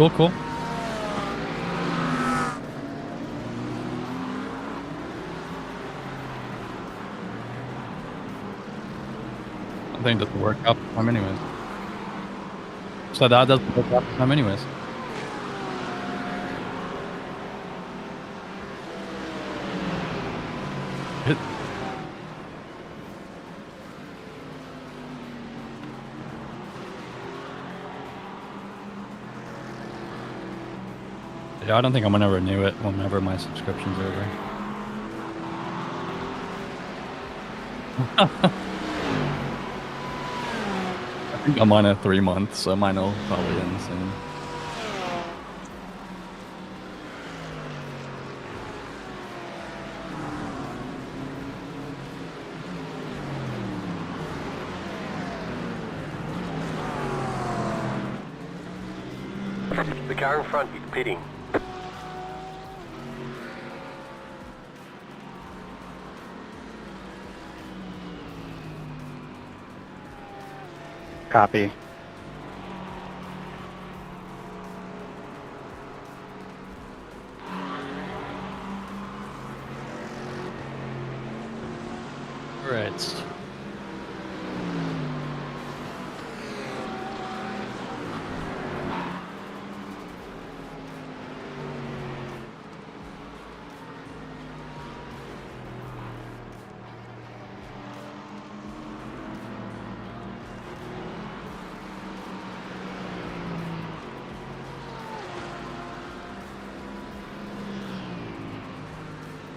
Cool, cool. I think it doesn't work out for time anyways. So that doesn't work out for time anyways. Hit. Yeah, I don't think I'm gonna renew it whenever my subscription's over. I think I'm on a 3 month, so mine will probably end soon. The car in front is pitting. Copy. Right.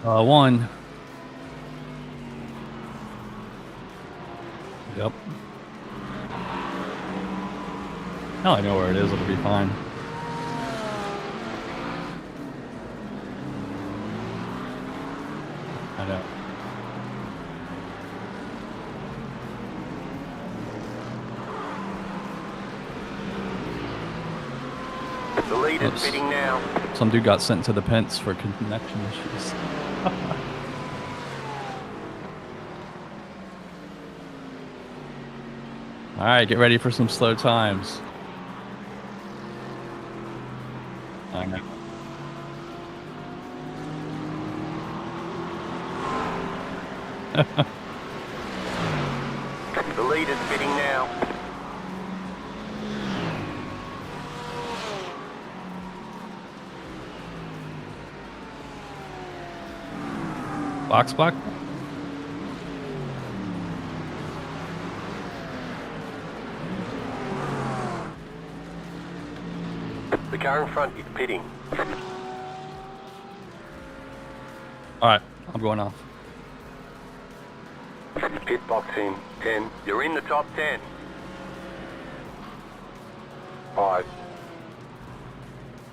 One. Yep. Now I know where it is, it'll be fine. I know. The lead is pitting now. Some dude got sent to the pits for connection issues. Alright, get ready for some slow times. I know. The lead is pitting now. Box block? The car in front is pitting. Alright, I'm going off. Pit box in 10. You're in the top 10. 5,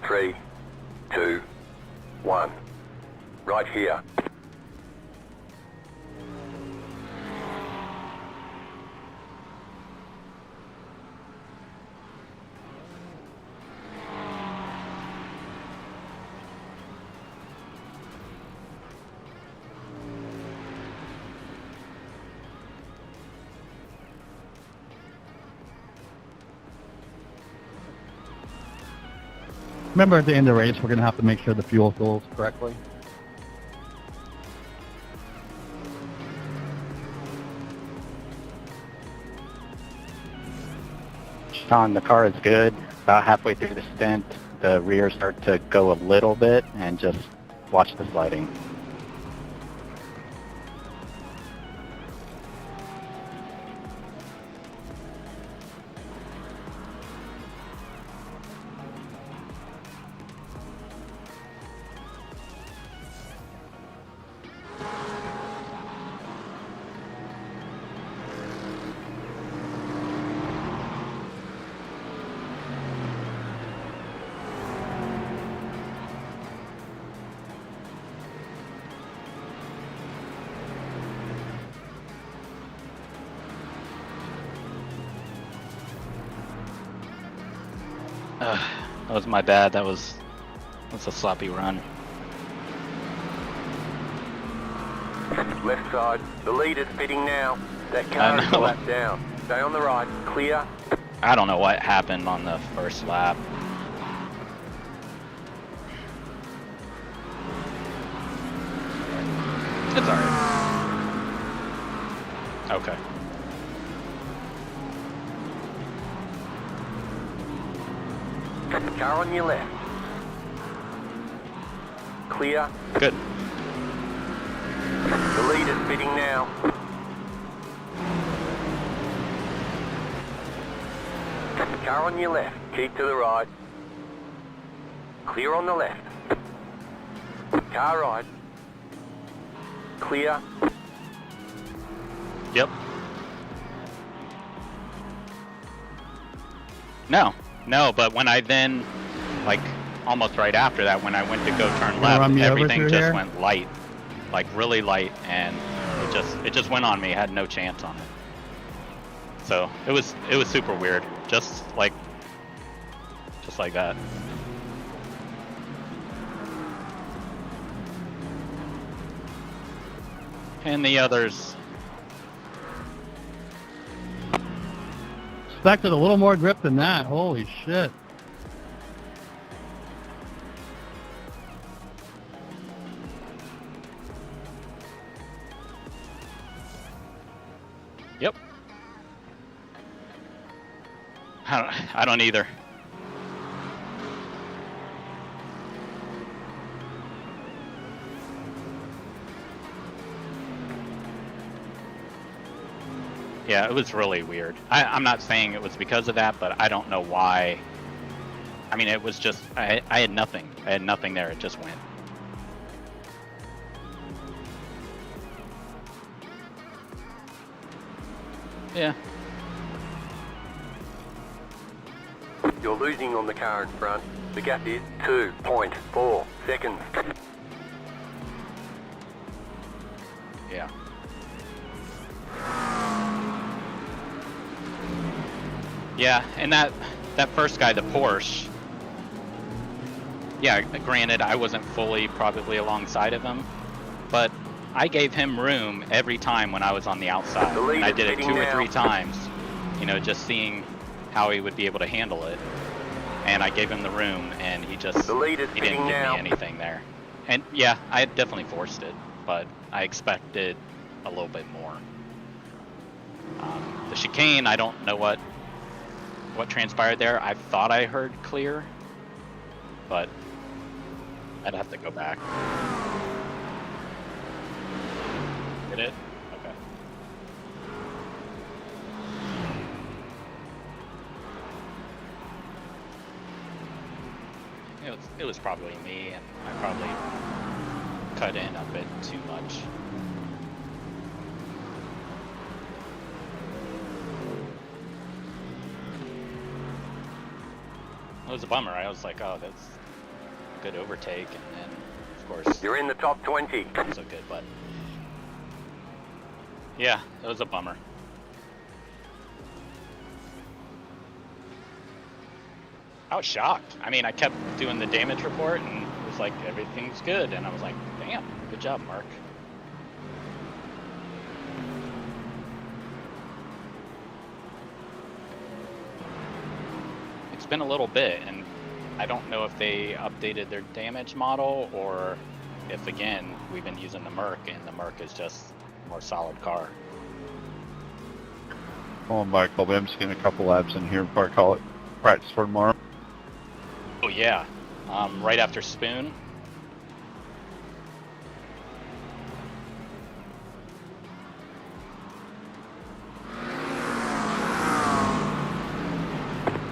3, 2, 1. Right here. Remember, at the end of the race, we're going to have to make sure the fuel fills correctly. Sean, the car is good. About halfway through the stint, the rears start to go a little bit, and just watch the sliding. That was my bad. That's a sloppy run. Left side. The lead is pitting now. That car is a lap down. Stay on the right. Clear. I don't know what happened on the first lap. It's alright. Okay. Car on your left. Clear. Good. The leader's pitting now. Car on your left. Keep to the right. Clear on the left. Car right. Clear. Yep. No, but when I then, like, almost right after that, when I went to go turn left, run me over everything through just here? went light. Like, really light, and it just went on me. Had no chance on it. So, it was super weird. Just like that. And the others, Expected a little more grip than that. Holy shit. yep. I don't either. Yeah, it was really weird. I'm not saying it was because of that, but I don't know why. I mean, it was just, I had nothing. I had nothing there. It just went. Yeah. You're losing on the car in front. The gap is 2.4 seconds. Yeah. Yeah, and that first guy, the Porsche, yeah, granted, I wasn't fully probably alongside of him, but I gave him room every time when I was on the outside. The lead And I is did it leading 2 or now. 3 times, you know, just seeing how he would be able to handle it. And I gave him the room, and he just, The lead is he didn't leading give now. me anything there. And yeah, I definitely forced it, but I expected a little bit more. The chicane, I don't know what transpired there. I thought I heard clear, but I'd have to go back. Did it? Okay. It was probably me, and I probably cut in a bit too much. It was a bummer. I was like, oh, that's a good overtake, and then, of course, You're in the top 20. not so good, but yeah, it was a bummer. I was shocked. I mean, I kept doing the damage report, and it was like, everything's good, and I was like, damn, good job, Mark. It's been a little bit, and I don't know if they updated their damage model, or if, again, we've been using the Merc, and the Merc is just a more solid car. Oh, Michael, I'm just getting a couple laps in here before I call it practice for tomorrow. Oh yeah, right after Spoon.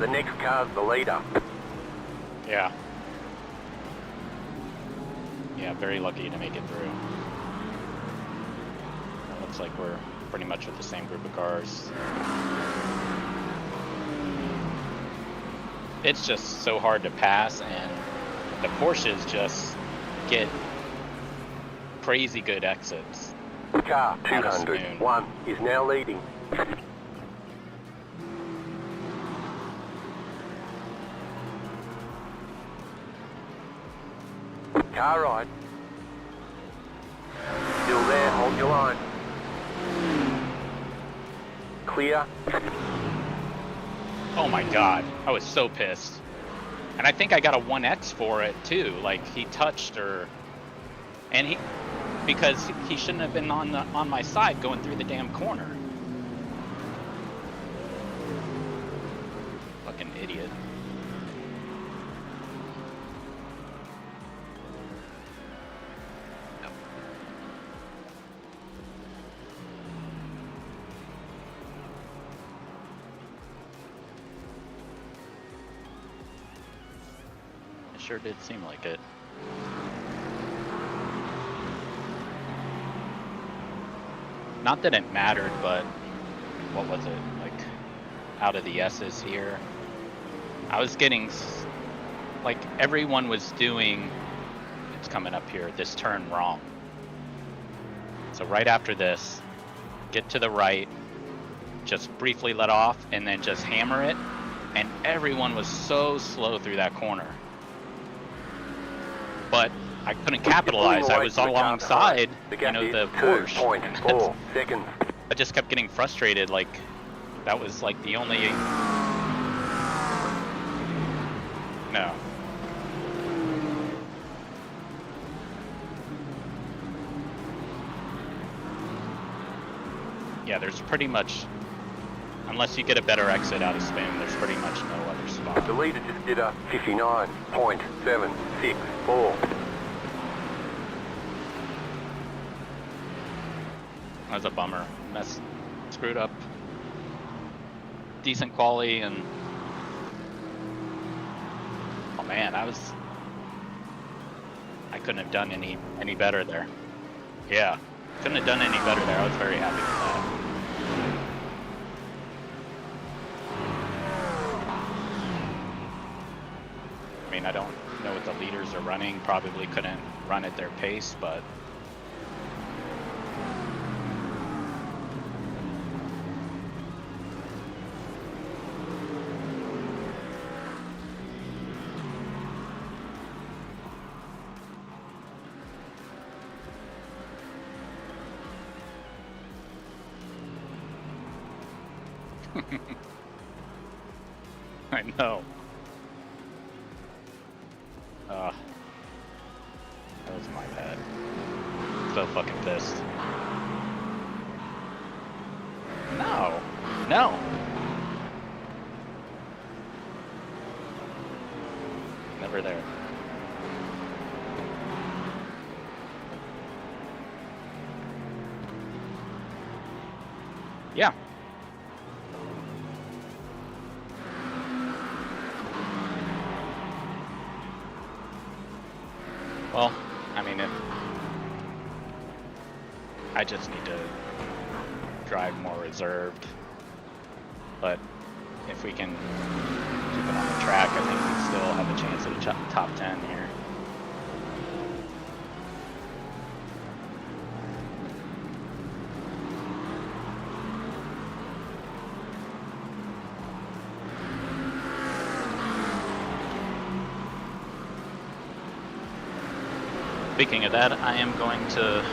The next car's the leader. Yeah. Yeah, very lucky to make it through. It looks like we're pretty much with the same group of cars. It's just so hard to pass, and the Porsches just get crazy good exits. Car Out of Spoon. 201 is now leading. Car right. Still there, hold your line. Clear. Oh my god, I was so pissed. And I think I got a 1X for it too, like he touched her, and because he shouldn't have been on my side going through the damn corner. Fucking idiot. It sure did seem like it. Not that it mattered, but what was it? Like, out of the S's here, I was getting, like, everyone was doing, it's coming up here, this turn wrong. So right after this, get to the right, just briefly let off, and then just hammer it, and everyone was so slow through that corner. But I couldn't capitalize. I was alongside, you know, the Porsche. 2.4 seconds. I just kept getting frustrated. Like, that was like the only. No. Yeah, there's pretty much, unless you get a better exit out of spin, there's pretty much no other spot. The leader just did a 59.764. That was a bummer. Screwed up decent quali, and oh man, I couldn't have done any better there. Yeah, couldn't have done any better there. I was very happy with that. I mean, I don't know what the leaders are running. Probably couldn't run at their pace, but I know. That was my bad. So fucking pissed. No. No. Never there. Yeah. Well, I mean, I just need to drive more reserved, but if we can keep it on the track, I think we still have a chance at a top 10 here. Speaking of that, I am going to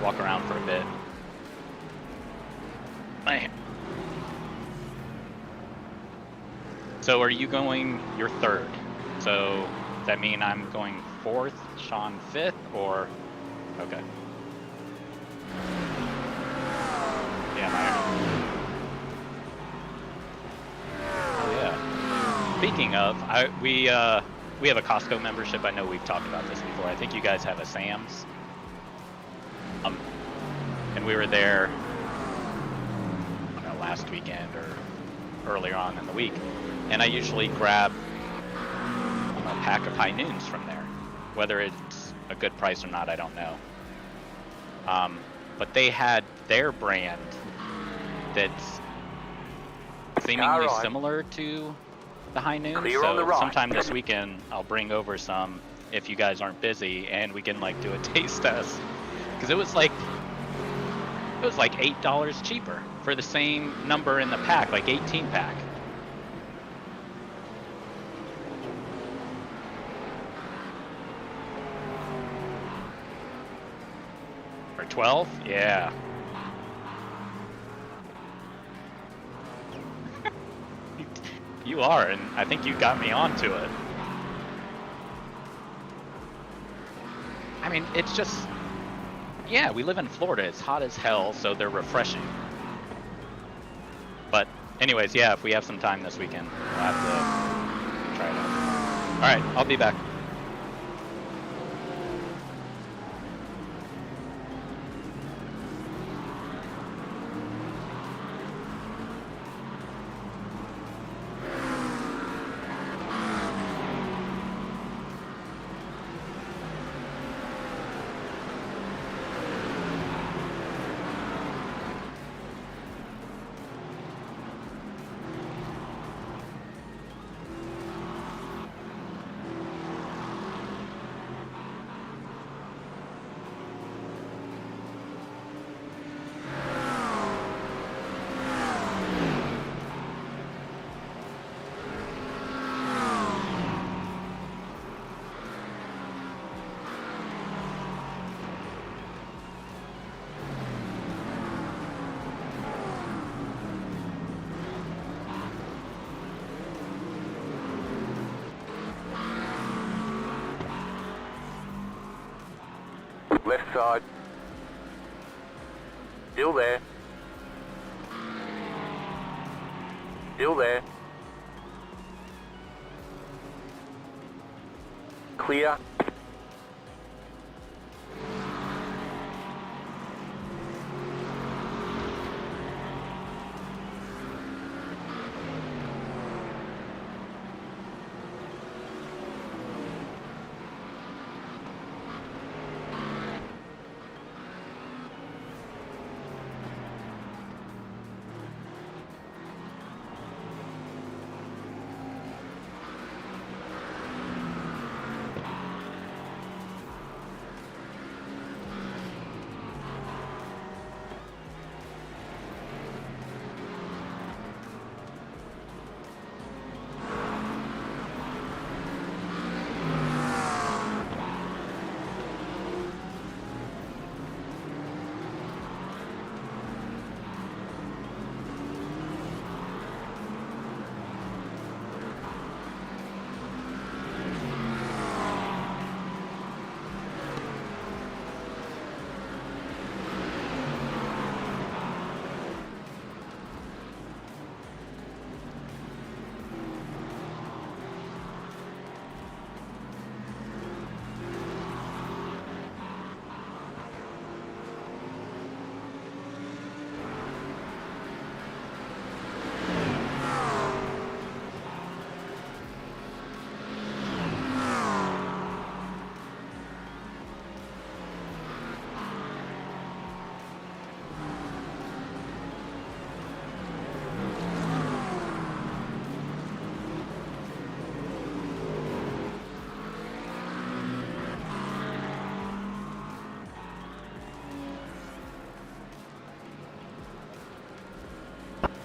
walk around for a bit. So are you going, you're third. So does that mean I'm going fourth, Sean fifth, or, okay. Yeah, oh yeah. Speaking of, we have a Costco membership. I know we've talked about this before. I think you guys have a Sam's. And we were there, I don't know, last weekend or earlier on in the week. And I usually grab a pack of High Noons from there. Whether it's a good price or not, I don't know. But they had their brand that's seemingly similar to the High Noon. Clear so on the right. sometime this weekend I'll bring over some if you guys aren't busy, and we can like do a taste test, because it was like $8 cheaper for the same number in the pack, like 18 pack. For 12? Yeah. You are, and I think you got me onto it. I mean, it's just, Yeah, we live in Florida. It's hot as hell, so they're refreshing. But anyways, yeah, if we have some time this weekend, we'll have to try it out. All right, I'll be back. Left side. Still there. Still there. Clear.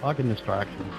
Fucking distractions.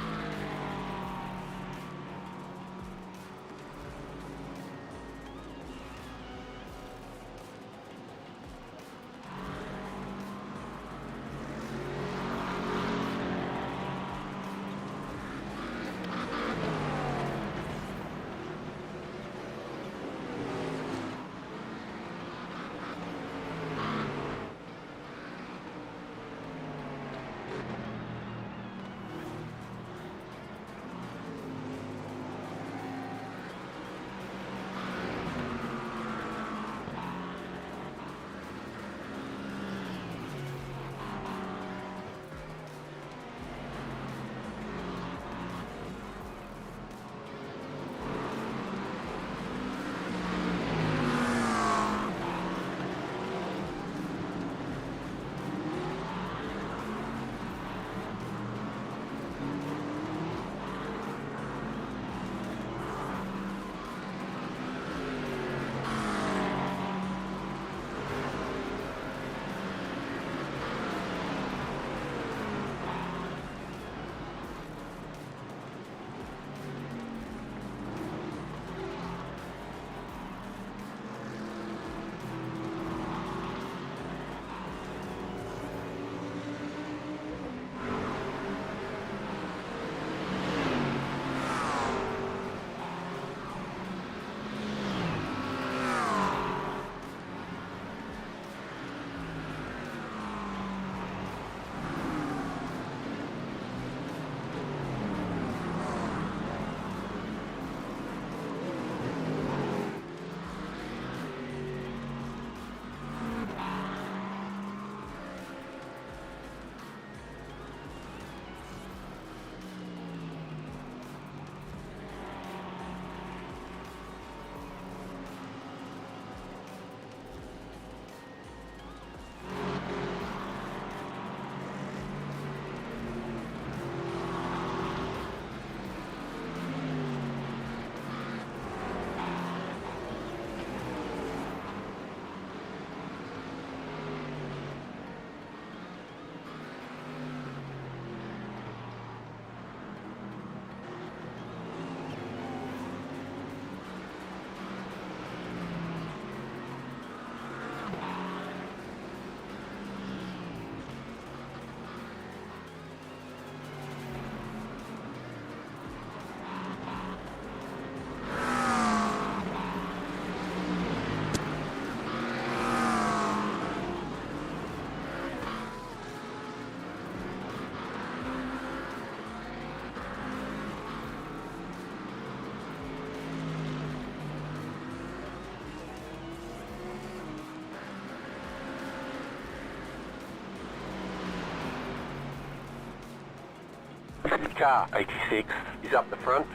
Car 86 is up the front.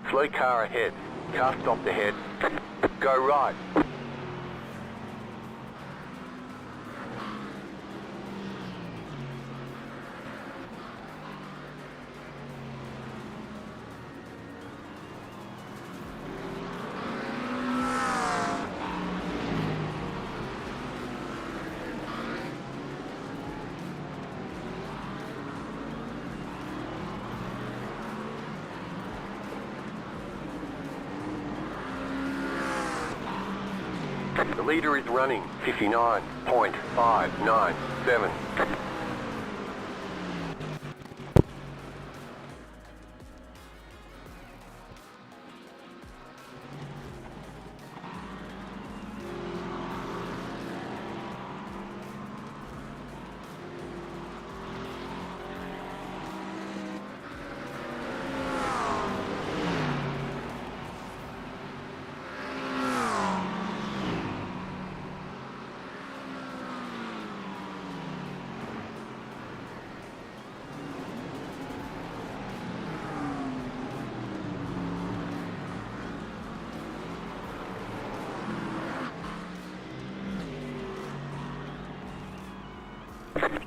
Slow car ahead. Car stopped ahead. Go right. The leader is running 59.597.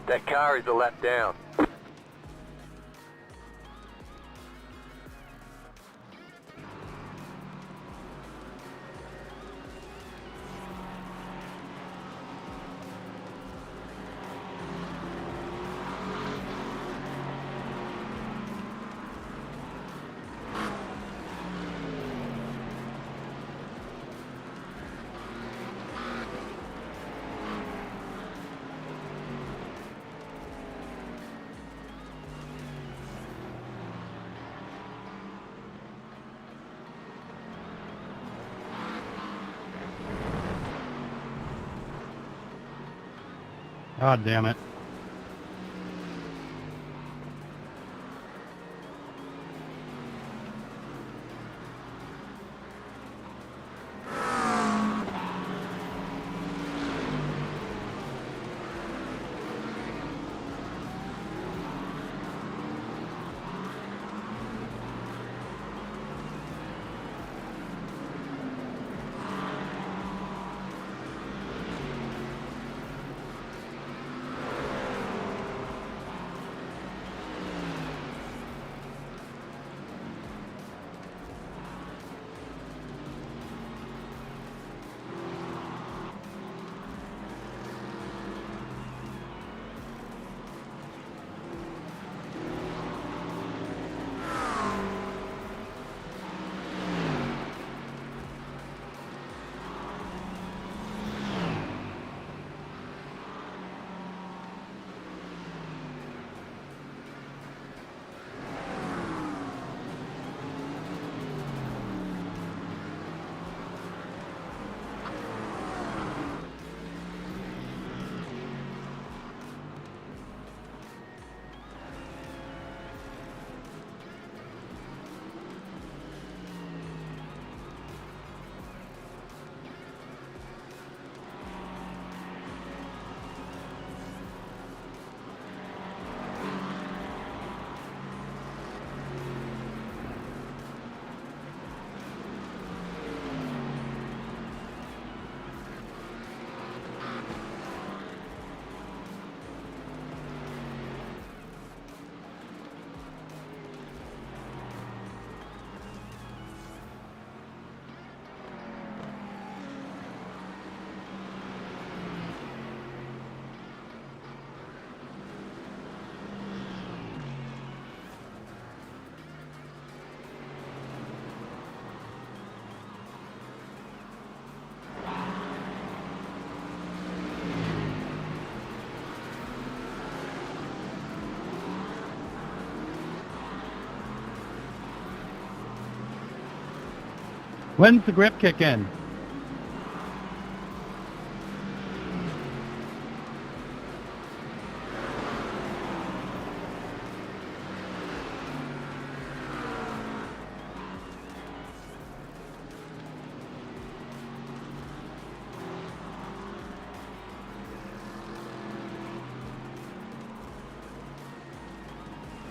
That car is a lap down. God damn it. When's the grip kick in?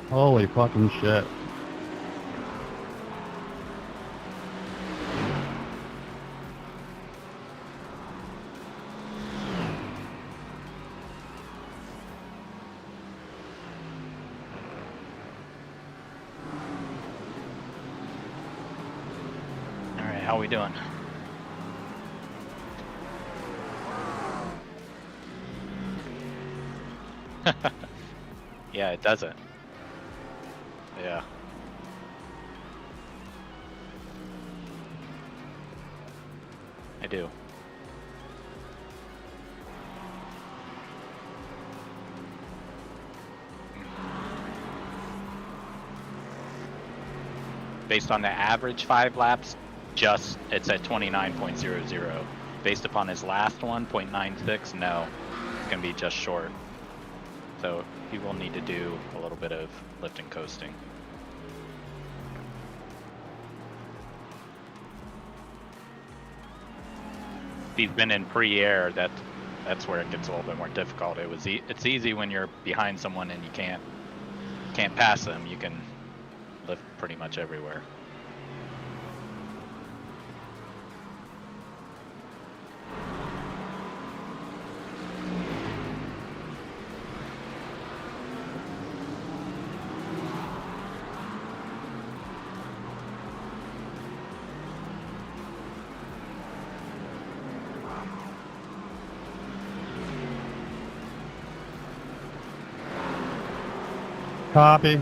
Holy fucking shit. Alright, how we doing? Yeah, it doesn't. Yeah. I do. Based on the average 5 laps, it's at 29.00. Based upon his last one, 0.96, no. It's gonna be just short. So he will need to do a little bit of lift and coasting. If he's been in pre-air, that's where it gets a little bit more difficult. It's easy when you're behind someone and you can't pass them. You can lift pretty much everywhere. Copy.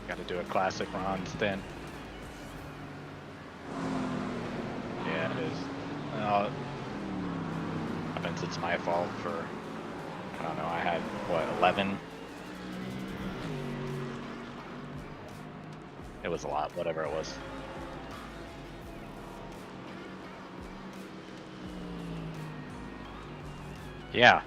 Got to do a classic Ron stint. Yeah, it is. Happens, it's my fault for, I don't know, I had, what, 11? It was a lot, whatever it was. Yeah.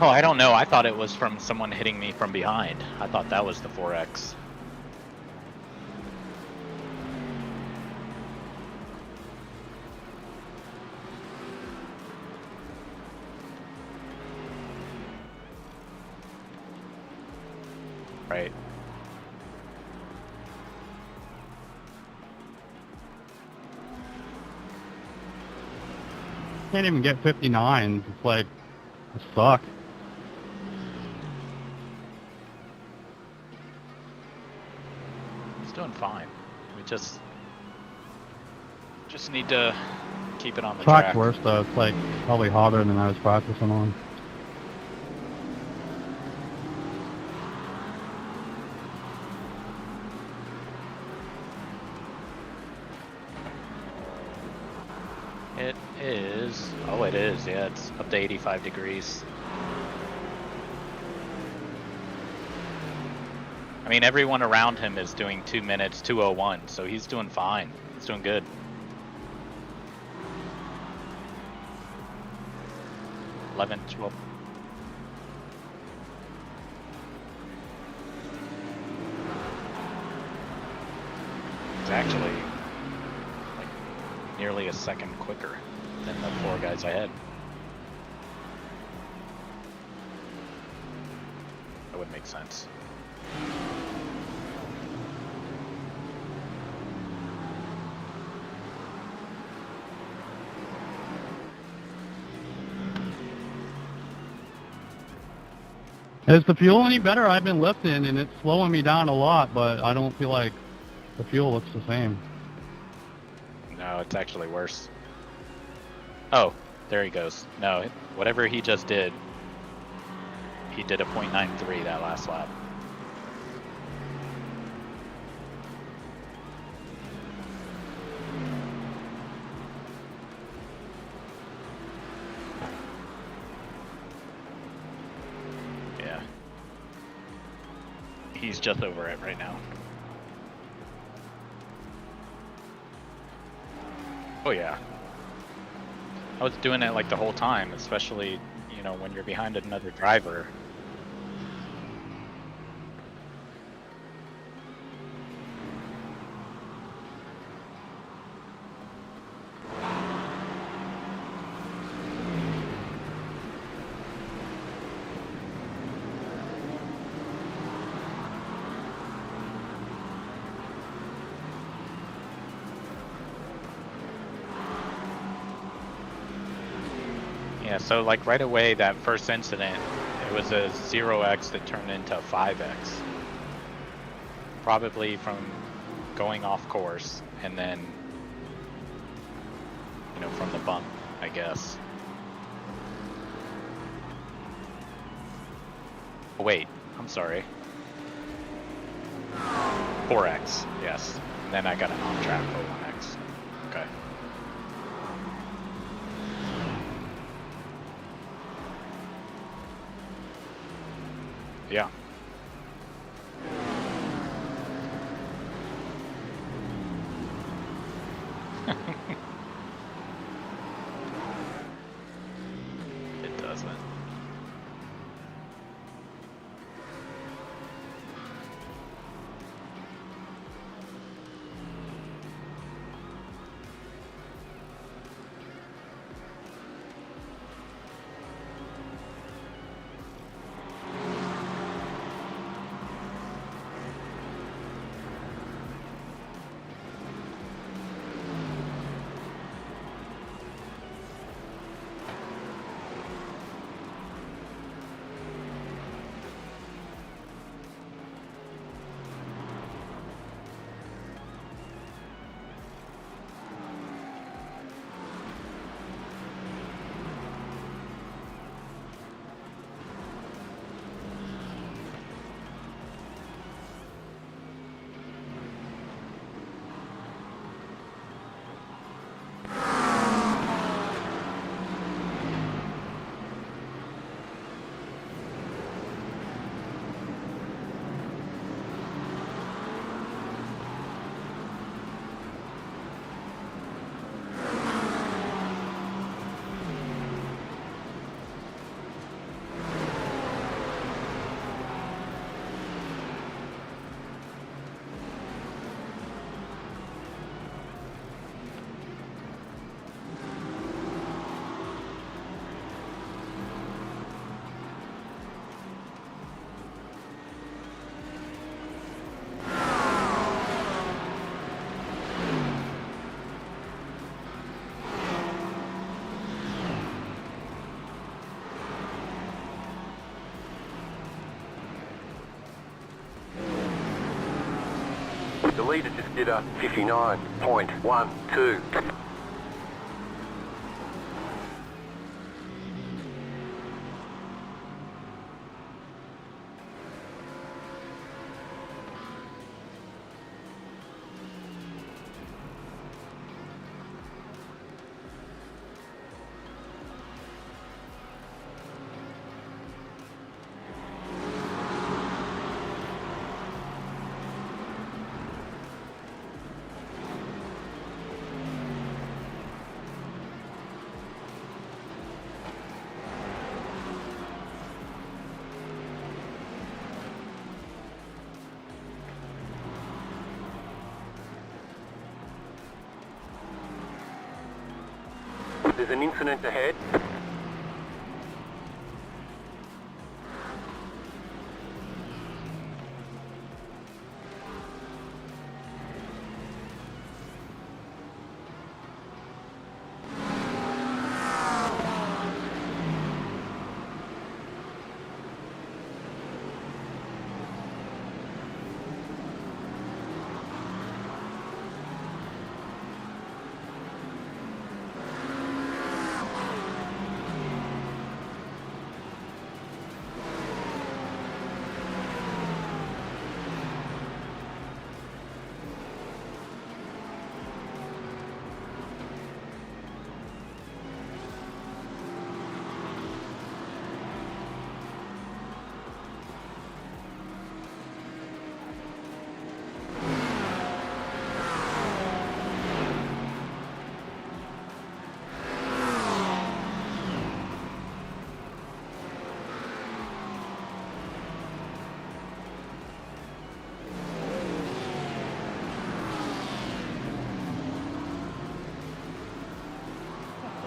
Oh, I don't know. I thought it was from someone hitting me from behind. I thought that was the 4X. Right. Can't even get 59. It's like, it sucks. He's doing fine. We just need to keep it on the Track's track. worse though. It's like probably harder than I was practicing on. It is. Oh, it is. Yeah, it's up to 85 degrees. I mean, everyone around him is doing 2 minutes, 2:01, so he's doing fine. He's doing good. Eleven, 12. It's actually like nearly a second quicker than the 4 guys ahead. That would make sense. Is the fuel any better? I've been lifting and it's slowing me down a lot, but I don't feel like the fuel looks the same. No, it's actually worse. Oh, there he goes. No, whatever he just did, he did a .93 that last lap. Yeah. He's just over it right now. Oh yeah. I was doing it like the whole time, especially, you know, when you're behind another driver. Yeah, so like right away, that first incident, it was a 0x that turned into a 5x. Probably from going off course and then, you know, from the bump, I guess. Oh, wait, I'm sorry. 4x, yes. And then I got an on-track for 1x. Okay. Yeah. It doesn't. The leader just did a 59.12. There's an incident ahead.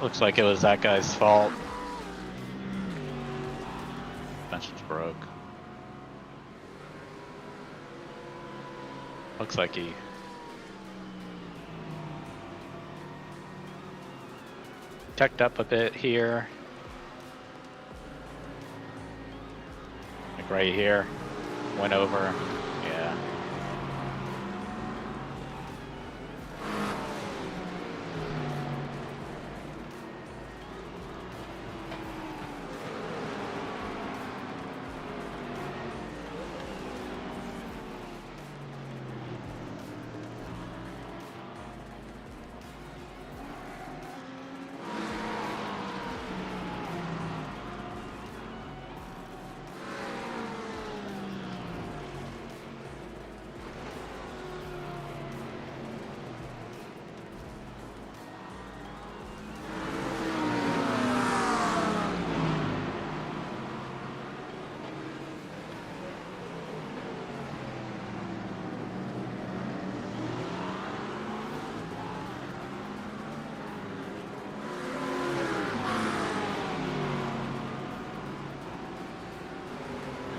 Looks like it was that guy's fault. Suspension's broke. Looks like he teched up a bit here. Like right here. Went over. Yeah.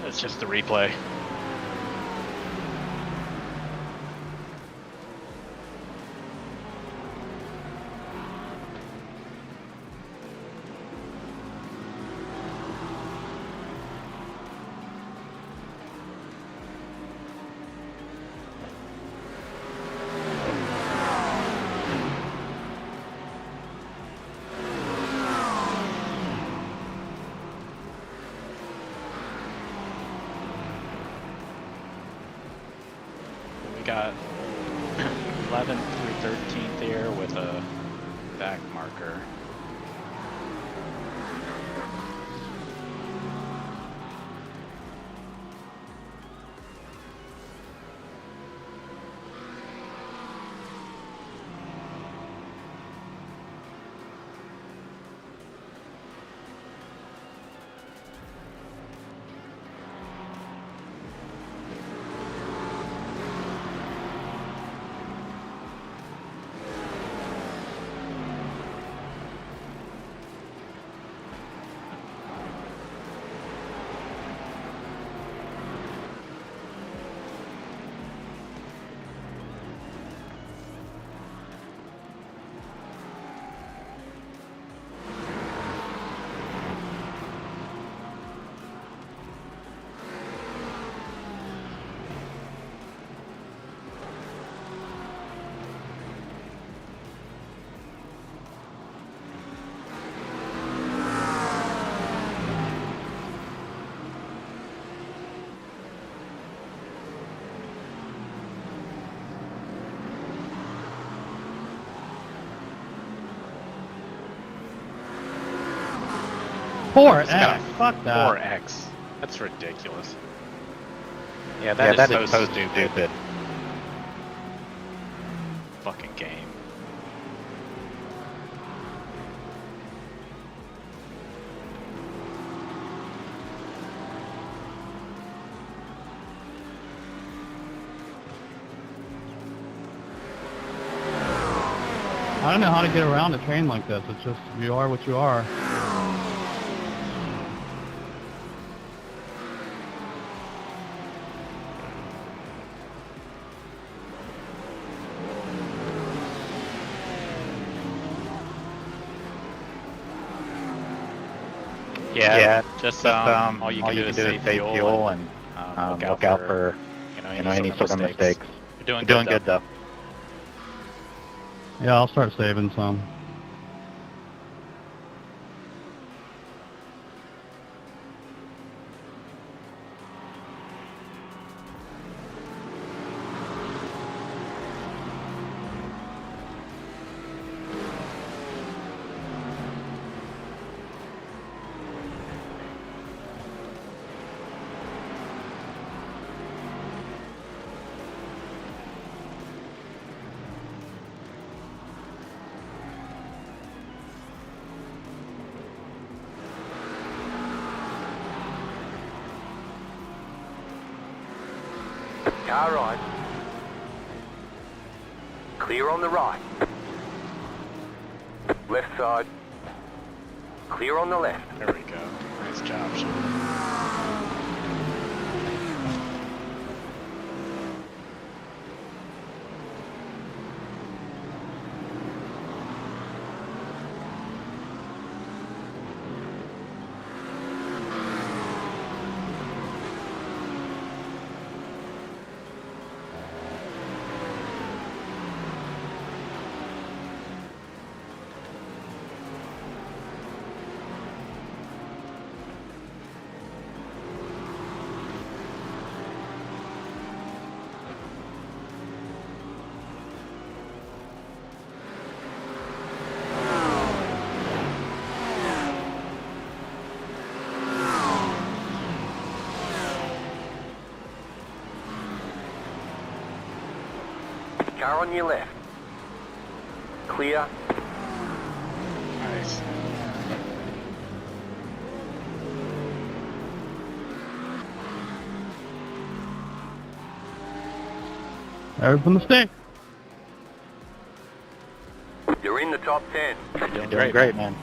It's just the replay. Got 11th through 13th here with a back marker. Four It's got X. a Fuck that. 4X. That's ridiculous. Yeah, that is so stupid. Fucking game. I don't know how to get around a train like this. It's just, you are what you are. Yeah, just all you can do is save fuel and look out for any sort of mistakes. You're Doing good though. Yeah, I'll start saving some. Car right. Clear on the right. Left side. Clear on the left. There we go. Nice job, Sean. Car on your left. Clear. Nice. There's the mistake. You're in the top 10. You're doing great, man.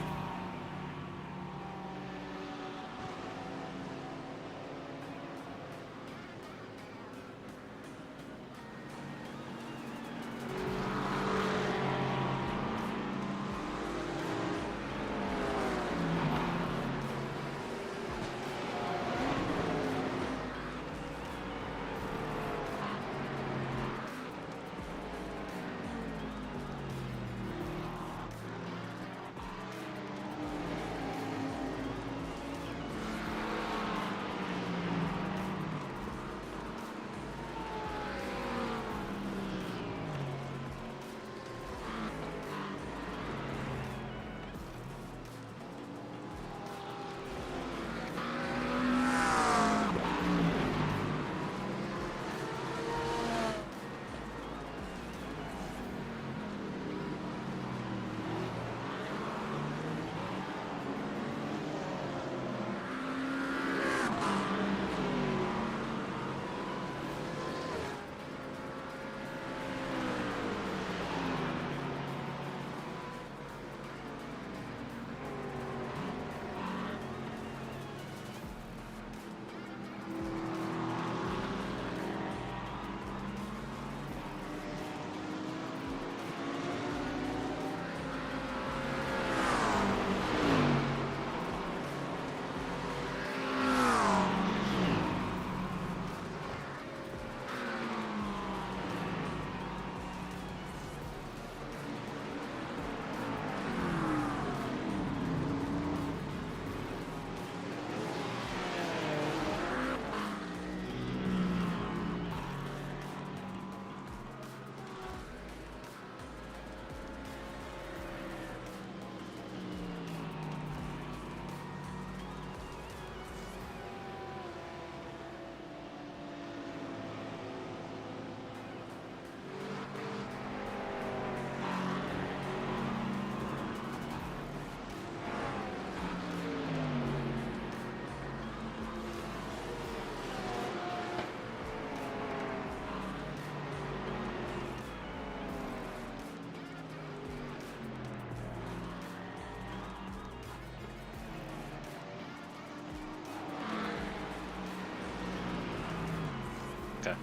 Okay.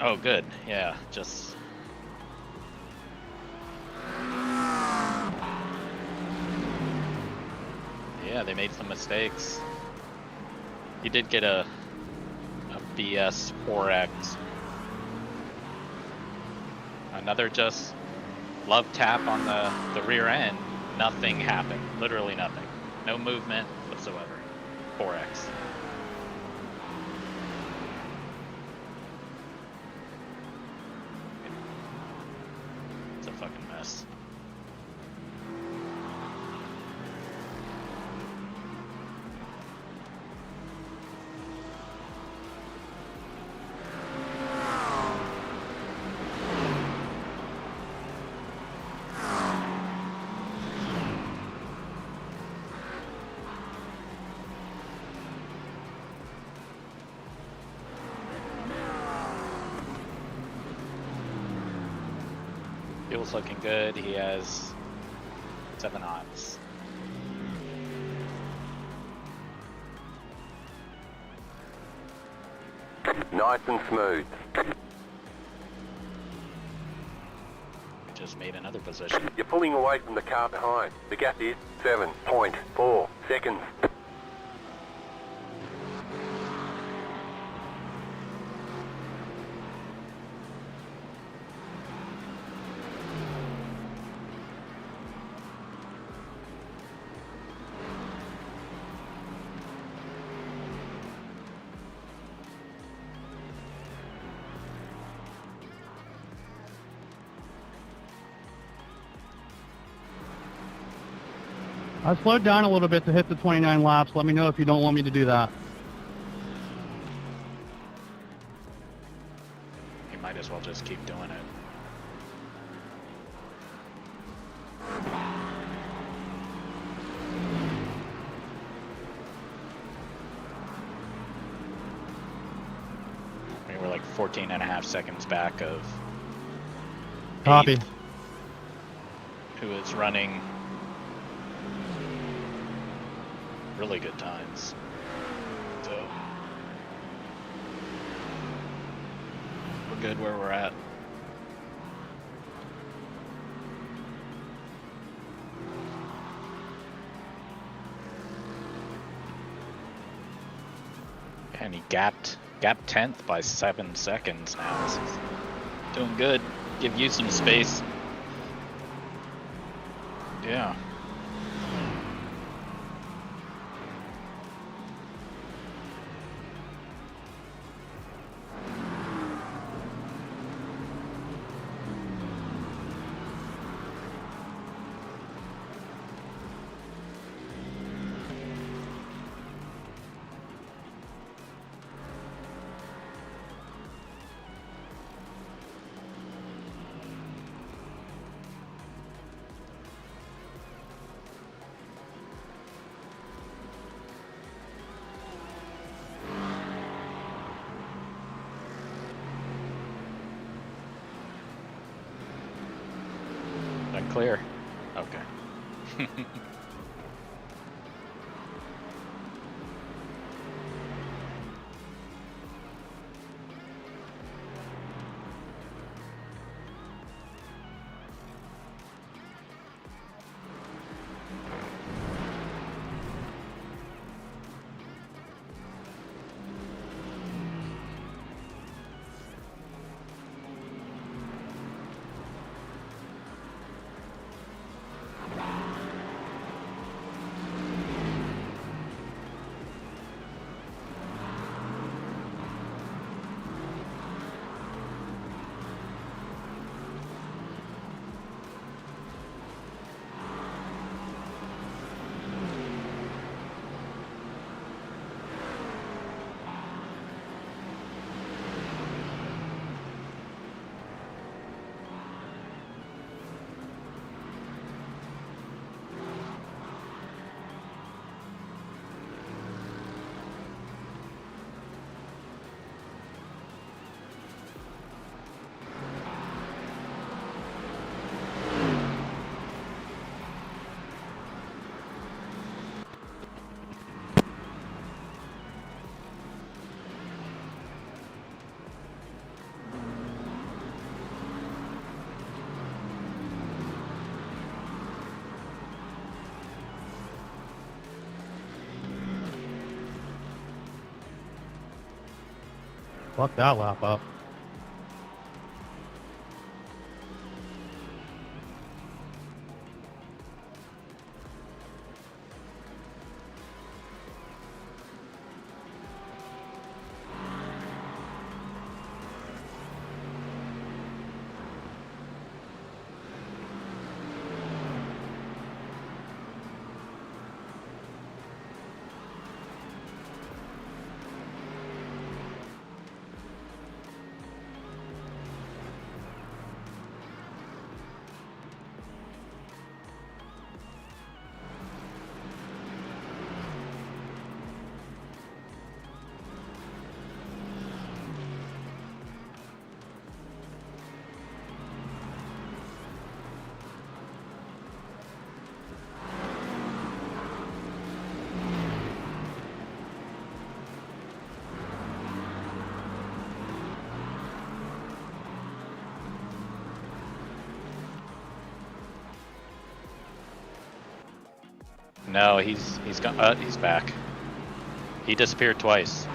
Oh, good. Yeah, just... Yeah, they made some mistakes. You did get a BS 4X. Another just love tap on the rear end. Nothing happened. Literally nothing. No movement whatsoever. 4X. It's a fucking mess. Fuel's looking good. He has 7 knots. Nice and smooth. Just made another position. You're pulling away from the car behind. The gap is 7.4 seconds. I slowed down a little bit to hit the 29 laps. Let me know if you don't want me to do that. You might as well just keep doing it. I mean, we're like 14 and a half seconds back of Copy. eighth, who is running really good times. So we're good where we're at. And he gapped 10th by 7 seconds now. This is doing good. Give you some space. Yeah. Clear. Okay. Fuck that lap up. No, he's gone. He's back. He disappeared twice.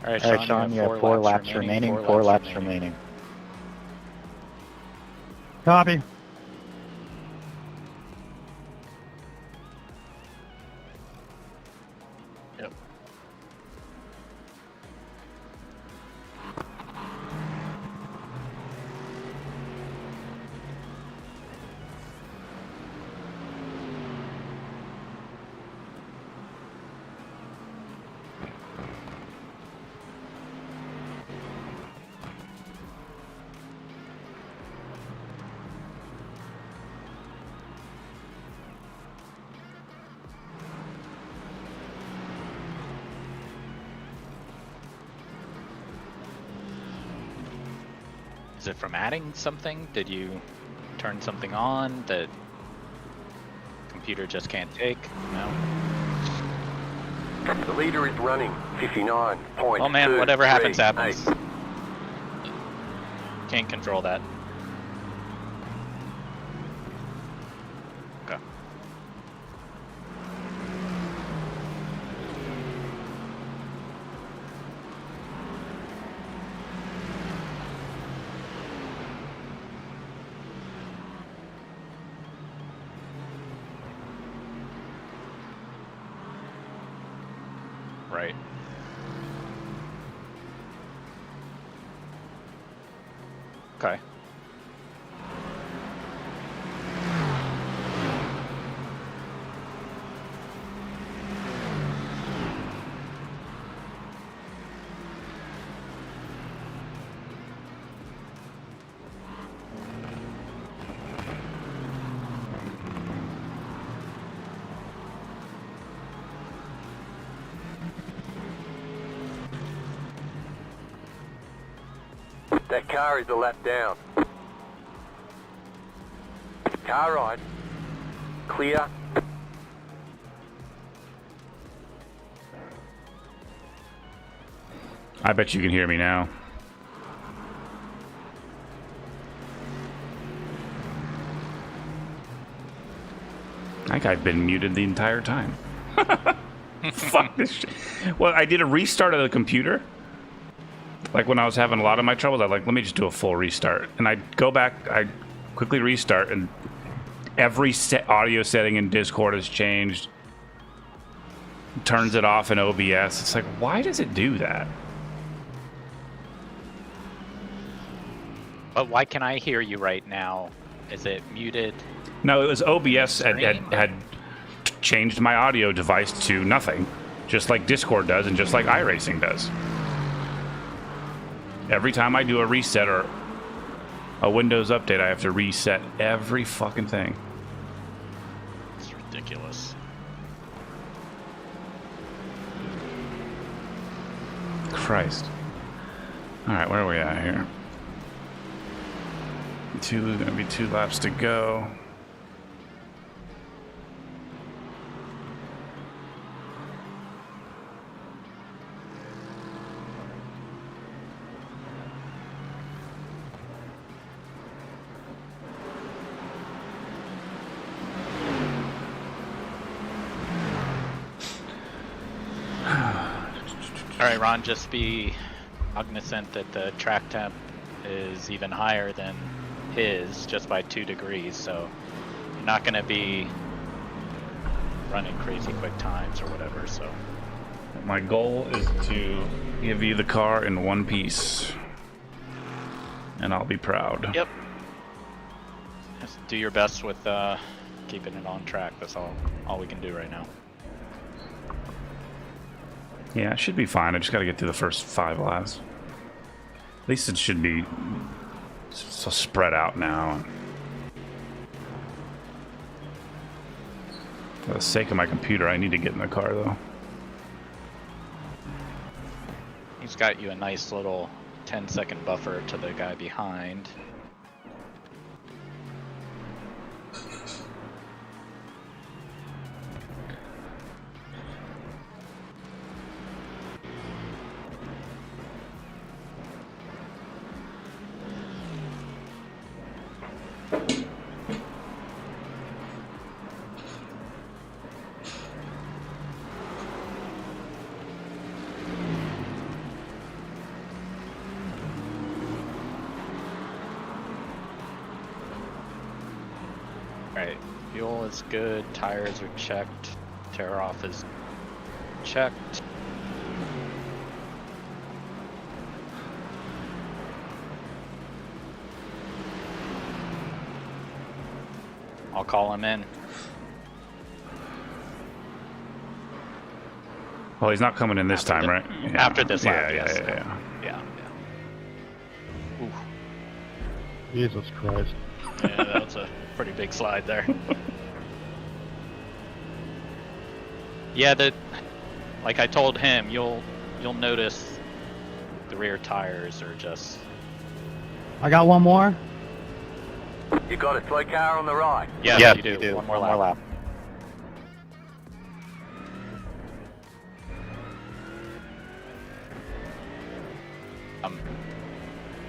All right, Sean, you have 4 laps remaining. 4 laps remaining. Copy. Yep. Is it from adding something? Did you turn something on that computer just can't take? No. The leader is running 59.2. Oh man, whatever happens, happens. Can't control that. Okay. Right. Okay. That car is a lap down. Car right. Clear. I bet you can hear me now. I think I've been muted the entire time. Fuck this shit. Well, I did a restart of the computer. Like when I was having a lot of my troubles, let me just do a full restart. And I go back, I quickly restart, and every audio setting in Discord has changed. Turns it off in OBS. It's like, why does it do that? But why can I hear you right now? Is it muted? No, it was OBS had changed my audio device to nothing, just like Discord does and just like iRacing does. Every time I do a reset or a Windows update, I have to reset every fucking thing. It's ridiculous. Christ. Alright, where are we at here? Gonna be 2 laps to go. Alright, Ron, just be cognizant that the track temp is even higher than his, just by 2 degrees, so you're not going to be running crazy quick times or whatever, so. My goal is to give you the car in one piece, and I'll be proud. Yep. Just do your best with keeping it on track. That's all we can do right now. Yeah, it should be fine. I just got to get through the first 5 laps. At least it should be so spread out now. For the sake of my computer, I need to get in the car, though. He's got you a nice little 10-second buffer to the guy behind. Alright, fuel is good, tires are checked, tear off is checked. I'll call him in. Well, he's not coming in this time, right? Yeah. After this lap, yeah, yes. yeah. Ooh. Jesus Christ. Yeah, that was a pretty big slide there. Yeah, like I told him, you'll notice the rear tires are just. I got one more. You got a slow car on the right. Yes, you do. One more lap.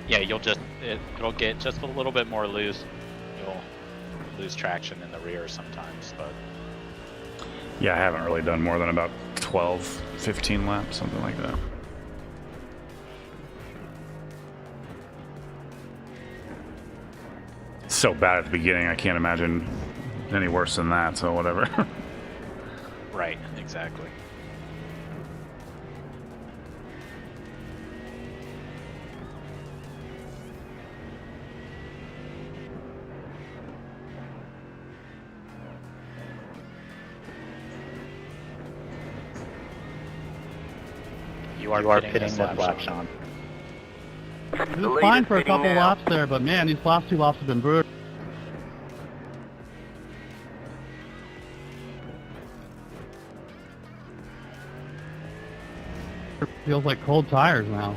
Yeah, it'll get just a little bit more loose. You'll lose traction in the rear sometimes, but Yeah, I haven't really done more than about 12, 15 laps, something like that. It's so bad at the beginning, I can't imagine any worse than that, so whatever. right, exactly. You are pitting this lap, Sean. It was fine for a couple laps there, but man, these last 2 laps have been brutal. Feels like cold tires now.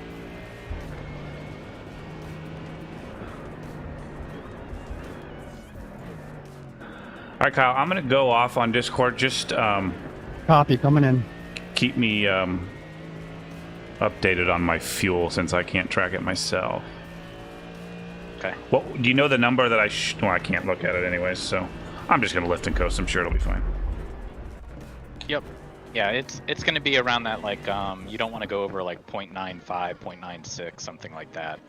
All right, Kyle, I'm going to go off on Discord. Just Copy, coming in. keep me updated on my fuel since I can't track it myself. Okay. Well, do you know the number that well, I can't look at it anyways, so I'm just going to lift and coast. I'm sure it'll be fine. Yep. Yeah, it's going to be around that, like, you don't want to go over like 0.95, 0.96, something like that.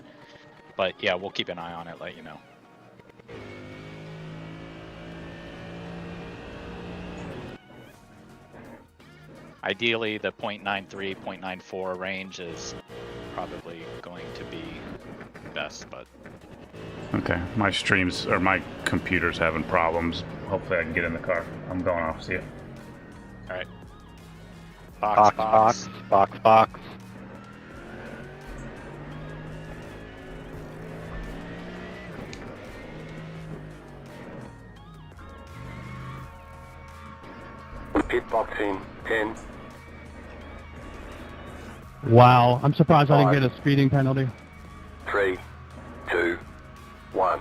But yeah, we'll keep an eye on it, let you know. Ideally, the 0.93, 0.94 range is probably going to be best, but Okay, my streams or my computer's having problems. Hopefully I can get in the car. I'm going off. See ya. all right. Box. Pit box in 10. Wow, I'm surprised I didn't get a speeding penalty. 3, 2, 1.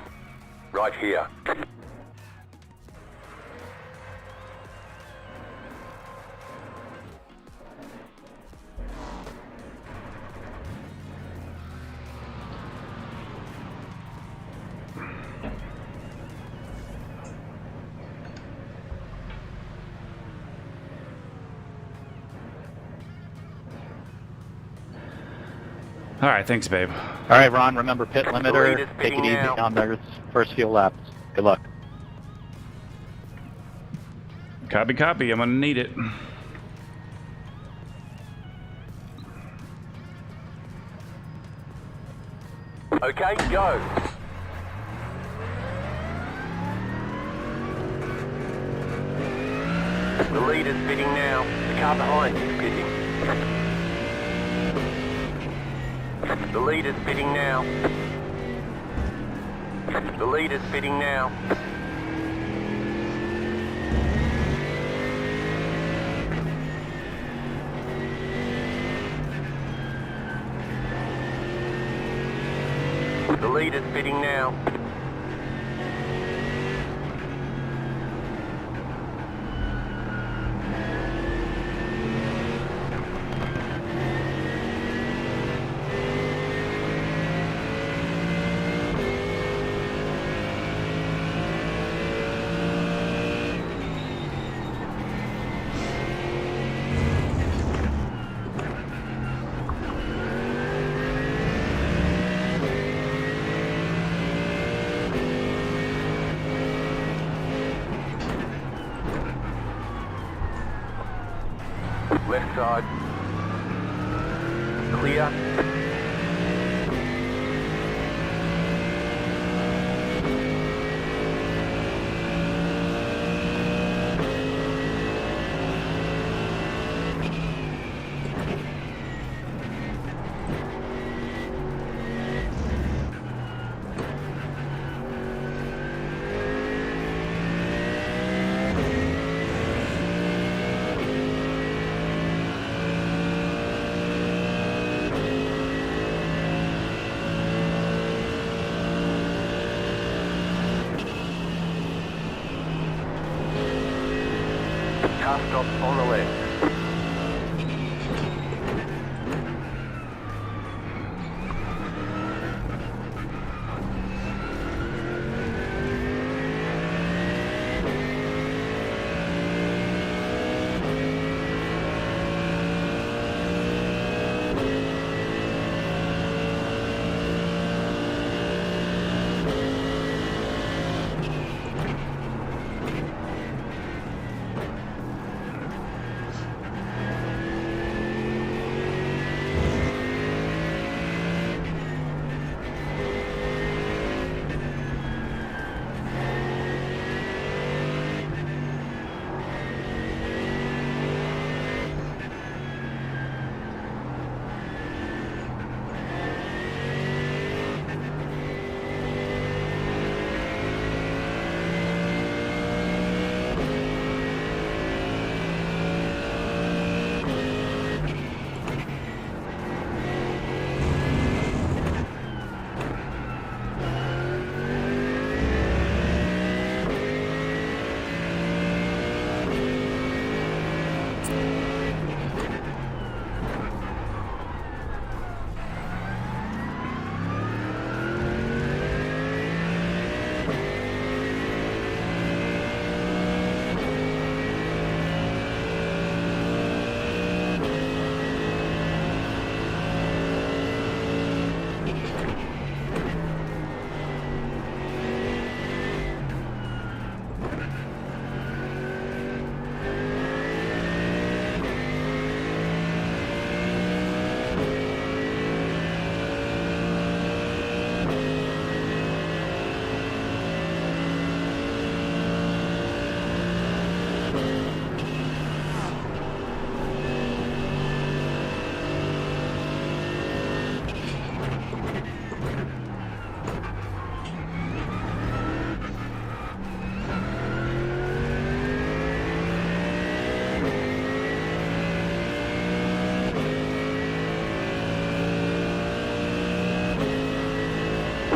Right here. All right, thanks, babe. All right, Ron, remember pit limiter. lead is Take it picking easy now. on those first few laps. Good luck. Copy. I'm gonna need it. Okay, go. The lead is pitting now. The car behind is pitting. The leader's pitting now. The leader's pitting now. The leader's pitting now. Left side. Clear. Car stop on the left.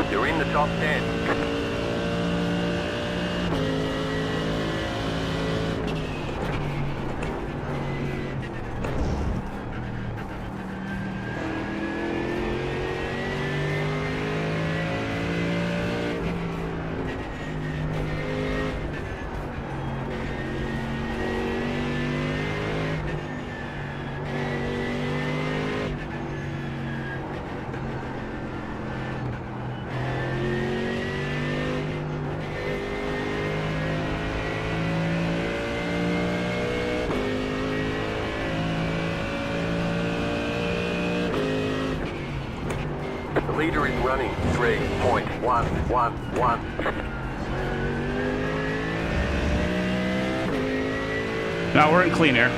You're in the top 10. The leader is running 3.111. Now we're in clean air.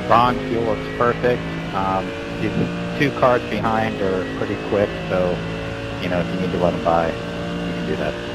Ron, fuel looks perfect. These 2 cars behind are pretty quick, so, you know, if you need to let them by, you can do that.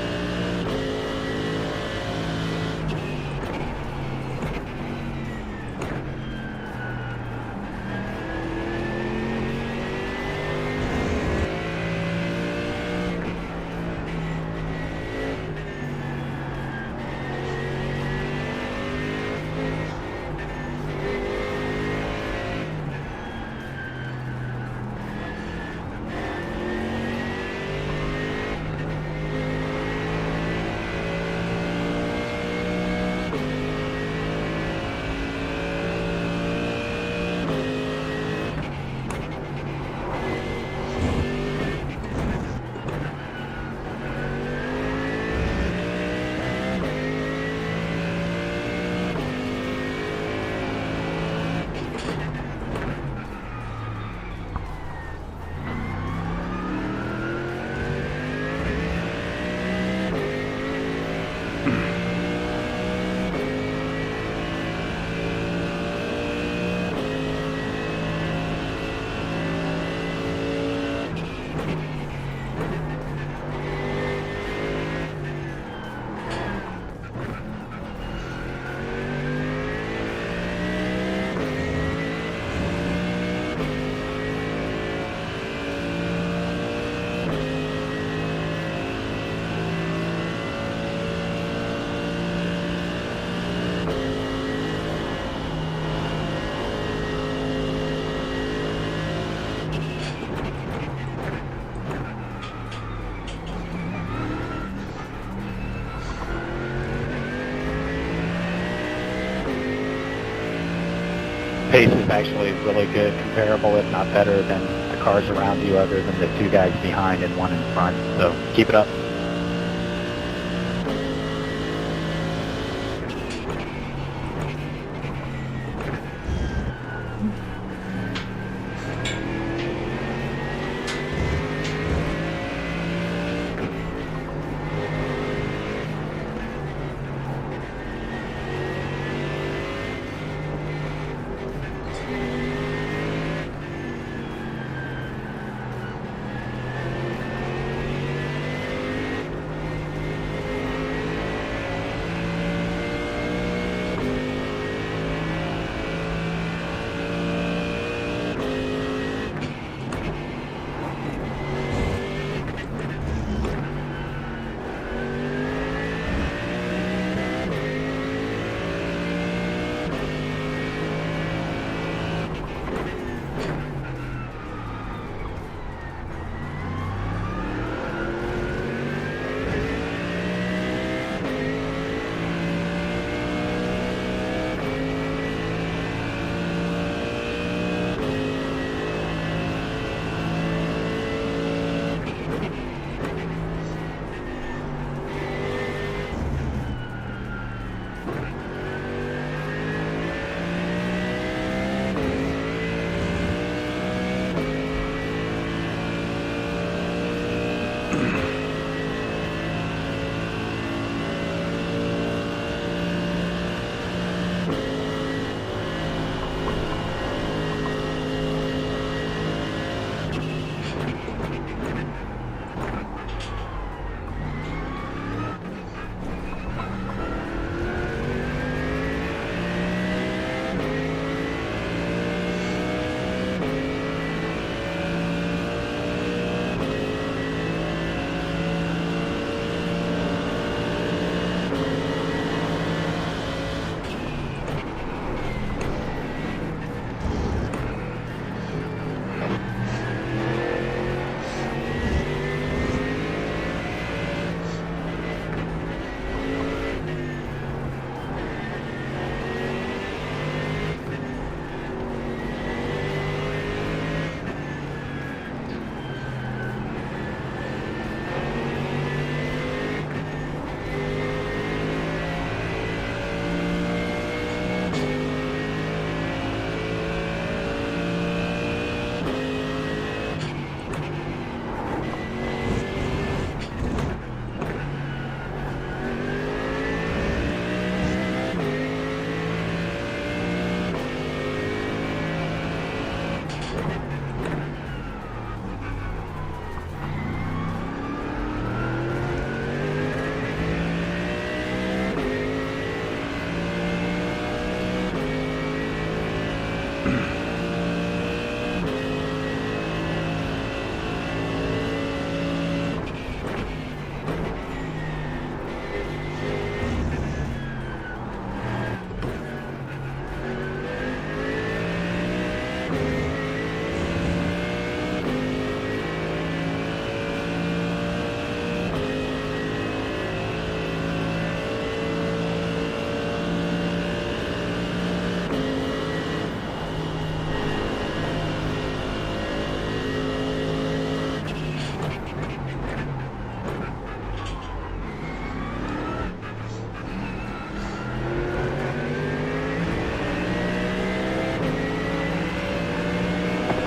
Pace is actually really good, comparable if not better than the cars around you other than the 2 guys behind and 1 in front. So keep it up.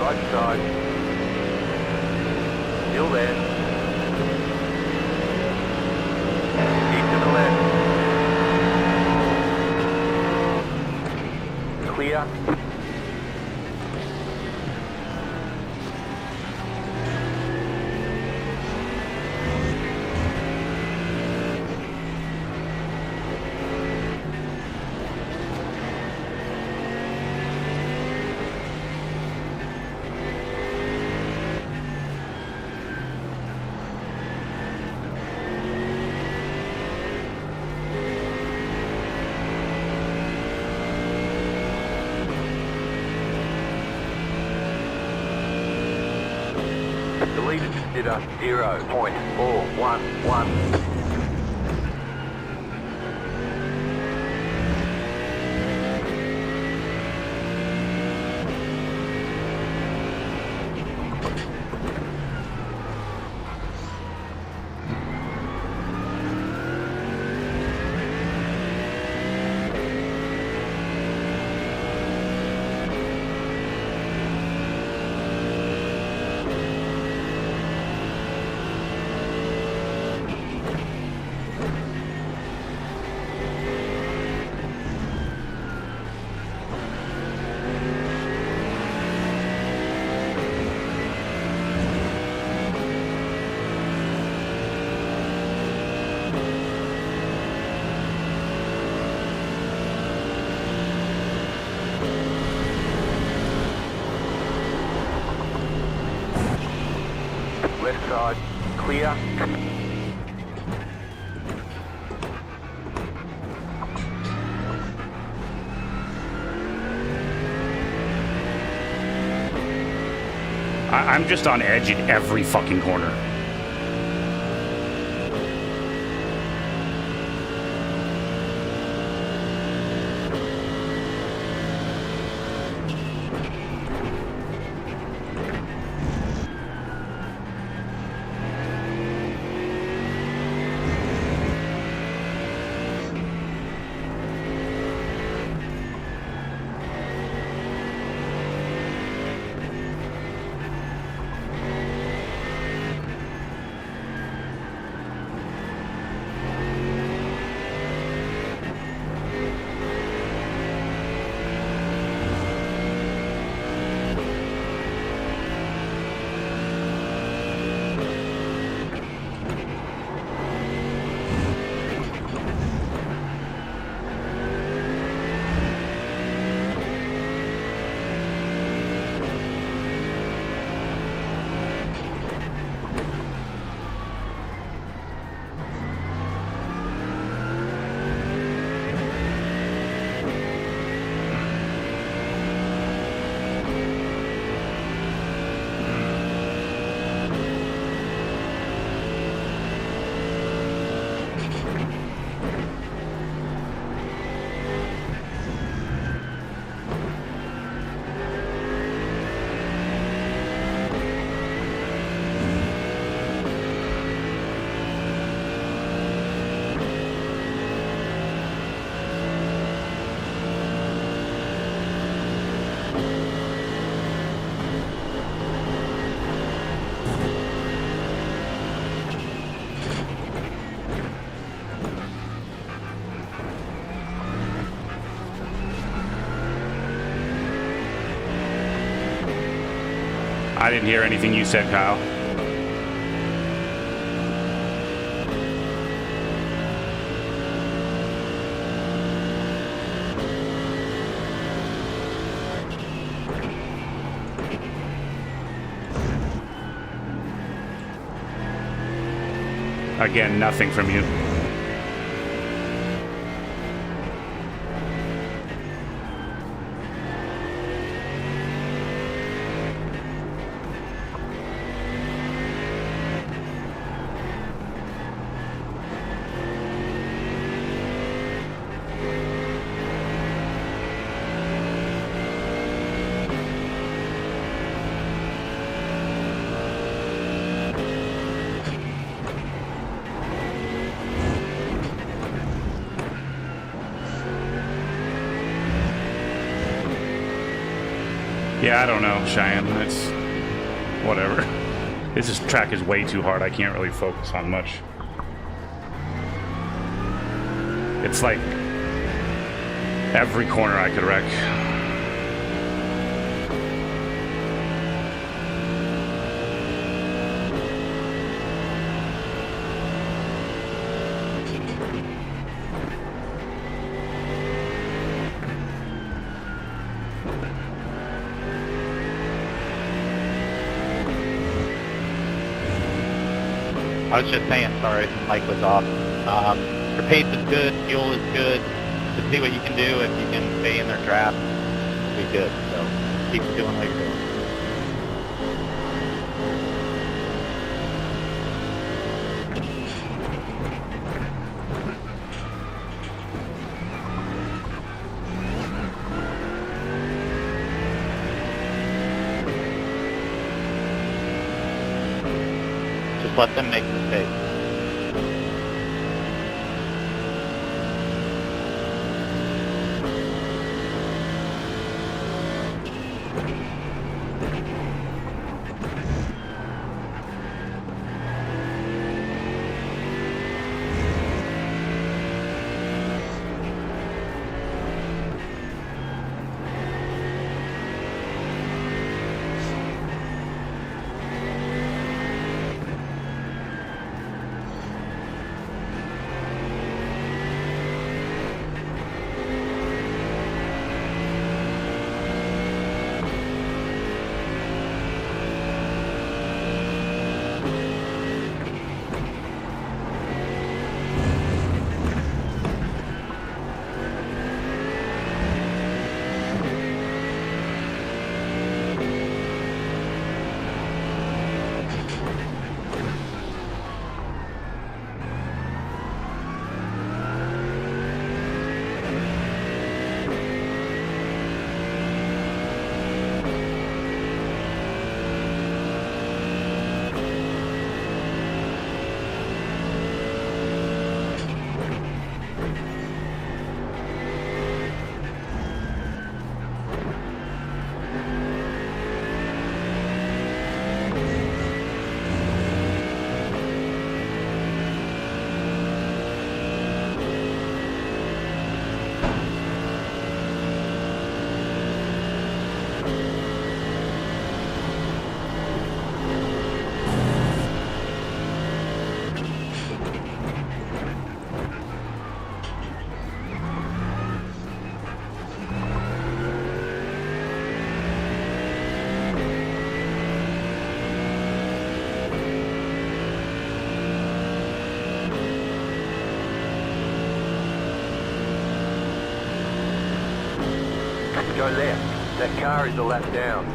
Right side. Still there. Keep to the left. Clear. Deleted consider 0.411. Left side, clear. I'm just on edge at every fucking corner. I didn't hear anything you said, Kyle. Again, nothing from you. Yeah, I don't know, Cheyenne. It's whatever. This track is way too hard. I can't really focus on much. It's like every corner I could wreck. I was just saying, sorry, the mic was off. Your pace is good, fuel is good. Just see what you can do. If you can stay in their draft, it'll be good. So keep doing what you're doing. Just let them make mistakes. Go left. That car is a lap down.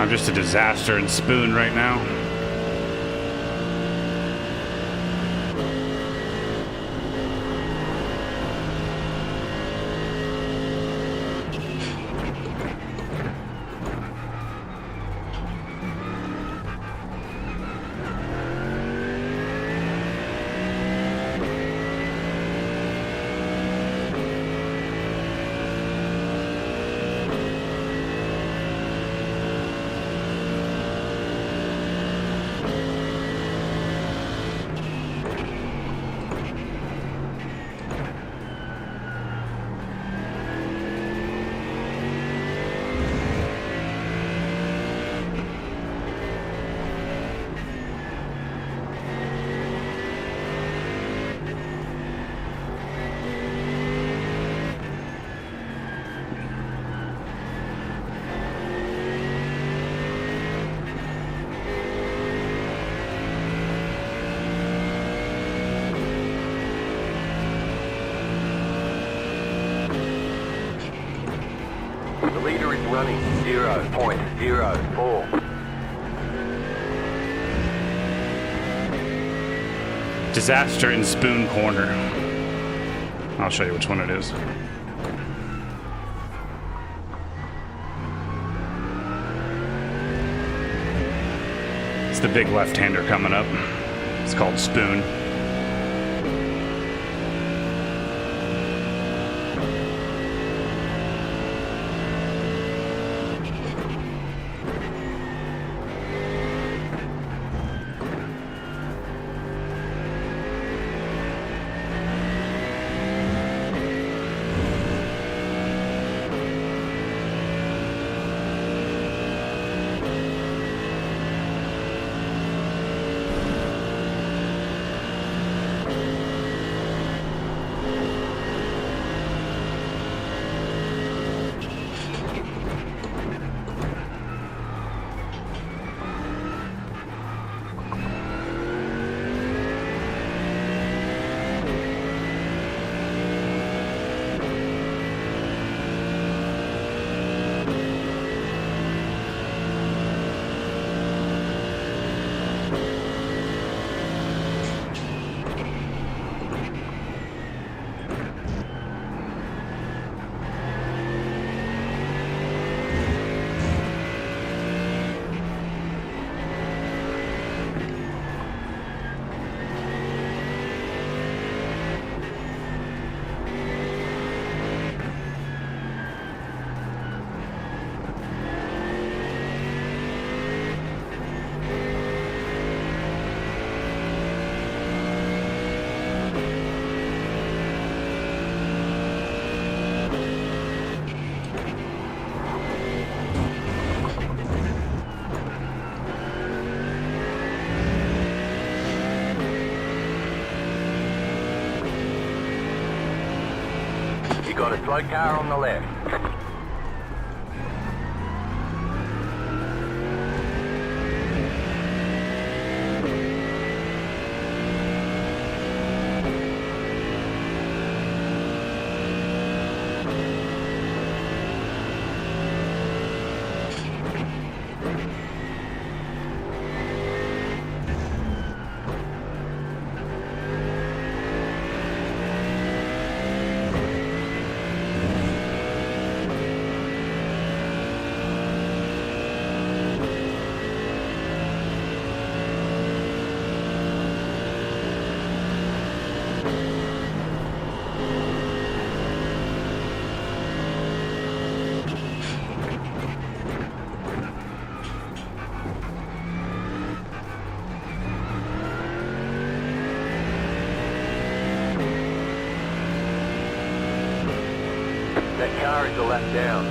I'm just a disaster in Spoon right now. The leader is running 0.04. Disaster in Spoon Corner. I'll show you which one it is. It's the big left-hander coming up. It's called Spoon. You got a slow car on the left. That car is a lap down.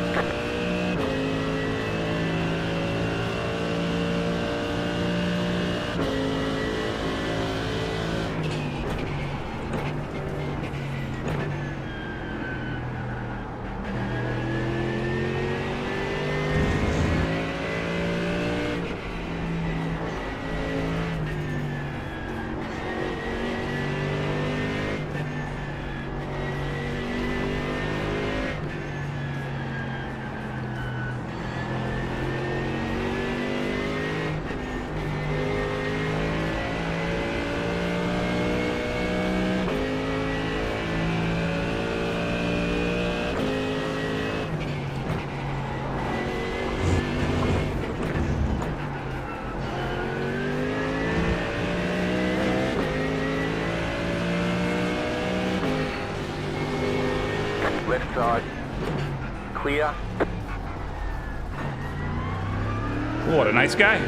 Left side. Clear. What a nice guy.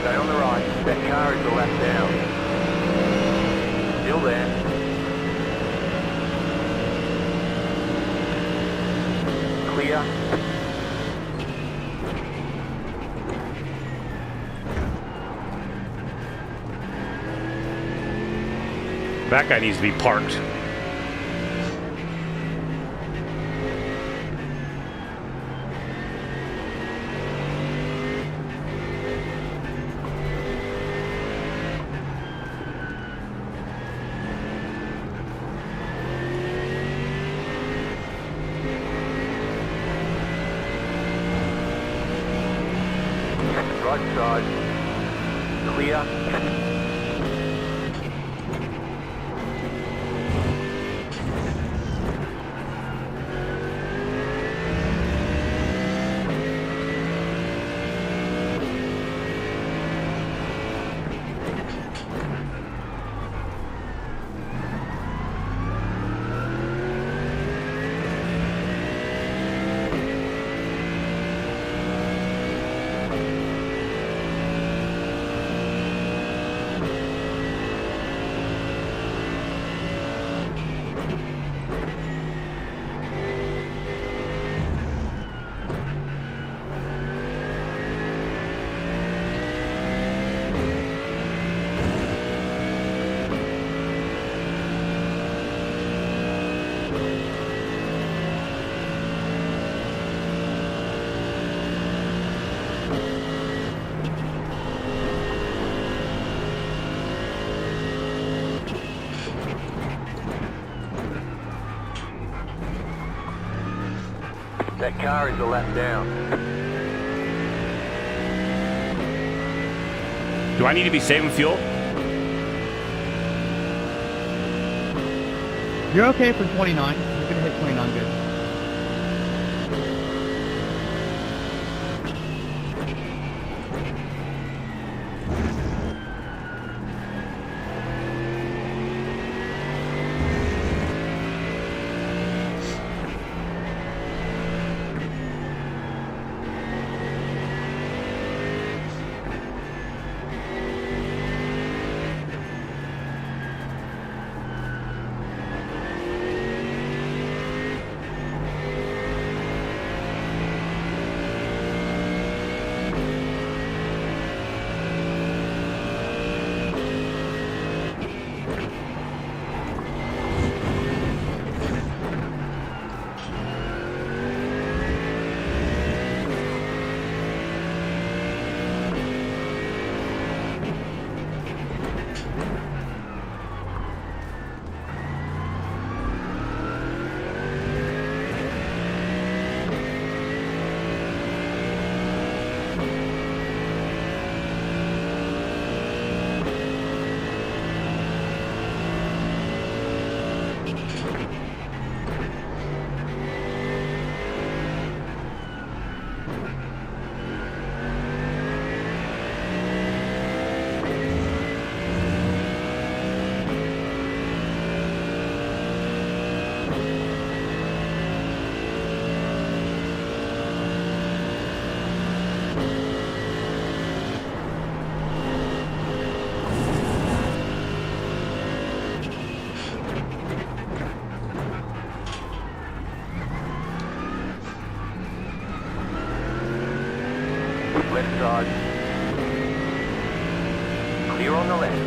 Stay on the right. That car is the lap down. Still there. Clear. That guy needs to be parked. Right side. Clear. That car is a lap down. Do I need to be saving fuel? You're okay for 29. You're gonna hit 29 good. Left side. Clear on the left.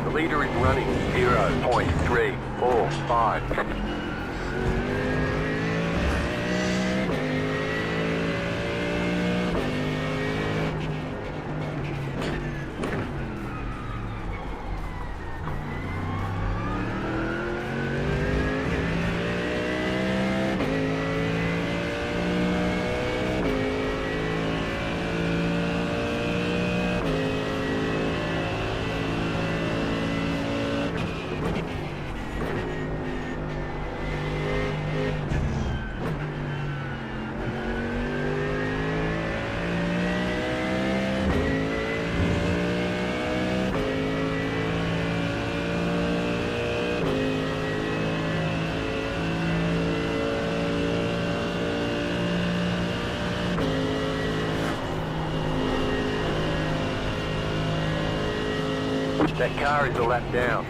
The leader is running 0.345. That car is a lap down.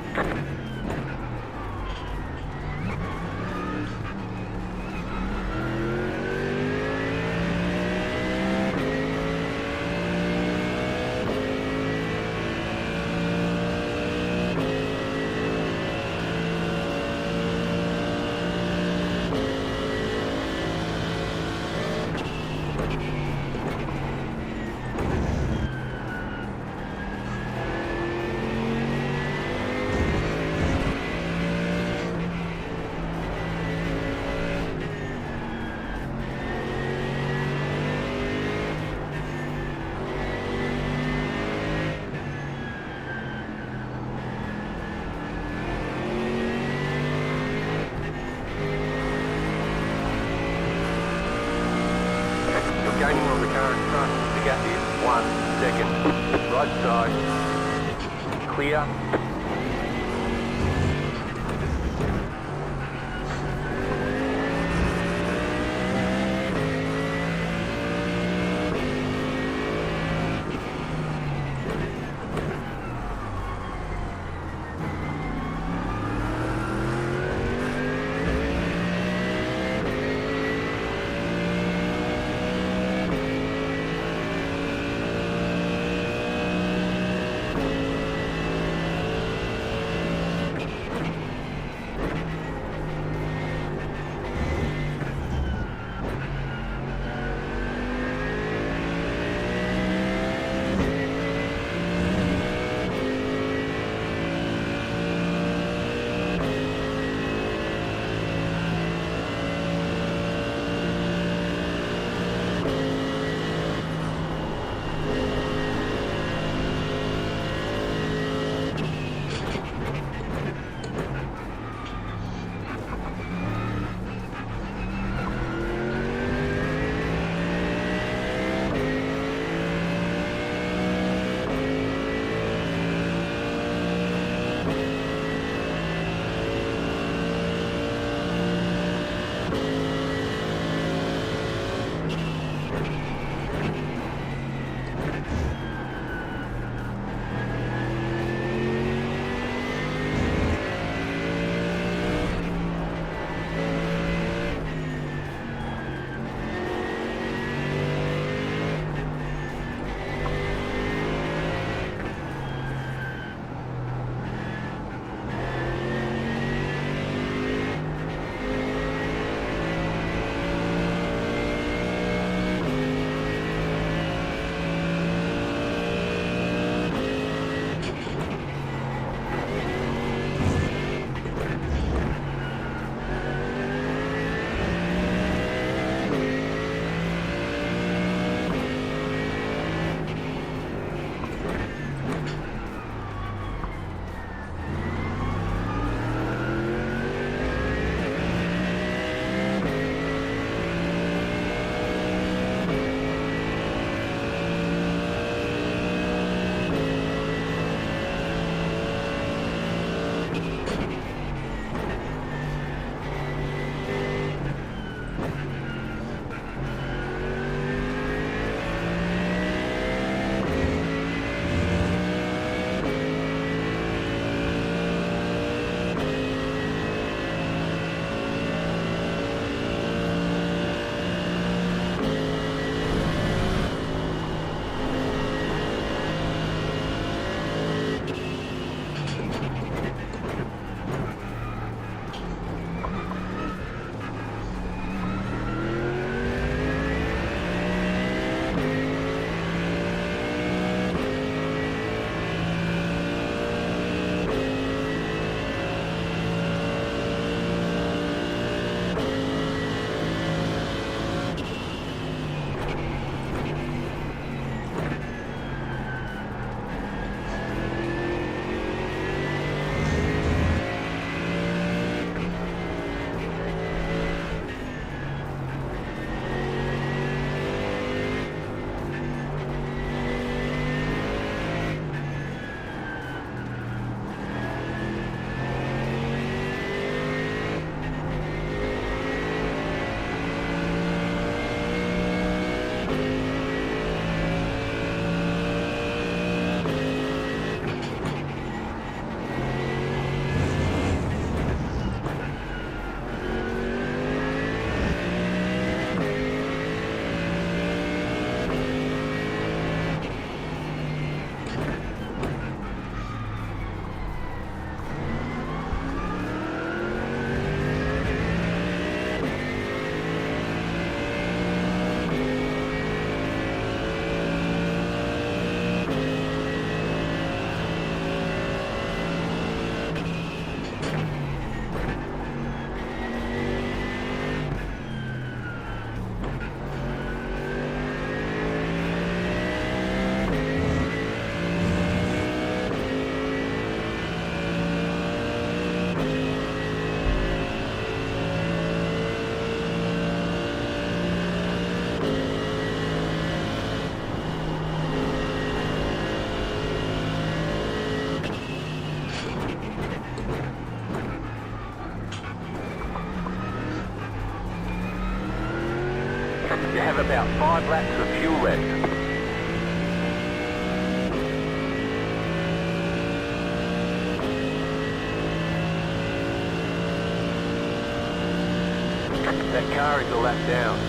Gaining on the car in front. The gap is 1 second. Right side. Clear. You have about 5 laps of fuel left. That car is a lap down.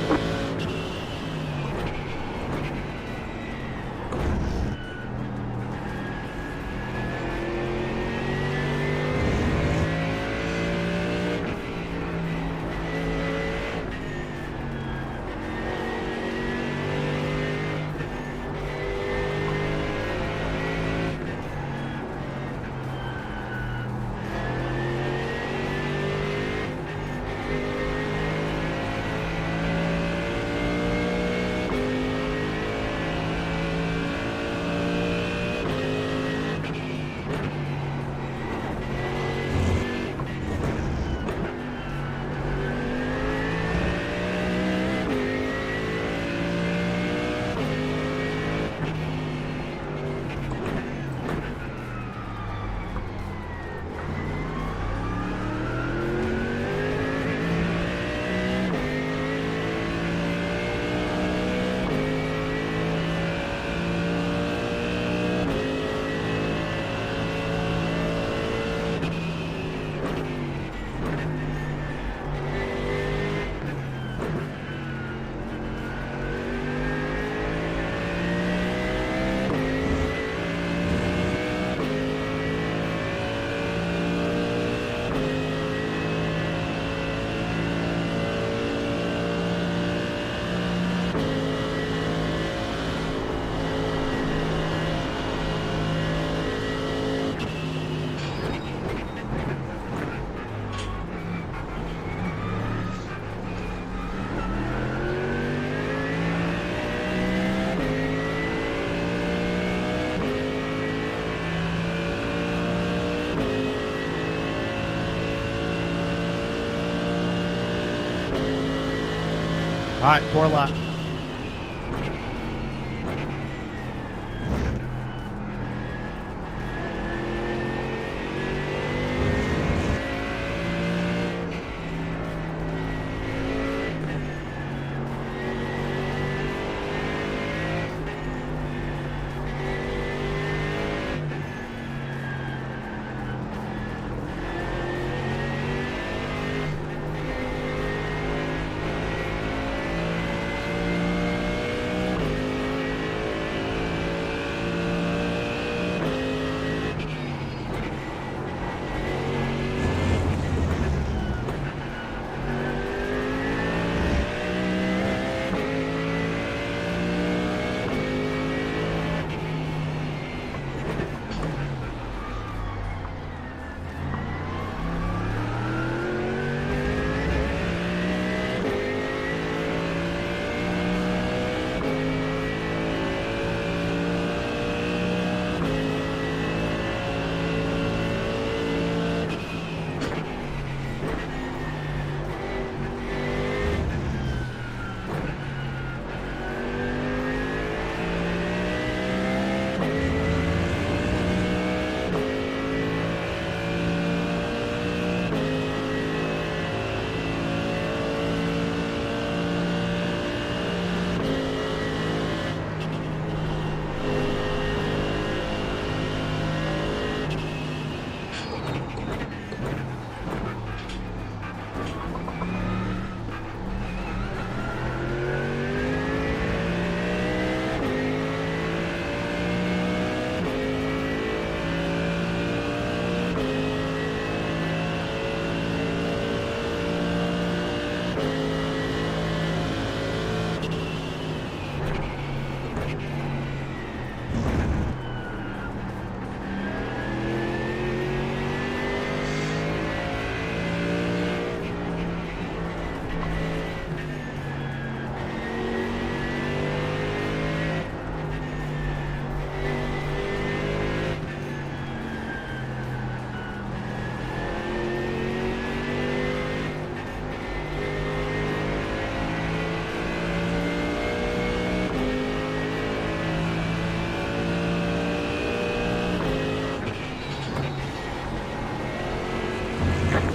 All right, 4 laps.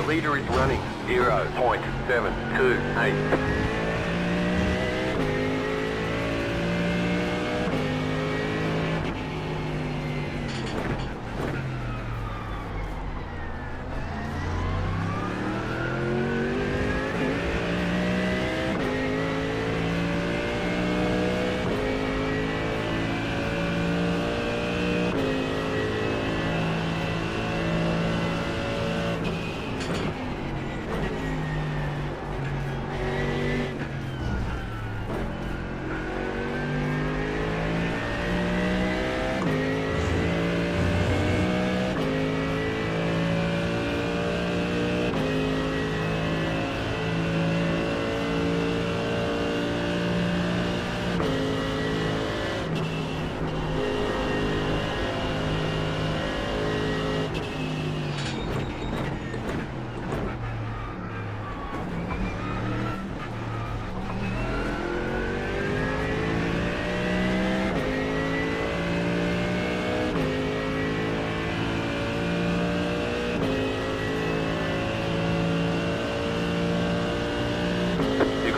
Leader is running 0.728.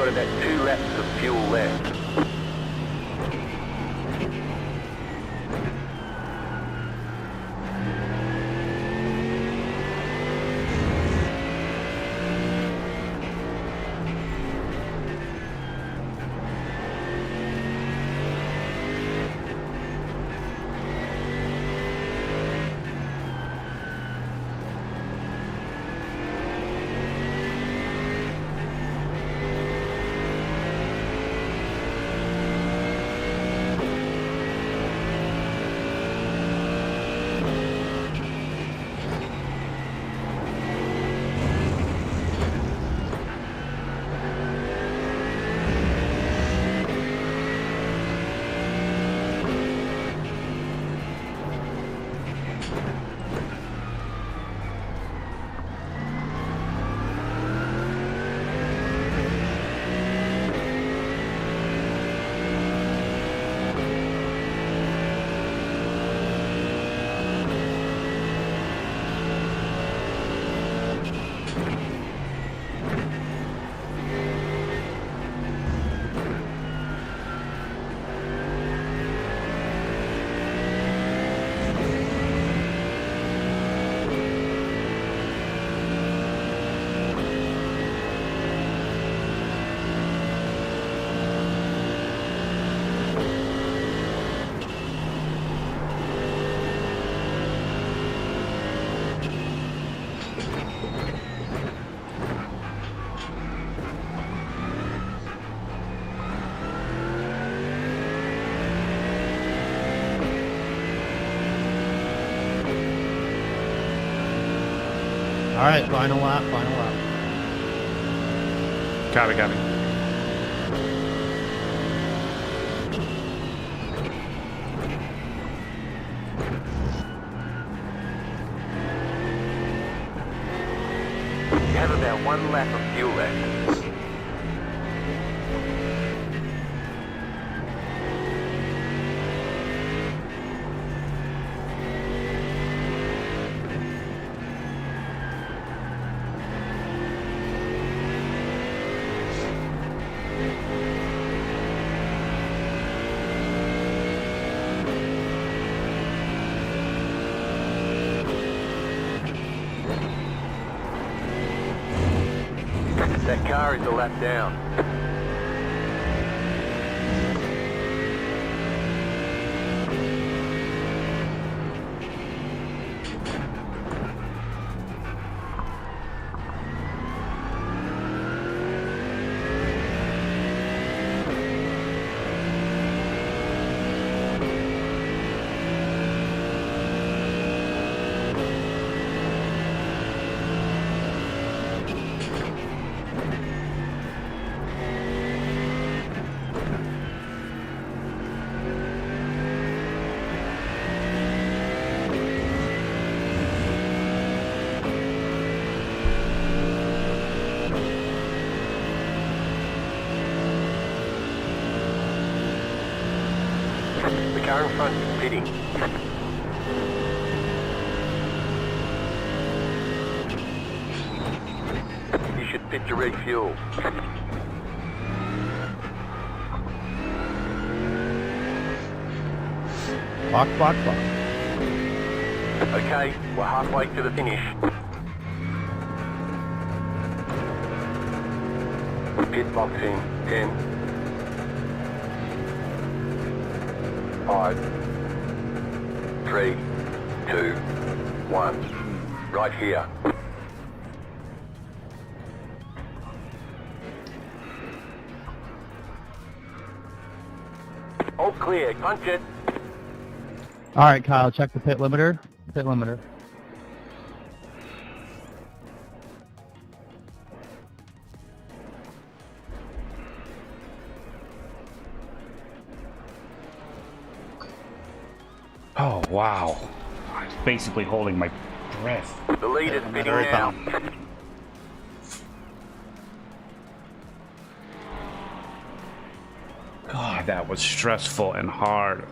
got about 2 laps of fuel left. All right, final lap, final lap. Got it. You have about 1 lap of fuel left. That car is a lap down. The car in front is pitting. You should pit to refuel. Box. Okay, we're halfway to the finish. Pit box in 10, 5, 3, 2, 1. Right here. All clear, punch it. All right, Kyle, check the pit limiter. Pit limiter. Oh, wow. I was basically holding my breath. The lead is pitting now. God, that was stressful and hard.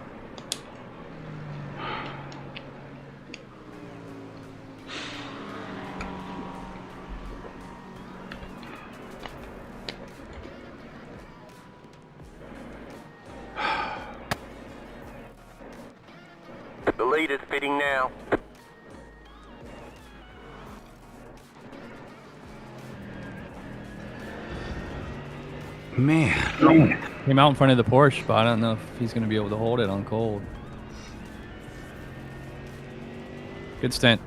leader's pitting now. Man. Came out in front of the Porsche, but I don't know if he's going to be able to hold it on cold. Good stint.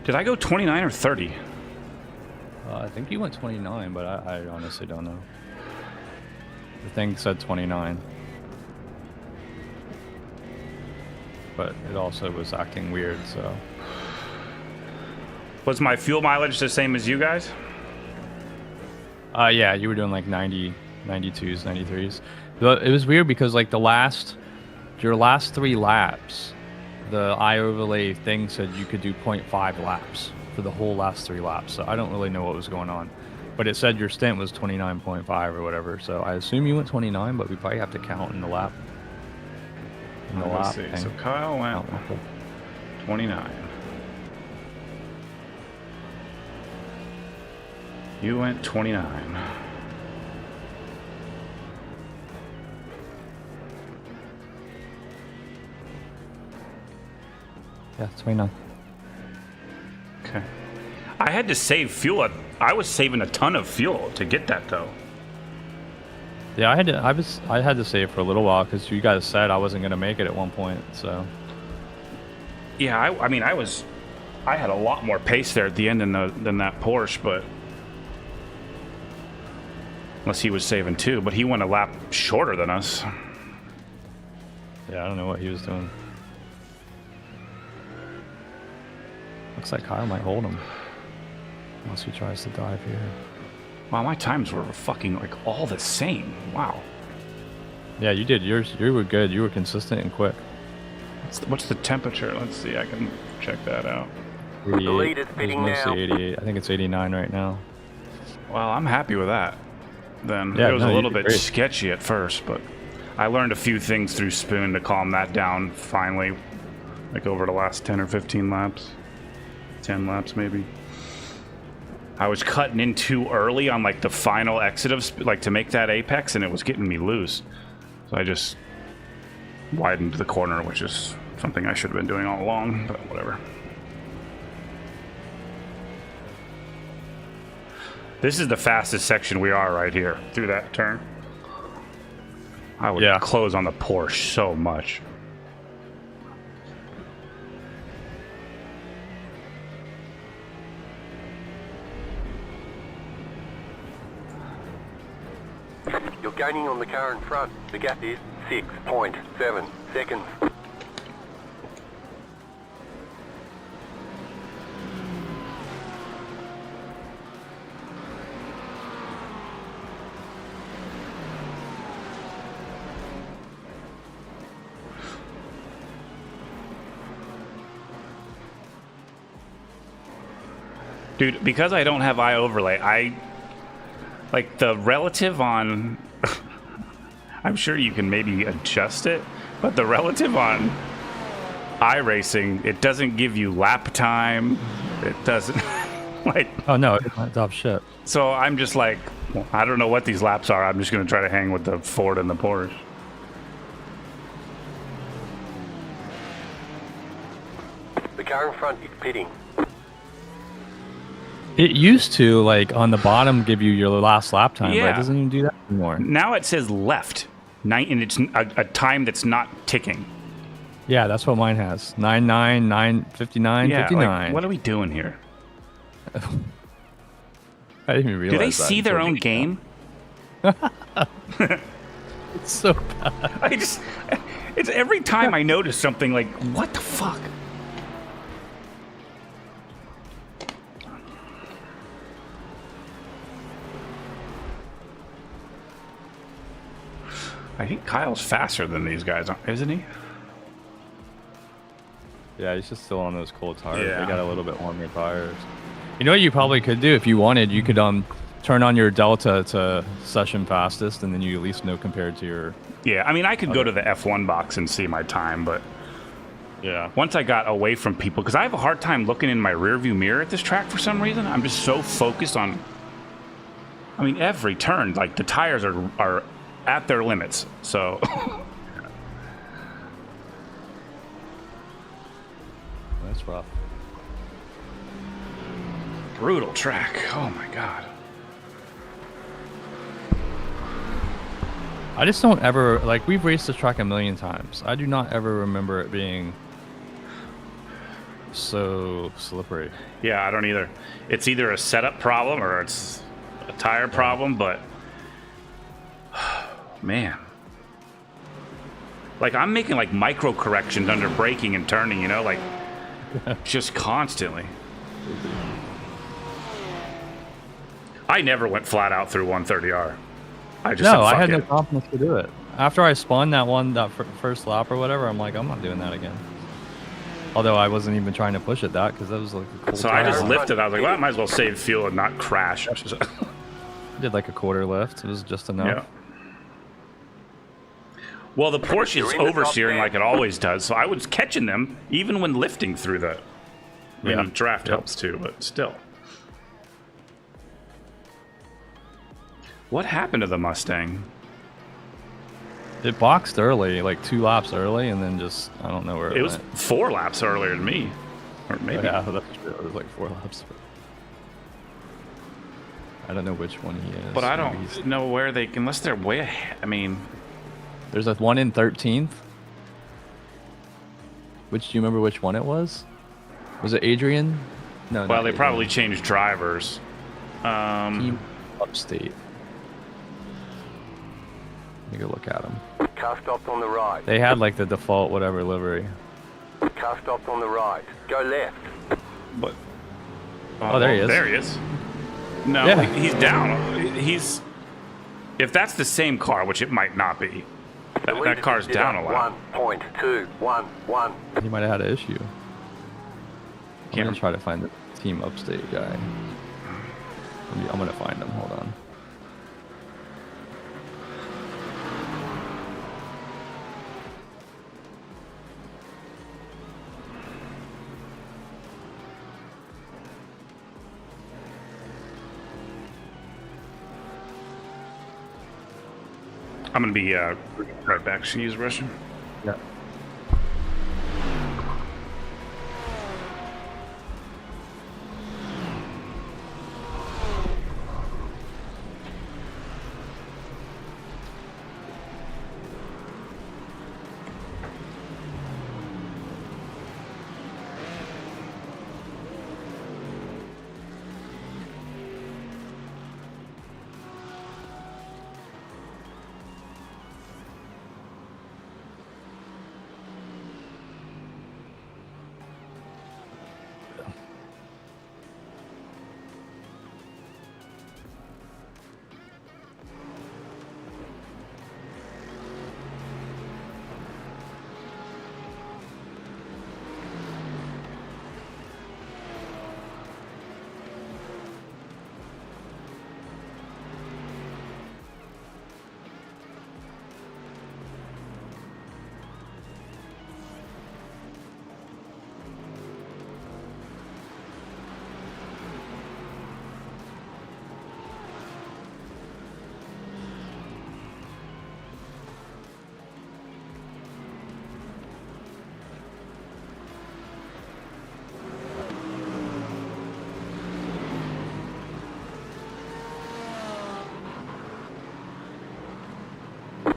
Did I go 29 or 30? I think he went 29, but I honestly don't know. The thing said 29. But it also was acting weird, so... Was my fuel mileage the same as you guys? Yeah, you were doing like 90, 92s, 93s. It was weird because like your last 3 laps, the iOverlay thing said you could do 0.5 laps for the whole last 3 laps. So I don't really know what was going on. But it said your stint was 29.5 or whatever. So I assume you went 29, but we probably have to count in the lap. Let's see. So Kyle went 29. You went 29. Yeah, 29. Okay. I had to save fuel. I was saving a ton of fuel to get that though. Yeah, I had to save for a little while because you guys said I wasn't gonna make it at one point. So. Yeah, I mean, I had a lot more pace there at the end than that Porsche, but unless he was saving too, but he went a lap shorter than us. Yeah, I don't know what he was doing. Looks like Kyle might hold him. Unless he tries to dive here. Wow, my times were fucking like all the same. Wow. Yeah, you did. You were good. You were consistent and quick. What's the temperature? Let's see. I can check that out. 88. The lead is It was pitting now. mostly 88. I think it's 89 right now. Well, I'm happy with that. Then Yeah, it was no, a you little did bit great. sketchy at first, but I learned a few things through Spoon to calm that down finally, like over the last 10 or 15 laps. 10 laps maybe. I was cutting in too early on like the final exit of like to make that apex, and it was getting me loose. So I just widened the corner, which is something I should have been doing all along, but whatever. This is the fastest section we are right here through that turn. I would close on the Porsche so much. You're gaining on the car in front. The gap is 6.7 seconds. Dude, because I don't have iOverlay, like the relative on I'm sure you can maybe adjust it, but the relative on iRacing, it doesn't give you lap time. It doesn't like Oh no, it's not top shit. so I'm just like, well, I don't know what these laps are. I'm just going to try to hang with the Ford and the Porsche. The car in front is pitting. It used to, like, on the bottom give you your last lap time, but Yeah. it doesn't even do that anymore. Now it says left, and it's a time that's not ticking. Yeah, that's what mine has. 99, 9, 59, Yeah, 59. like, what are we doing here? I didn't even realize Do they that see their until own just game? now. It's so bad. It's every time I notice something like, what the fuck? I think Kyle's faster than these guys, isn't he? Yeah, he's just still on those cold tires. Yeah. They got a little bit warmer tires. You know what you probably could do if you wanted? You could turn on your Delta to session fastest, and then you at least know compared to your... Yeah, I mean, I could go to the F1 box and see my time, but Yeah. once I got away from people, because I have a hard time looking in my rearview mirror at this track for some reason. I'm just so focused on... I mean, every turn, like, the tires are at their limits, so... It's rough. Brutal track. Oh my god. I just don't ever, like, we've raced this track a million times. I do not ever remember it being so slippery. Yeah, I don't either. It's either a setup problem or it's a tire problem, but man. Like, I'm making like micro corrections under braking and turning, you know, like just constantly. I never went flat out through 130R. I just No, said, I had "Fuck no it." confidence to do it. After I spun that first lap or whatever, I'm like, I'm not doing that again. Although I wasn't even trying to push it that because that was like a cool So I just tire. lifted. I was like, well, I might as well save fuel and not crash. Did like a quarter lift. It was just enough. Yeah. Well, the Porsche is oversteering like it always does, so I was catching them even when lifting through the. I mean, Yeah. draft Yep. helps too, but still. What happened to the Mustang? It boxed early, like 2 laps early, and then just I don't know where It was went. 4 laps earlier than me, or maybe. Yeah, that's true. It was like 4 laps. I don't know which one he is. But I Maybe don't he's- know where they, unless they're way ahead. I mean, There's a one in 13th. Which do you remember which one it was? Was it Adrian? No. well, not they probably Adrian. changed drivers. Team Upstate. Let me go look at them. Car stopped on the right. They had like the default whatever livery. Car stopped on the right. Go left. But Oh, there he is. There he is. No, Yeah. he's down. He's. If that's the same car, which it might not be, that car's down a lot. 1.211. He might have had an issue. I'm Can't- gonna try to find the Team Upstate guy. I'm gonna find him. Hold on. I'm gonna be right back. She use Russian. Yeah.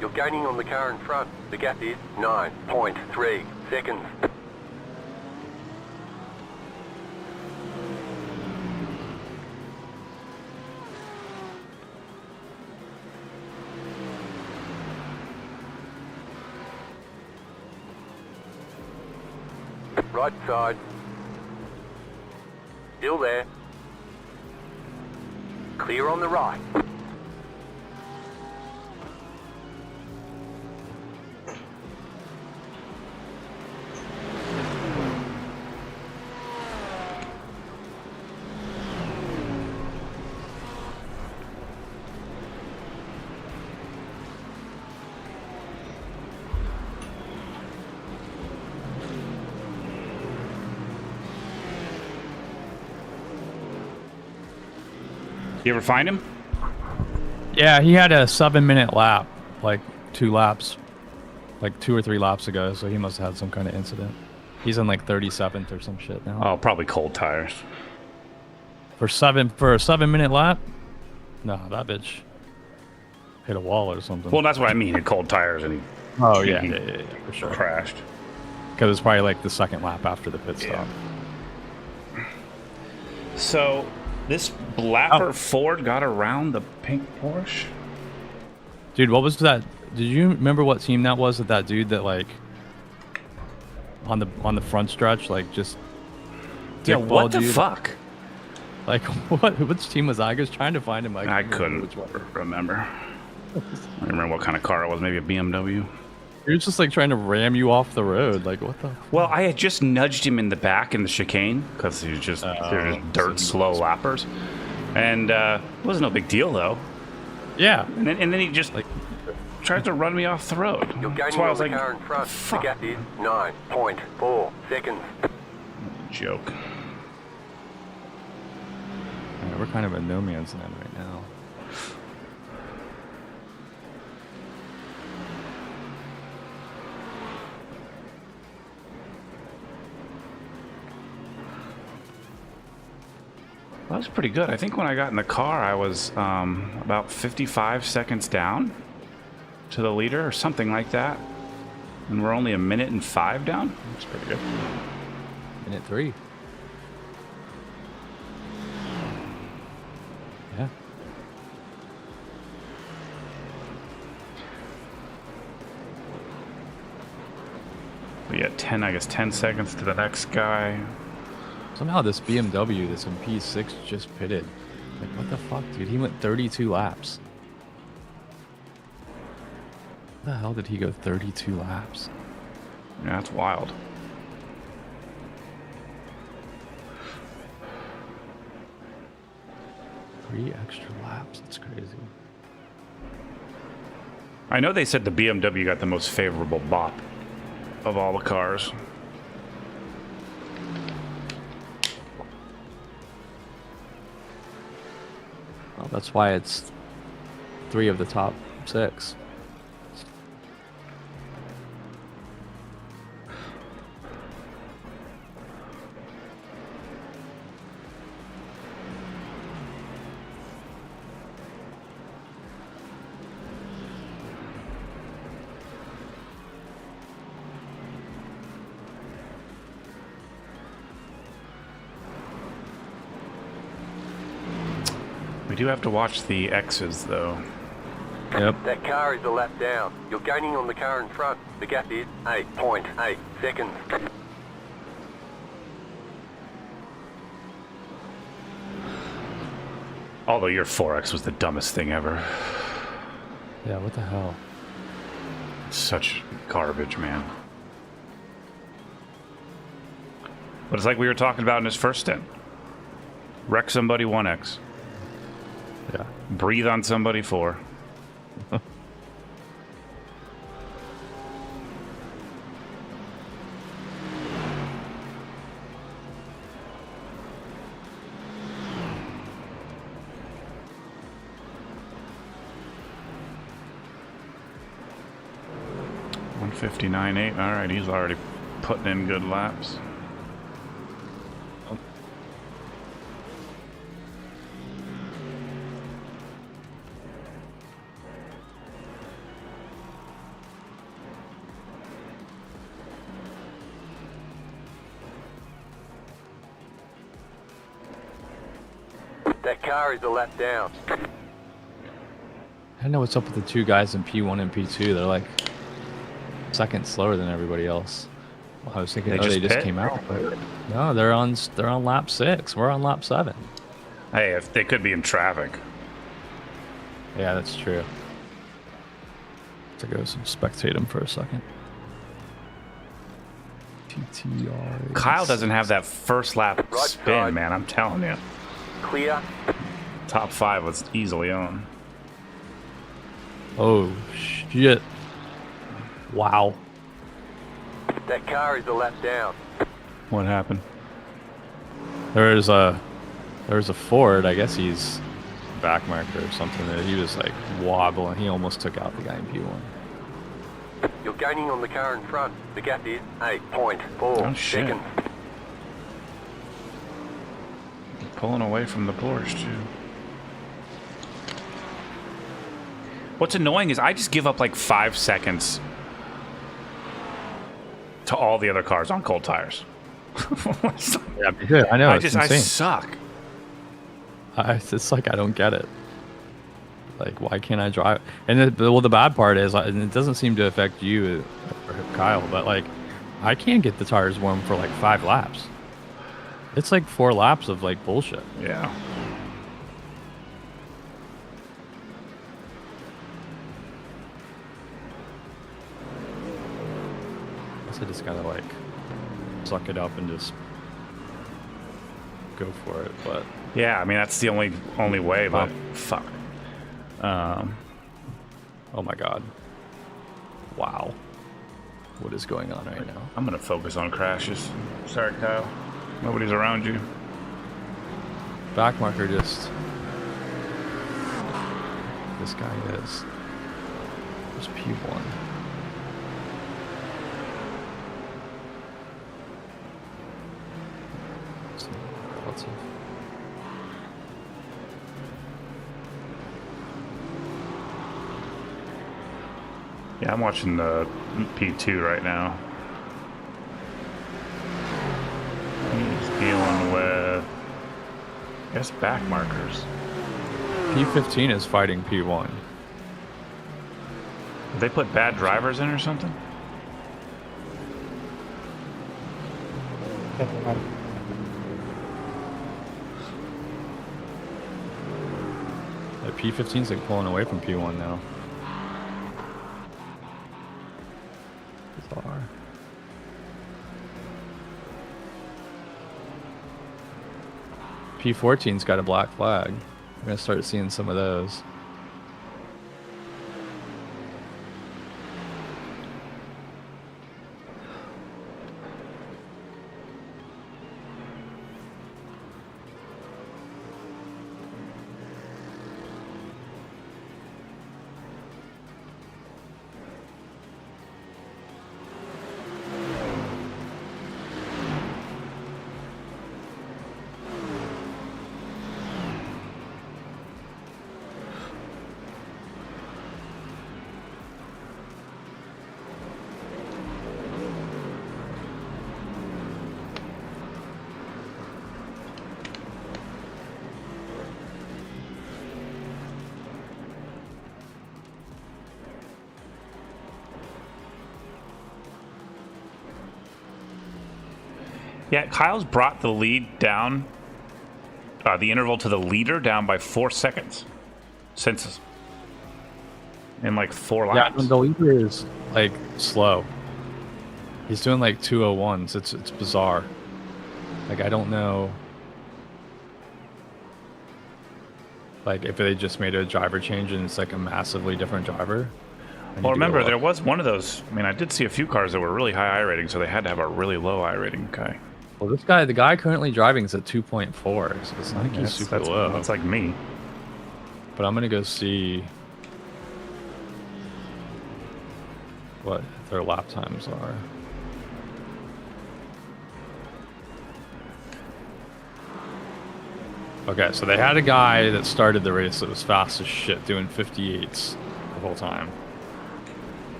You're gaining on the car in front. The gap is 9.3 seconds. Right side. Still there. Clear on the right. You ever find him? Yeah, he had a 7-minute lap, like 2 laps, like 2 or 3 laps ago. So he must have had some kind of incident. He's in like 37th or some shit now. Oh, probably cold tires. For a 7-minute lap? No, that bitch hit a wall or something. Well, that's what I mean. He cold tires and he. Oh he- yeah, he yeah, for sure. Crashed. Because it's probably like the second lap after the pit stop. So this blapper Ford got around the pink Porsche. Dude, what was that? Did you remember what team that was? That dude that like on the front stretch, like just Yeah, what dickballed the dude? fuck? Like what? Which team was I? I was trying to find him. Like, I couldn't remember. I don't remember what kind of car it was. Maybe a BMW. He was just like trying to ram you off the road. Like what the? Well, I had just nudged him in the back in the chicane because he was just they're just dirt slow lappers, and it wasn't no big deal though. Yeah. And then he just like tries to run me off the road. You're That's gaining why I on was the like, car in front. fuck. The gap is 9.4 seconds. Joke. Yeah, we're kind of a no man's land right now. That was pretty good. I think when I got in the car, I was about 55 seconds down to the leader or something like that. And we're only 1:05 down. That's pretty good. Minute 3. Yeah. We got 10 seconds to the next guy. Somehow this BMW, this MP6 just pitted. Like what the fuck, dude? He went 32 laps. How the hell did he go 32 laps? Yeah, that's wild. Three extra laps. That's crazy. I know they said the BMW got the most favorable bop of all the cars. Well, that's why it's 3 of the top 6. We do have to watch the X's though. Yep. That car is a lap down. You're gaining on the car in front. The gap is 8.8 seconds. Although your 4X was the dumbest thing ever. Yeah, what the hell? Such garbage, man. But it's like we were talking about in his first stint. Wreck somebody 1X. Yeah. Breathe on somebody 4. $159.8. All right, he's already putting in good laps. That car is a lap down. I don't know what's up with the 2 guys in P1 and P2. They're like second slower than everybody else. Well, I was thinking, They they just just pit? came out, but no, they're on lap 6. We're on lap 7. Hey, if they could be in traffic. Yeah, that's true. To go spectate him for a second. TTR. Kyle doesn't have that first lap Right spin, side. man. I'm telling you. Clear. Top 5 was easily on. Oh shit! Wow. That car is a lap down. What happened? There's a Ford. I guess he's back marker or something. That he was like wobbling. He almost took out the guy in P1. You're gaining on the car in front. The gap is 8.4 Oh, shit. seconds. Pulling away from the Porsche, too. What's annoying is I just give up like 5 seconds to all the other cars on cold tires. Yeah, I know. I It's I insane. suck. It's like I don't get it. Like, why can't I drive? And the bad part is, and it doesn't seem to affect you or Kyle, but like, I can't get the tires warm for like 5 laps. It's like 4 laps of like bullshit. Yeah. I just gotta like suck it up and just go for it. But Yeah, I mean that's the only way. But fuck. oh my god, wow, what is going on right now? I'm gonna focus on crashes. Sorry, Kyle. Nobody's around you. Backmarker just. This guy is. There's P1. Lots of. Yeah, I'm watching the P2 right now. He's dealing with, I guess, back markers. P15 is fighting P1. Did they put bad drivers in or something? The P15's like pulling away from P1 now. Bizarre. P14's got a black flag. We're gonna start seeing some of those. Yeah, Kyle's brought the lead down, the interval to the leader down by 4 seconds since in like 4 laps. Yeah, the leader is like slow. He's doing like 201s. It's bizarre. Like I don't know. Like if they just made a driver change and it's like a massively different driver. Well, remember there was one of those. I mean, I did see a few cars that were really high I rating, so they had to have a really low I rating guy. Well, this guy, the guy currently driving is at 2.4, so it's not like he's super low. That's like me. But I'm gonna go see what their lap times are. Okay, so they had a guy that started the race that was fast as shit, doing 58s the whole time.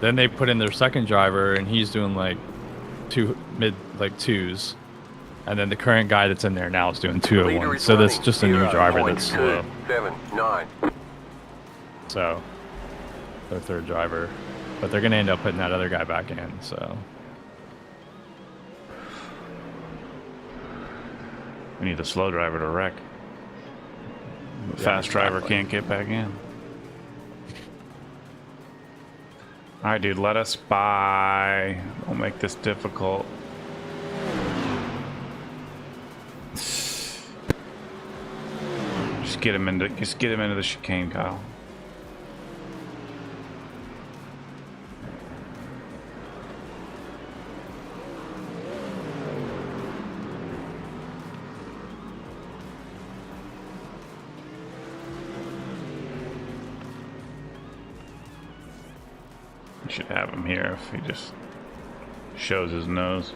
Then they put in their second driver, and he's doing like twos. And then the current guy that's in there now is doing 201. So that's just a new driver that's slow. 0.279. So their third driver, but they're gonna end up putting that other guy back in. So We need a slow driver to wreck. The fast driver can't get back in. All right, dude, let us by. Don't make this difficult. Just get him into the chicane, Kyle. You should have him here if he just shows his nose.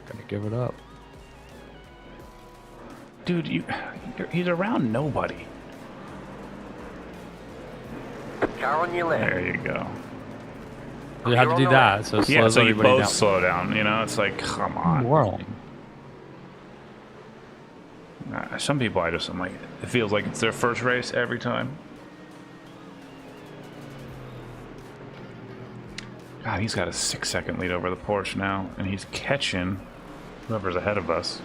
Gonna give it up. Dude, he's around nobody. Car on your left. There you go. You have to do that, so it Yeah, slows so you everybody both down. slow down, you know? It's like, come on. World. Some people, I'm like, it feels like it's their first race every time. God, he's got a 6-second lead over the Porsche now, and he's catching whoever's ahead of us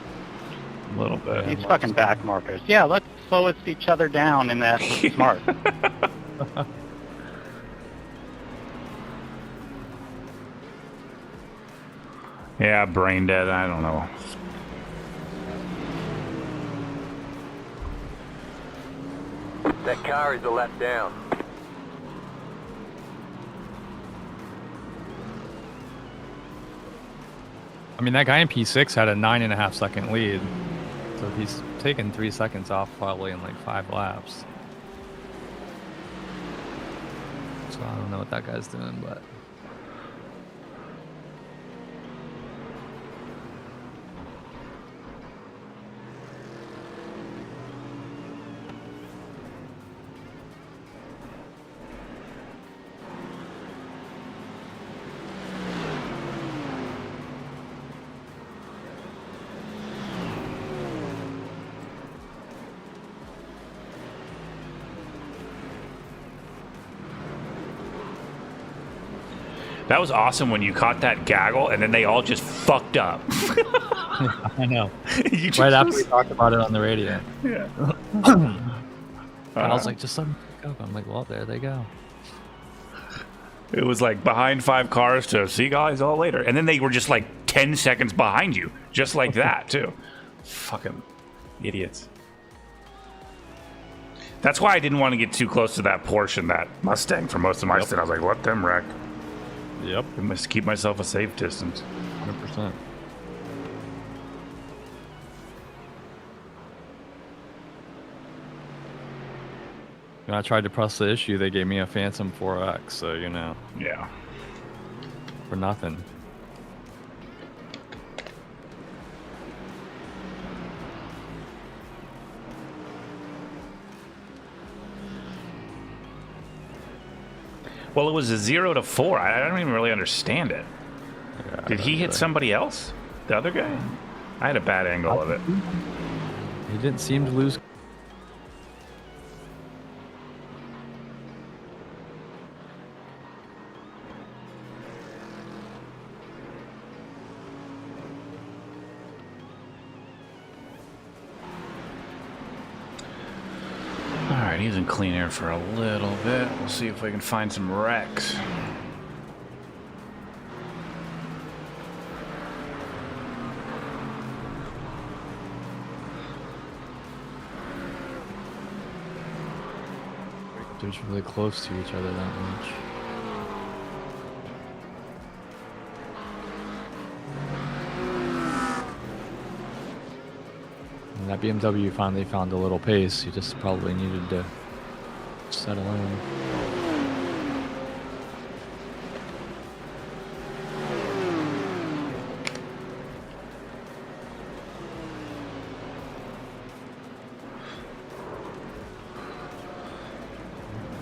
a little bit. These fucking back markers. Yeah, let's slow each other down, and that's smart. Yeah, brain dead. I don't know. That car is a lap down. I mean, that guy in P6 had a 9.5 second lead. So he's taken 3 seconds off probably in like 5 laps. So I don't know what that guy's doing, but. That was awesome when you caught that gaggle and then they all just fucked up. I know. You just, Right after we talked about it on the radio. Yeah. And I was like, just let them pick up. I'm like, well, there they go. It was like behind 5 cars to see guys all later. And then they were just like 10 seconds behind you. Just like that, too. Fucking idiots. That's why I didn't want to get too close to that Porsche and that Mustang for most of my stint. I was like, let them wreck. Yep. I must keep myself a safe distance. 100%. When I tried to press the issue, they gave me a Phantom 4X, so you know. Yeah. For nothing. Well, it was a 0 to 4. I don't even really understand it. Yeah, Did he hit somebody else? The other guy? I had a bad angle of it. He didn't seem to lose. Alright, he's in clean air for a little bit. We'll see if we can find some wrecks. They're just really close to each other that much. And that BMW finally found a little pace. He just probably needed to settle in.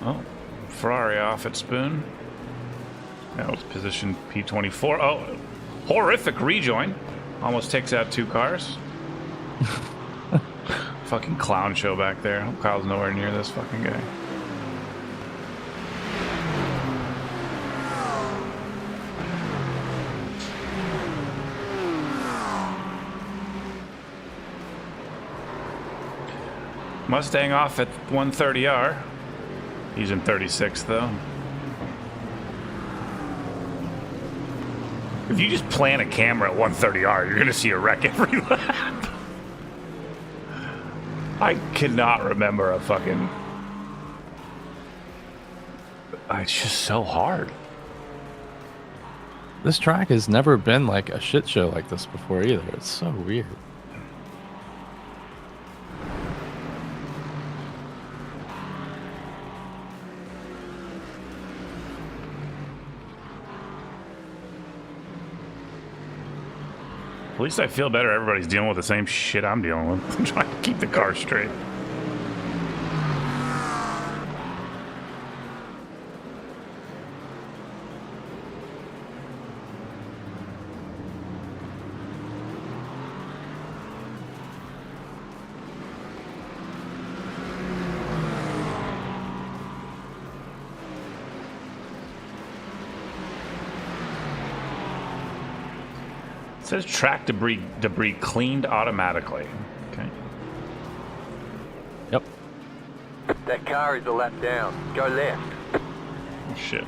Oh, Ferrari off at Spoon. That was position P24. Oh, horrific rejoin. Almost takes out 2 cars. Fucking clown show back there. Hope Kyle's nowhere near this fucking guy. Mustang off at 130R. He's in 36th though. If you just plant a camera at 130R, you're gonna see a wreck every lap. I cannot remember a fucking... It's just so hard. This track has never been like a shit show like this before either. It's so weird. At least I feel better. Everybody's dealing with the same shit I'm dealing with. I'm trying to keep the car straight. It says track debris cleaned automatically. Okay. Yep. That car is a lap down. Go left. Oh, shit.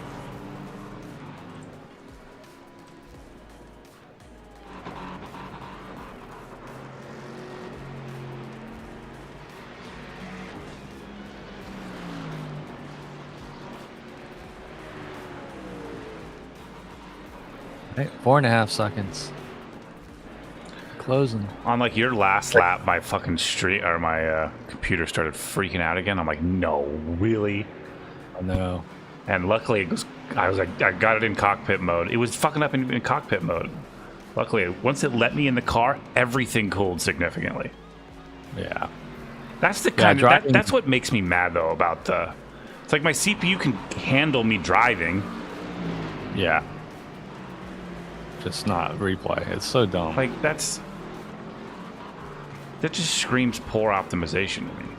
Right, 4.5 seconds. Closing. On like your last lap, my fucking computer started freaking out again. I'm like, no, really? I know. And luckily, I got it in cockpit mode. It was fucking up in cockpit mode. Luckily, once it let me in the car, everything cooled significantly. Yeah. That's the kind of that's what makes me mad though about the. It's like my CPU can handle me driving. Yeah. Just not replay. It's so dumb. Like that just screams poor optimization to me.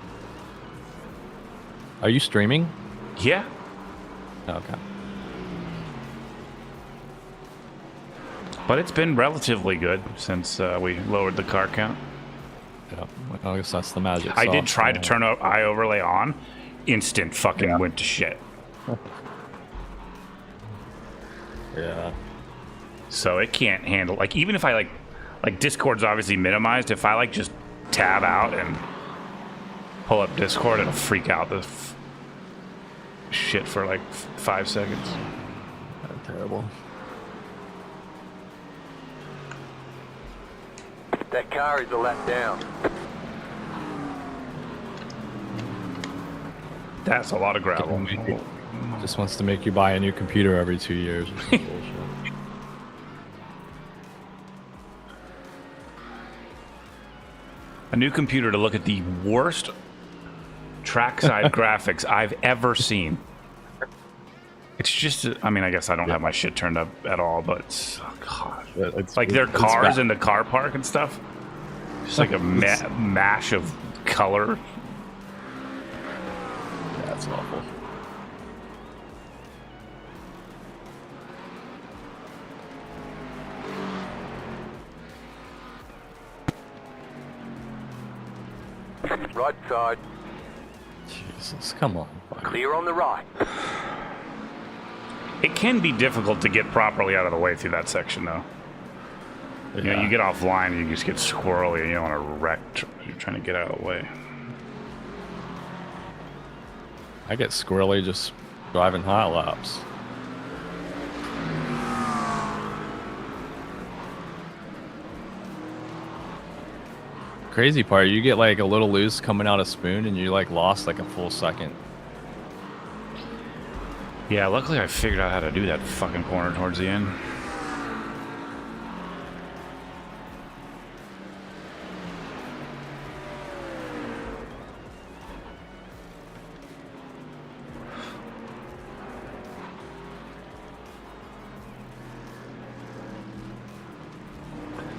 Are you streaming? Yeah. Okay. But it's been relatively good since we lowered the car count. Yeah. I guess that's the magic. I did try to turn eye overlay on. Instant fucking went to shit. Yeah. So it can't handle, like, even if I like Discord's obviously minimized. If I like just tab out and pull up Discord, it'll freak out the shit for like 5 seconds. That's terrible. That car is a lap down. That's a lot of gravel. Just wants to make you buy a new computer every 2 years or some bullshit. A new computer to look at the worst trackside graphics I've ever seen. It's just, I mean, I guess I don't have my shit turned up at all, but it's, oh god. It's like their cars in the car park and stuff. Just like a mash of color. That's awful. Right side. Jesus, come on. Clear on the right. It can be difficult to get properly out of the way through that section, though. You know, you get offline and you just get squirrely and you don't want to wreck. You're trying to get out of the way. I get squirrely just driving high laps. Crazy part, you get like a little loose coming out of spoon and you like lost like a full second. Yeah, luckily I figured out how to do that fucking corner towards the end.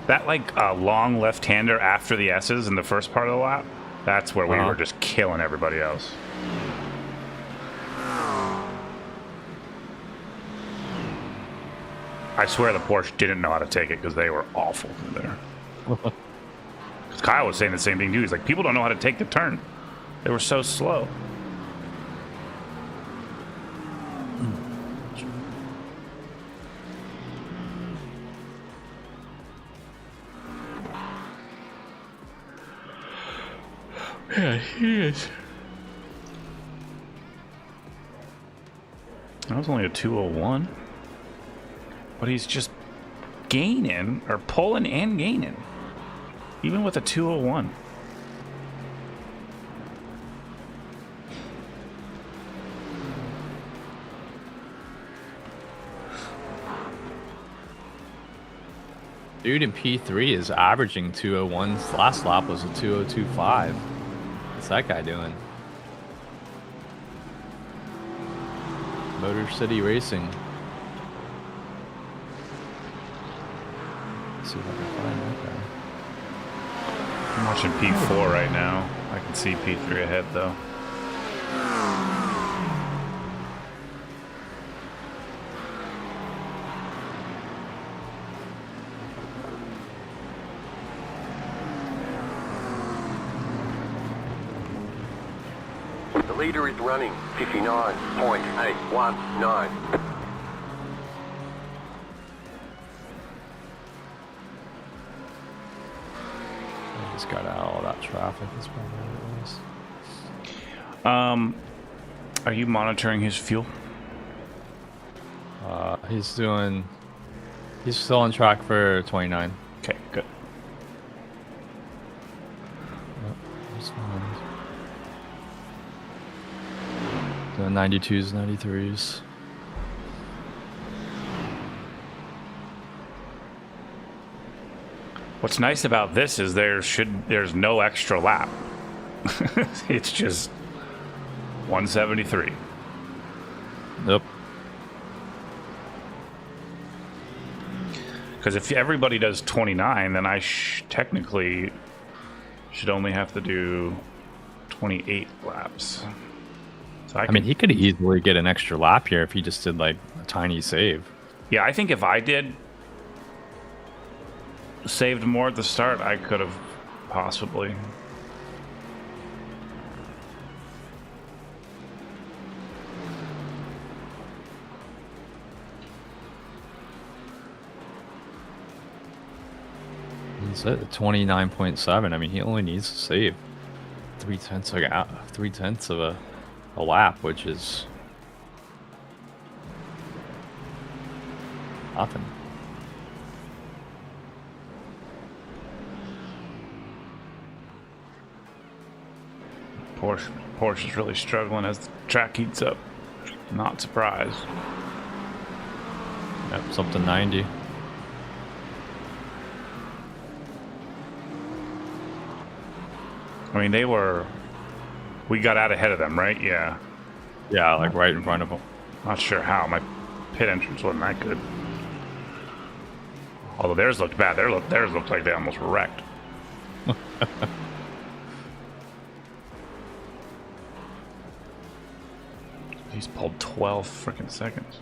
That like long left-hander after the S's in the first part of the lap, that's where we were just killing everybody else. I swear the Porsche didn't know how to take it because they were awful in there. Because Kyle was saying the same thing too. He's like, people don't know how to take the turn. They were so slow. Yeah, he is. That was only a 201. But he's just gaining, or pulling and gaining. Even with a 201. Dude in P3 is averaging 201. His last lap was a 202.5. What's that guy doing? Motor City Racing. Let's see if I can find that guy. I'm watching P4 right now. I can see P3 ahead though. The leader is running 59.819. I just got out all that traffic. That's probably what it was. Are you monitoring his fuel? He's still on track for 29. Okay, good. Yep, he's fine. Doing 92s, 93s. What's nice about this is there's no extra lap. It's just 173. Yep. Because if everybody does 29, then I technically should only have to do 28 laps. So I mean, he could easily get an extra lap here if he just did like a tiny save. Yeah, I think if I saved more at the start, I could have possibly. He's at 29.7. I mean, he only needs to save 3/10 of a lap, which is nothing. Porsche is really struggling as the track heats up. Not surprised. Yep, it's up to 90. I mean, we got out ahead of them, right? Yeah. Yeah, like right in front of him. Not sure how. My pit entrance wasn't that good. Although theirs looked bad. Theirs looked like they almost were wrecked. He's pulled 12 freaking seconds.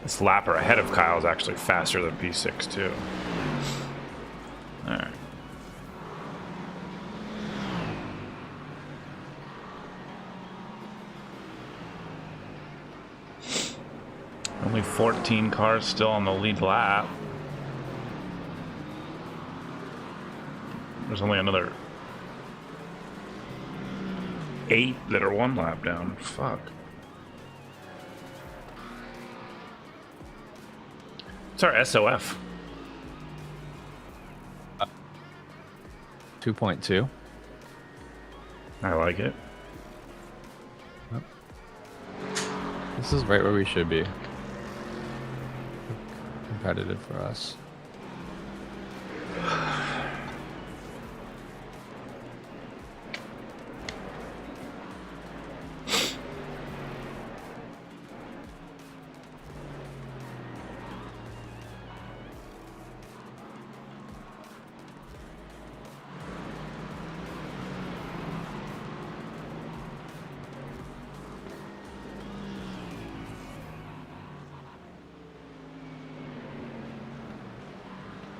This lapper ahead of Kyle is actually faster than P6 too. All right. Only 14 cars still on the lead lap. There's only another 8 that are 1 lap down. Fuck. What's our SOF? 2.2. I like it. This is right where we should be. Competitive for us.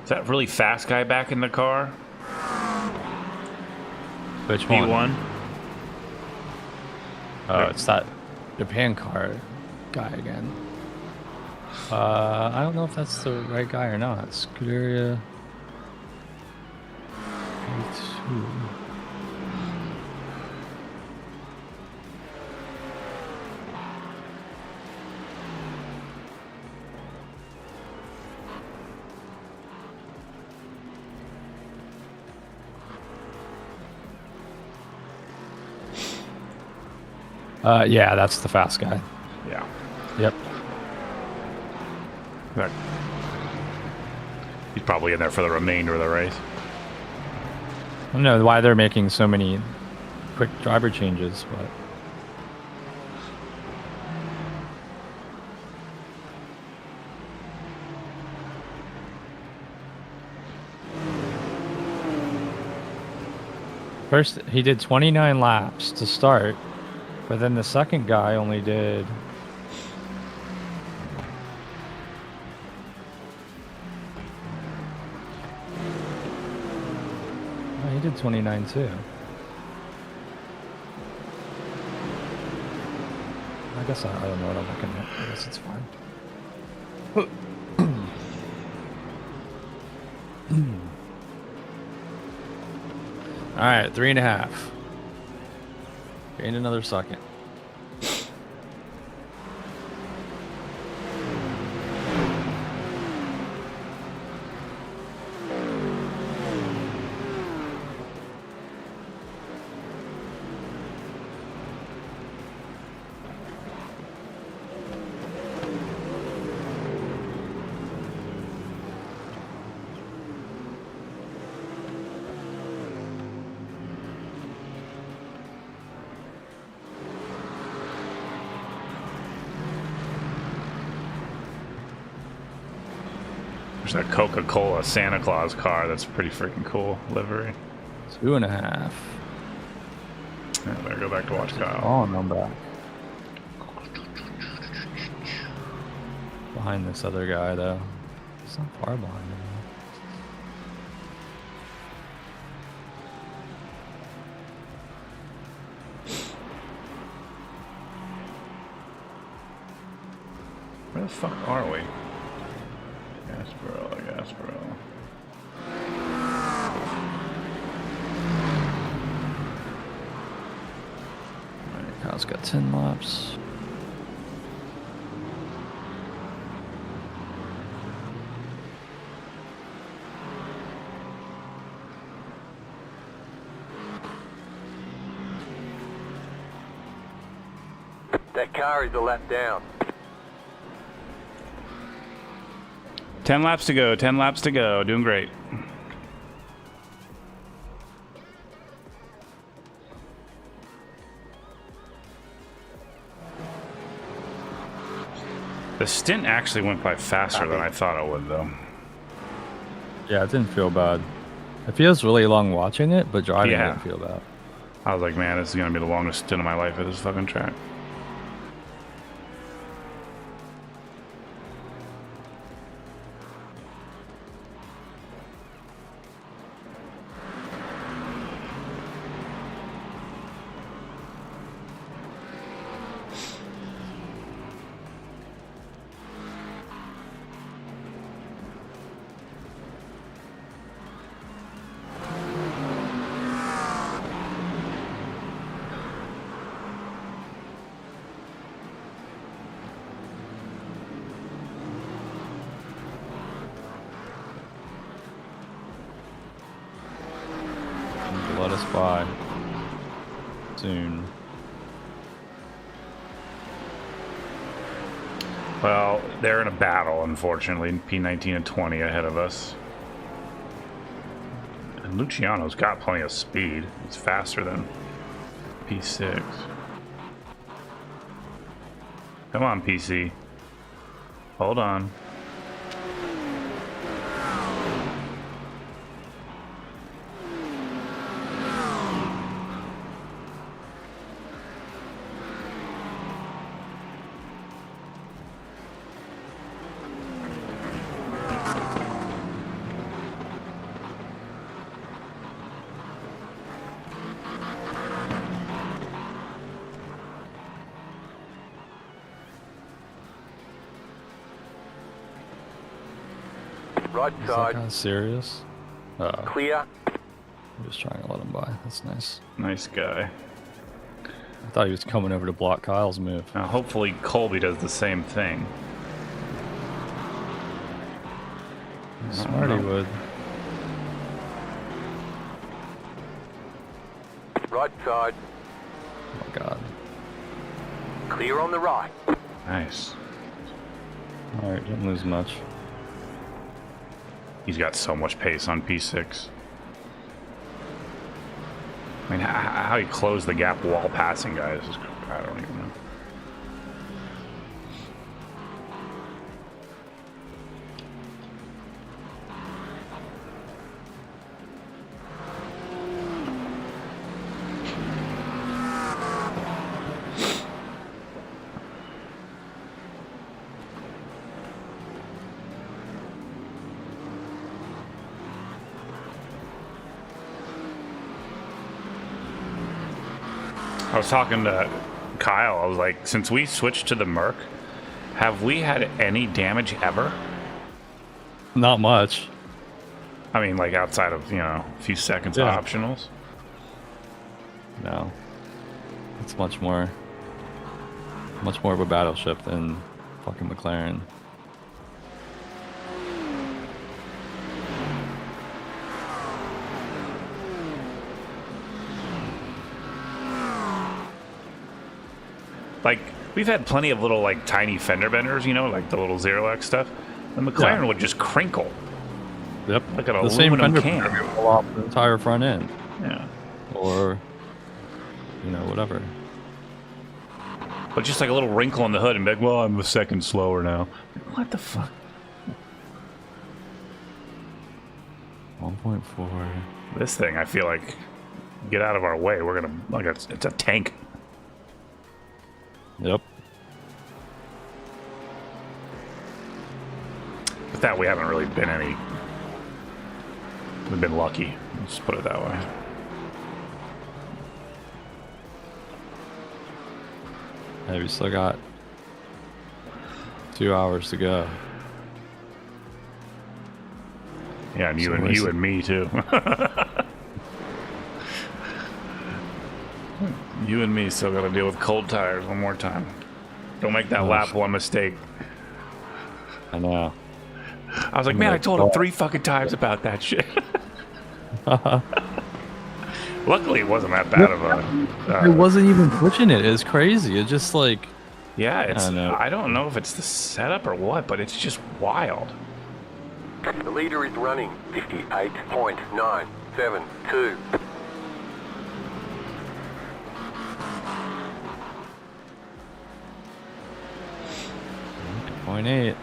Is that really fast guy back in the car? Which one? P1? It's that Japan car guy again. I don't know if that's the right guy or not. Scuderia P2. Yeah, that's the fast guy. Yeah. Yep. Right. He's probably in there for the remainder of the race. I don't know why they're making so many quick driver changes, but first he did 29 laps to start, but then the second guy only did he did 29 too. I guess I don't know what I'm looking at. I guess it's fine. All right, 3.5. Gain another second. There's that Coca-Cola Santa Claus car. That's pretty freaking cool livery. 2.5. Yeah, better go back to watch Kyle. Oh, and I'm back. Behind this other guy, though. It's not far behind him. Where the fuck are we? Gasparilla. Alright, Kyle's got 10 laps. That car is a lap down. 10 laps to go. 10 laps to go. Doing great. The stint actually went by faster than I thought it would, though. Yeah, it didn't feel bad. It feels really long watching it, but driving Yeah. didn't feel bad. I was like, man, this is going to be the longest stint of my life at this fucking track. Let us by soon. Well, they're in a battle, unfortunately. P19 and 20 ahead of us. And Luciano's got plenty of speed. He's faster than P6. Come on, PC. Hold on. Right Is that side, kind of serious? clear. I'm just trying to let him by. That's nice. Nice guy. I thought he was coming over to block Kyle's move. Now, hopefully Colby does the same thing. Smart he would. Right side, Oh my god. Clear on the right. Nice. All right, didn't lose much. He's got so much pace on P6. I mean, how he closed the gap while passing guys is, I don't even know. I was talking to Kyle, I was like, since we switched to the Merc, have we had any damage ever? Not much. I mean, like outside of, a few seconds of optionals? No. It's much more of a battleship than fucking McLaren. Like, we've had plenty of little, like, tiny fender benders, like the little 0x stuff. The McLaren would just crinkle. Yep. Like an the same aluminum fender can. will fall off the entire front end. Yeah. Or, whatever. But just like a little wrinkle in the hood and be like, well, I'm a second slower now. What the fuck? 1.4. This thing, I feel like, get out of our way. We're gonna, like, it's a tank. Yep. With that, we haven't really been we've been lucky. Let's put it that way. Hey, we still got 2 hours to go. Yeah, and you and me too. You and me still got to deal with cold tires one more time. Don't make that lap one mistake. I know. I was like, man, I told him 3 fucking times about that shit. Luckily, it wasn't that bad of a... it wasn't even pushing it. It's crazy. It's just like... Yeah, it's... I don't know if it's the setup or what, but it's just wild. The leader is running 58.972. 0.8.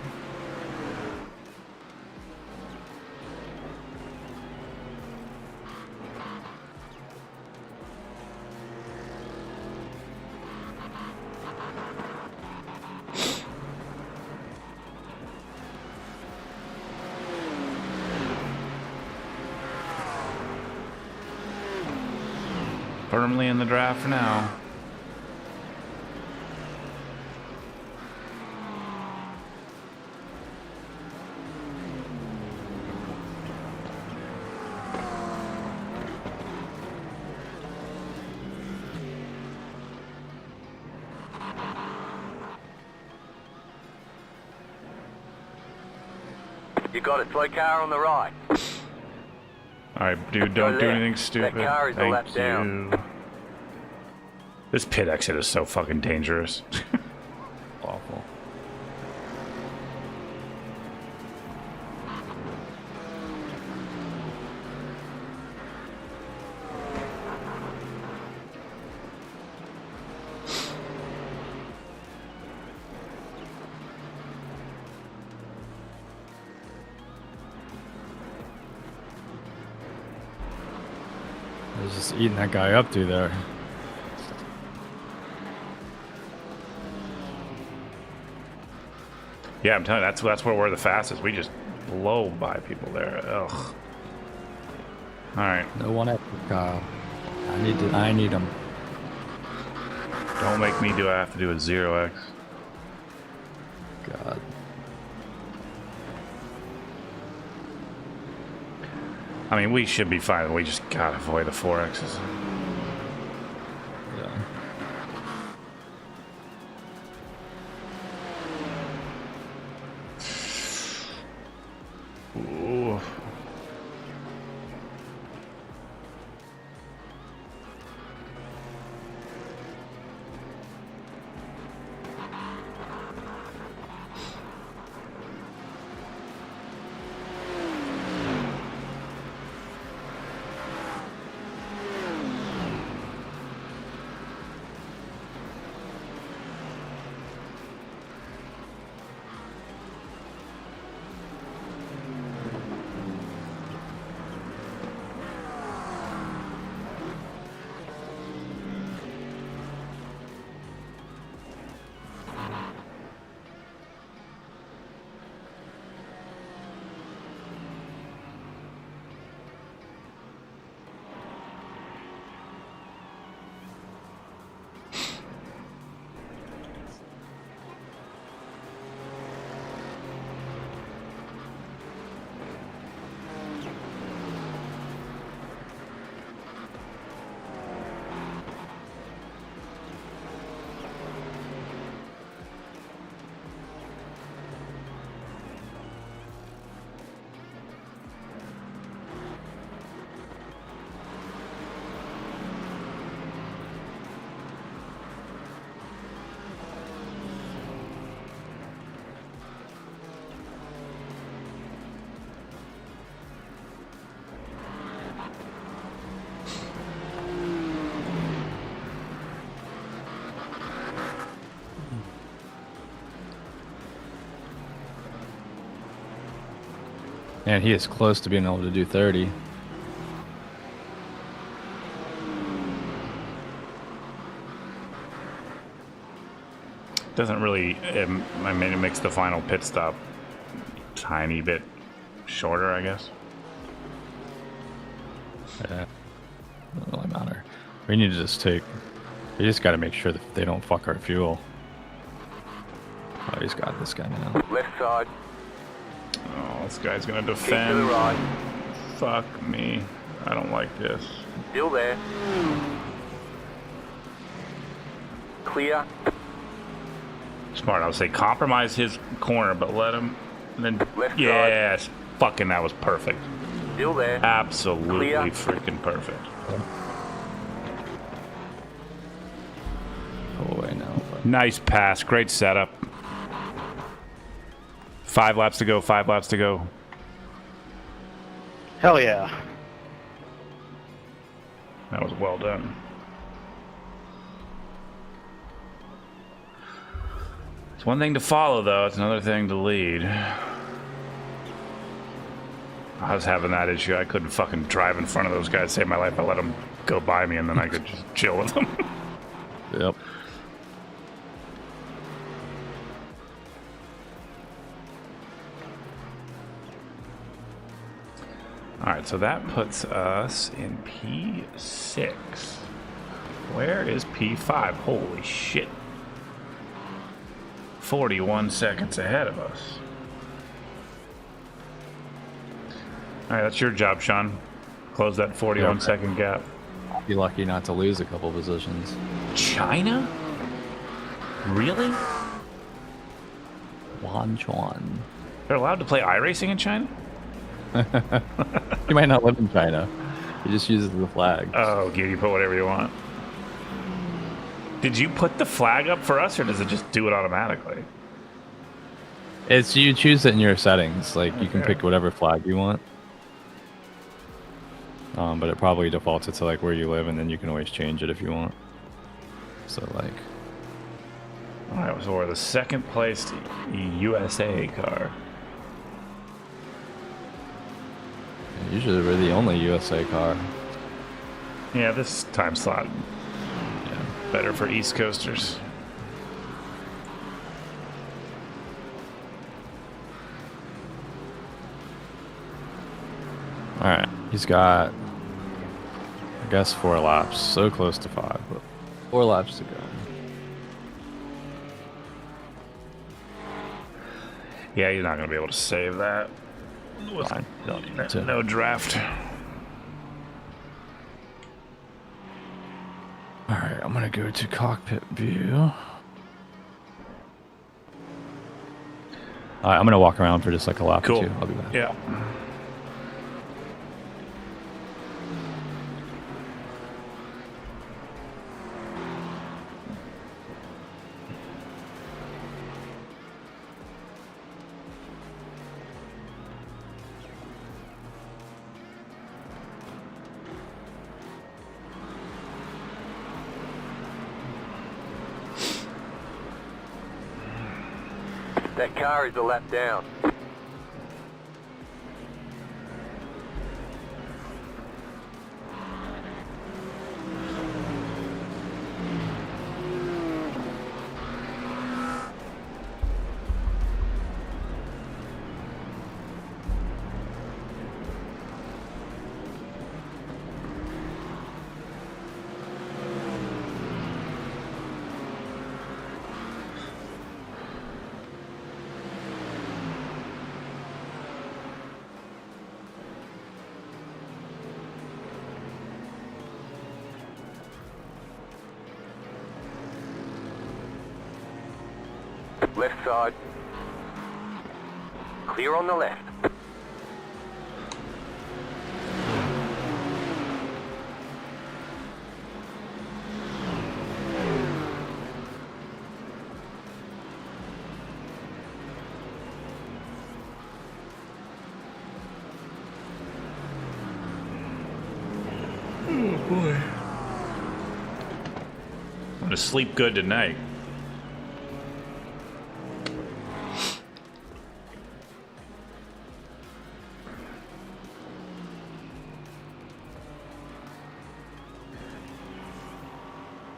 Firmly in the draft for now. You got it. Slow car on the right. Alright, dude, don't do anything stupid. That car is a lap Thank down. you. This pit exit is so fucking dangerous. Awful. I was just eating that guy up through there. Yeah, I'm telling you, that's where we're the fastest. We just blow by people there. Ugh. All right. No one at Kyle. I need him. Don't make me do. I have to do a 0x. God. I mean, we should be fine. We just gotta avoid the 4x's. Yeah. Ooh. And he is close to being able to do 30. Doesn't really. I mean, it makes the final pit stop tiny bit shorter, I guess. Yeah. Doesn't really matter. We need to just take. We just got to make sure that they don't fuck our fuel. Oh, he's got this guy now. Left side. Oh, this guy's gonna Keep to the defend. right. Fuck me. I don't like this. Still there. Clear. Smart. I would say compromise his corner, but let him. And then Left side. yes, fucking that was perfect. Still there. Absolutely Clear. freaking perfect. Pull away now. But... Nice pass. Great setup. 5 laps to go. 5 laps to go. Hell yeah. That was well done. It's one thing to follow, though. It's another thing to lead. I was having that issue. I couldn't fucking drive in front of those guys to save my life. I let them go by me, and then I could just chill with them. Yep. Alright, so that puts us in P6. Where is P5? Holy shit. 41 seconds ahead of us. Alright, that's your job, Sean. Close that 41 second gap. Be lucky not to lose a couple positions. China? Really? Wanchuan. They're allowed to play iRacing in China? You might not live in China. He just uses the flag. Oh, you put whatever you want. Did you put the flag up for us, or does it just do it automatically? It's you choose it in your settings. Like you can Okay. pick whatever flag you want. But it probably defaults it to like where you live, and then you can always change it if you want. So like, All right, so we're the second placed USA car. usually we're the only USA car. Yeah, this time slot Yeah. better for East Coasters. All right, he's got, I guess, 4 laps. So close to 5, but 4 laps to go. Yeah, he's not going to be able to save that. With Fine. Don't need to. no draft. All right, I'm gonna go to cockpit view. All right, I'm gonna walk around for just like a lap Cool. or two. I'll be back. Yeah. That car is a lap down. Left side. Clear on the left. I'm going to sleep good tonight.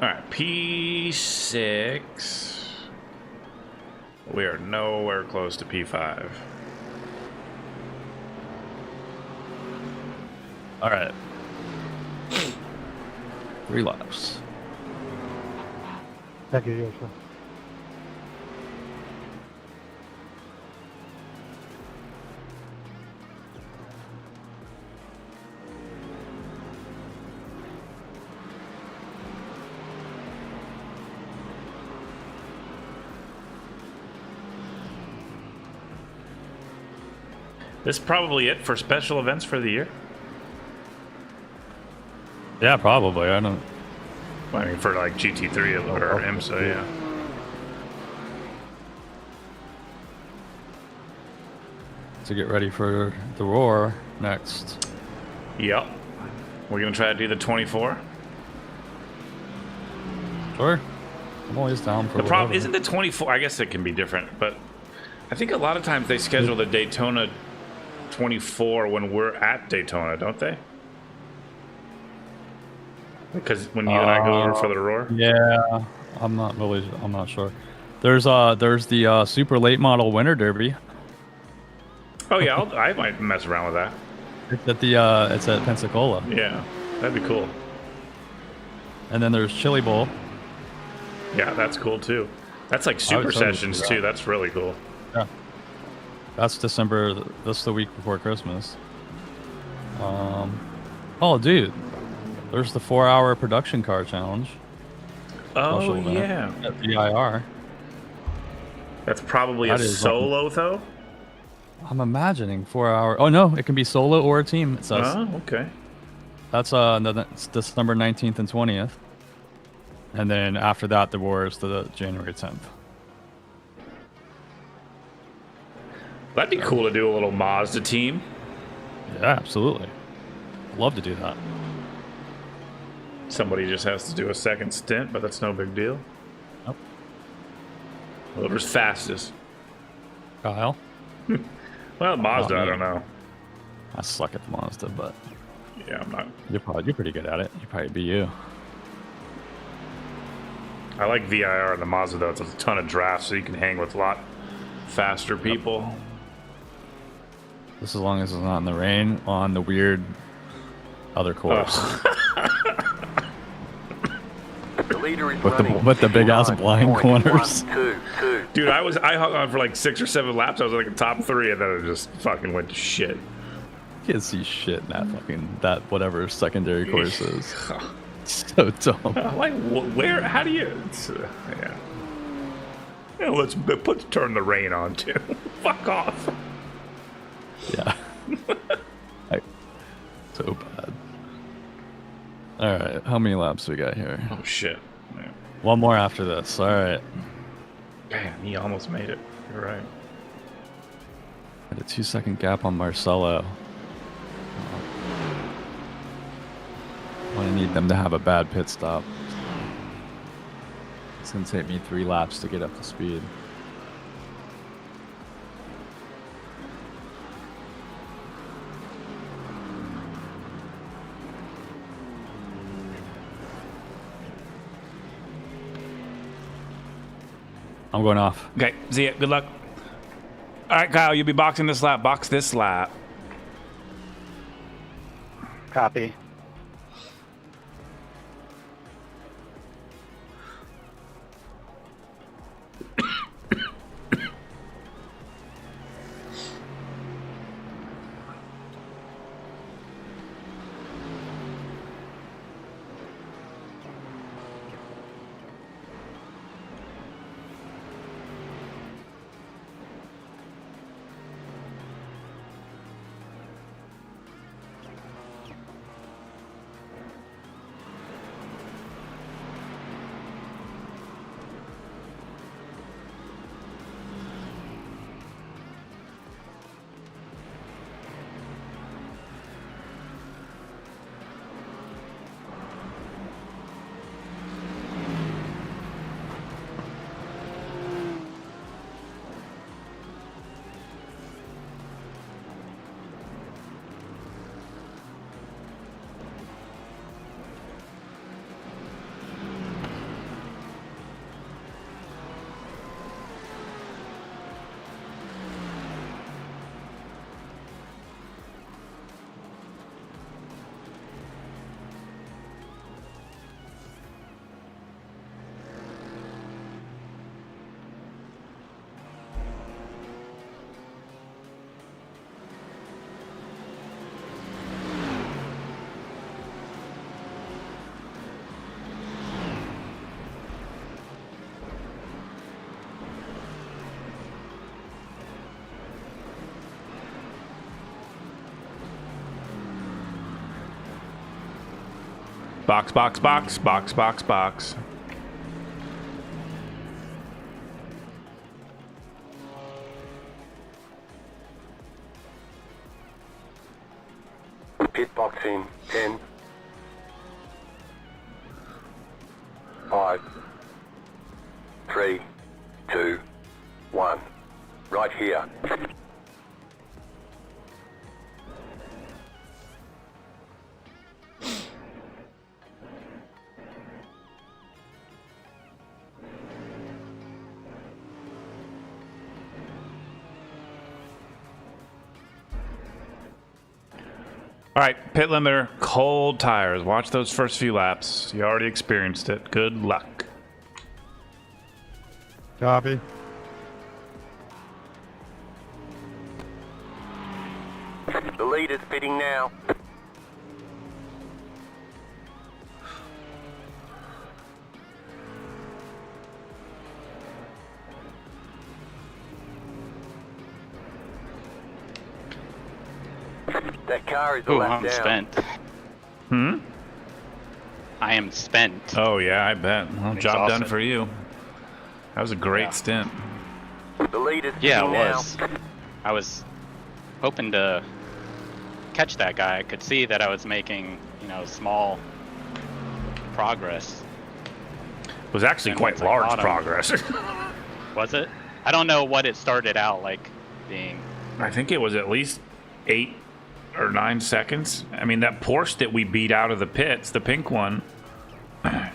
All right, P6. We are nowhere close to P5. All right. 3 laps. Thank you, yes, sir. This is probably it for special events for the year. Yeah, probably. I don't. I mean, for like GT3 or IMSA, yeah. To get ready for the Roar next. Yep. We're gonna try to do the 24. Sure. I'm always down for The problem whatever. isn't the 24. I guess it can be different, but I think a lot of times they schedule the Daytona 24 when we're at Daytona, don't they? Because when you and I go over for the Roar. Yeah, I'm not sure. There's the super late model Winter Derby. Oh yeah, I might mess around with that. It's at Pensacola. Yeah, that'd be cool. And then there's Chili Bowl. Yeah, that's cool too. That's like super totally sessions do too. that. That's really cool. Yeah. That's December. That's the week before Christmas. Oh, dude. There's the 4-hour production car challenge. Oh Special event yeah. At the IR. That's probably That a is solo though. I'm imagining 4-hour. Oh no, it can be solo or a team. It says. Oh, okay. That's it's December 19th and 20th. And then after that, the War is the January 10th. That'd be cool to do a little Mazda team. Yeah, absolutely. Love to do that. Somebody just has to do a second stint, but that's no big deal. Nope. Whoever's fastest. Kyle? Well, Mazda, Not I me. don't know. I suck at the Mazda, but Yeah, I'm not. you're pretty good at it. You'd probably be you. I like VIR and the Mazda though. It's a ton of drafts, so you can hang with a lot faster people. Just as long as it's not in the rain on the weird other course. The leader is With the- running with the big-ass blind corners. 59.122. Dude, I hung on for like 6 or 7 laps. I was like in top 3, and then it just fucking went to shit. You can't see shit in that whatever secondary course is. So dumb. Like, where? How do you? Yeah. Yeah, let's turn the rain on too. Fuck off. Yeah. So bad. All right, how many laps we got here? Oh shit. Man. One more after this. All right. Damn, he almost made it. You're right. Had a 2-second gap on Marcelo. I need them to have a bad pit stop. It's gonna take me 3 laps to get up to speed. I'm going off. Okay, see ya. Good luck. All right, Kyle, you'll be boxing this lap. Box this lap. Copy. Box, box, box, box, box, box. Pit box in 10, 5, 3, 2, 1. Right here. All right, pit limiter, cold tires. Watch those first few laps. You already experienced it. Good luck. Copy. The lead is pitting now. That car is a Ooh, lap I'm down. spent. Hmm? I am spent. Oh, yeah, I bet. Well, job done Exhausted. for you. That was a great Yeah. stint. The lead is Yeah, it pitting now. was. I was hoping to catch that guy. I could see that I was making, small progress. It was actually And quite once I large caught him- progress. Was it? I don't know what it started out like being. I think it was at least 8 or 9 seconds. I mean, that Porsche that we beat out of the pits, the pink one, I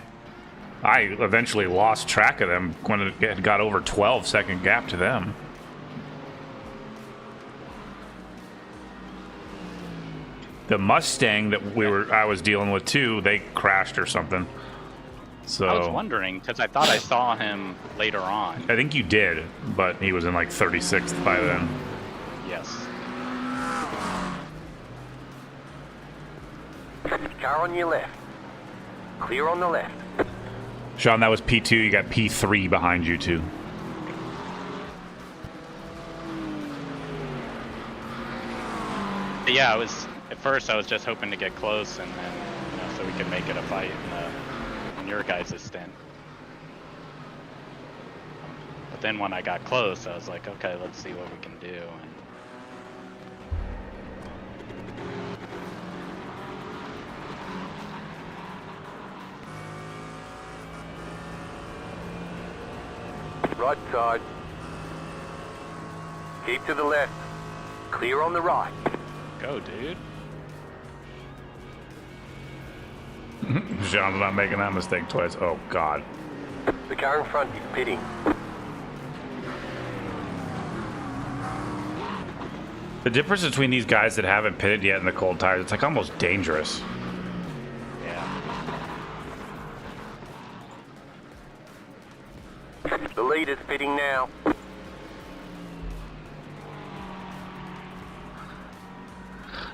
eventually lost track of them when it had got over 12-second gap to them. The Mustang that I was dealing with too, they crashed or something. So I was wondering because I thought I saw him later on. I think you did, but he was in like 36th by then. Yes. Car on your left. Clear on the left. Sean, that was P2. You got P3 behind you too. But yeah, at first I was just hoping to get close and then so we could make it a fight in your guys' stint. But then when I got close, I was like, okay, let's see what we can do. Right side. Keep to the left. Clear on the right. Go, dude. Sean's not making that mistake twice. Oh, God. The car in front is pitting. The difference between these guys that haven't pitted yet in the cold tires, it's like almost dangerous. Yeah. The lead is pitting now.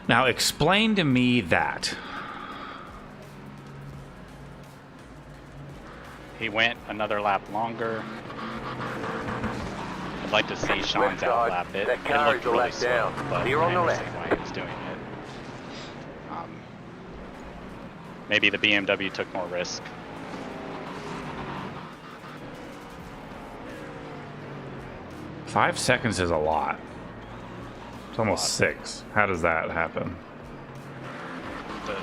Now, explain to me that. He went another lap longer. I'd like to see Sean's Left side. outlap it. That car It looked is a really lap slow, down. but Clear I on the understand left. why he was doing it. Maybe the BMW took more risk. Five seconds is a lot. It's almost 6. How does that happen? We'll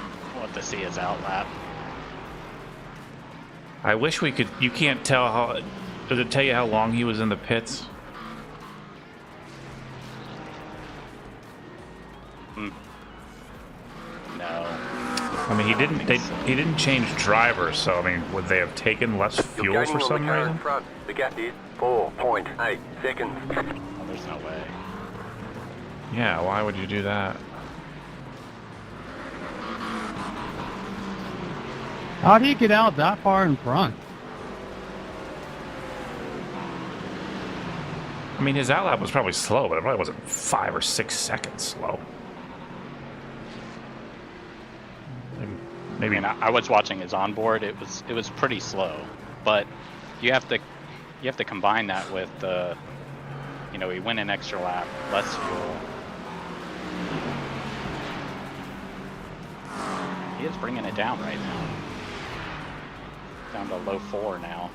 have to see his outlap. I wish we could. You can't tell how. Does it tell you how long he was in the pits? No. I mean, he I don't didn't. think so. He didn't change drivers, so I mean, would they have taken less You're fuel gaining for on some the car in reason? front. The gap is 4.8 seconds. Oh, there's no way. Yeah, why would you do that? How do you get out that far in front? I mean, his outlap was probably slow, but it probably wasn't 5 or 6 seconds slow. Maybe I mean, I was watching his onboard. It was pretty slow, but you have to combine that with he went an extra lap, less fuel. He is bringing it down right now. down to low 4 now.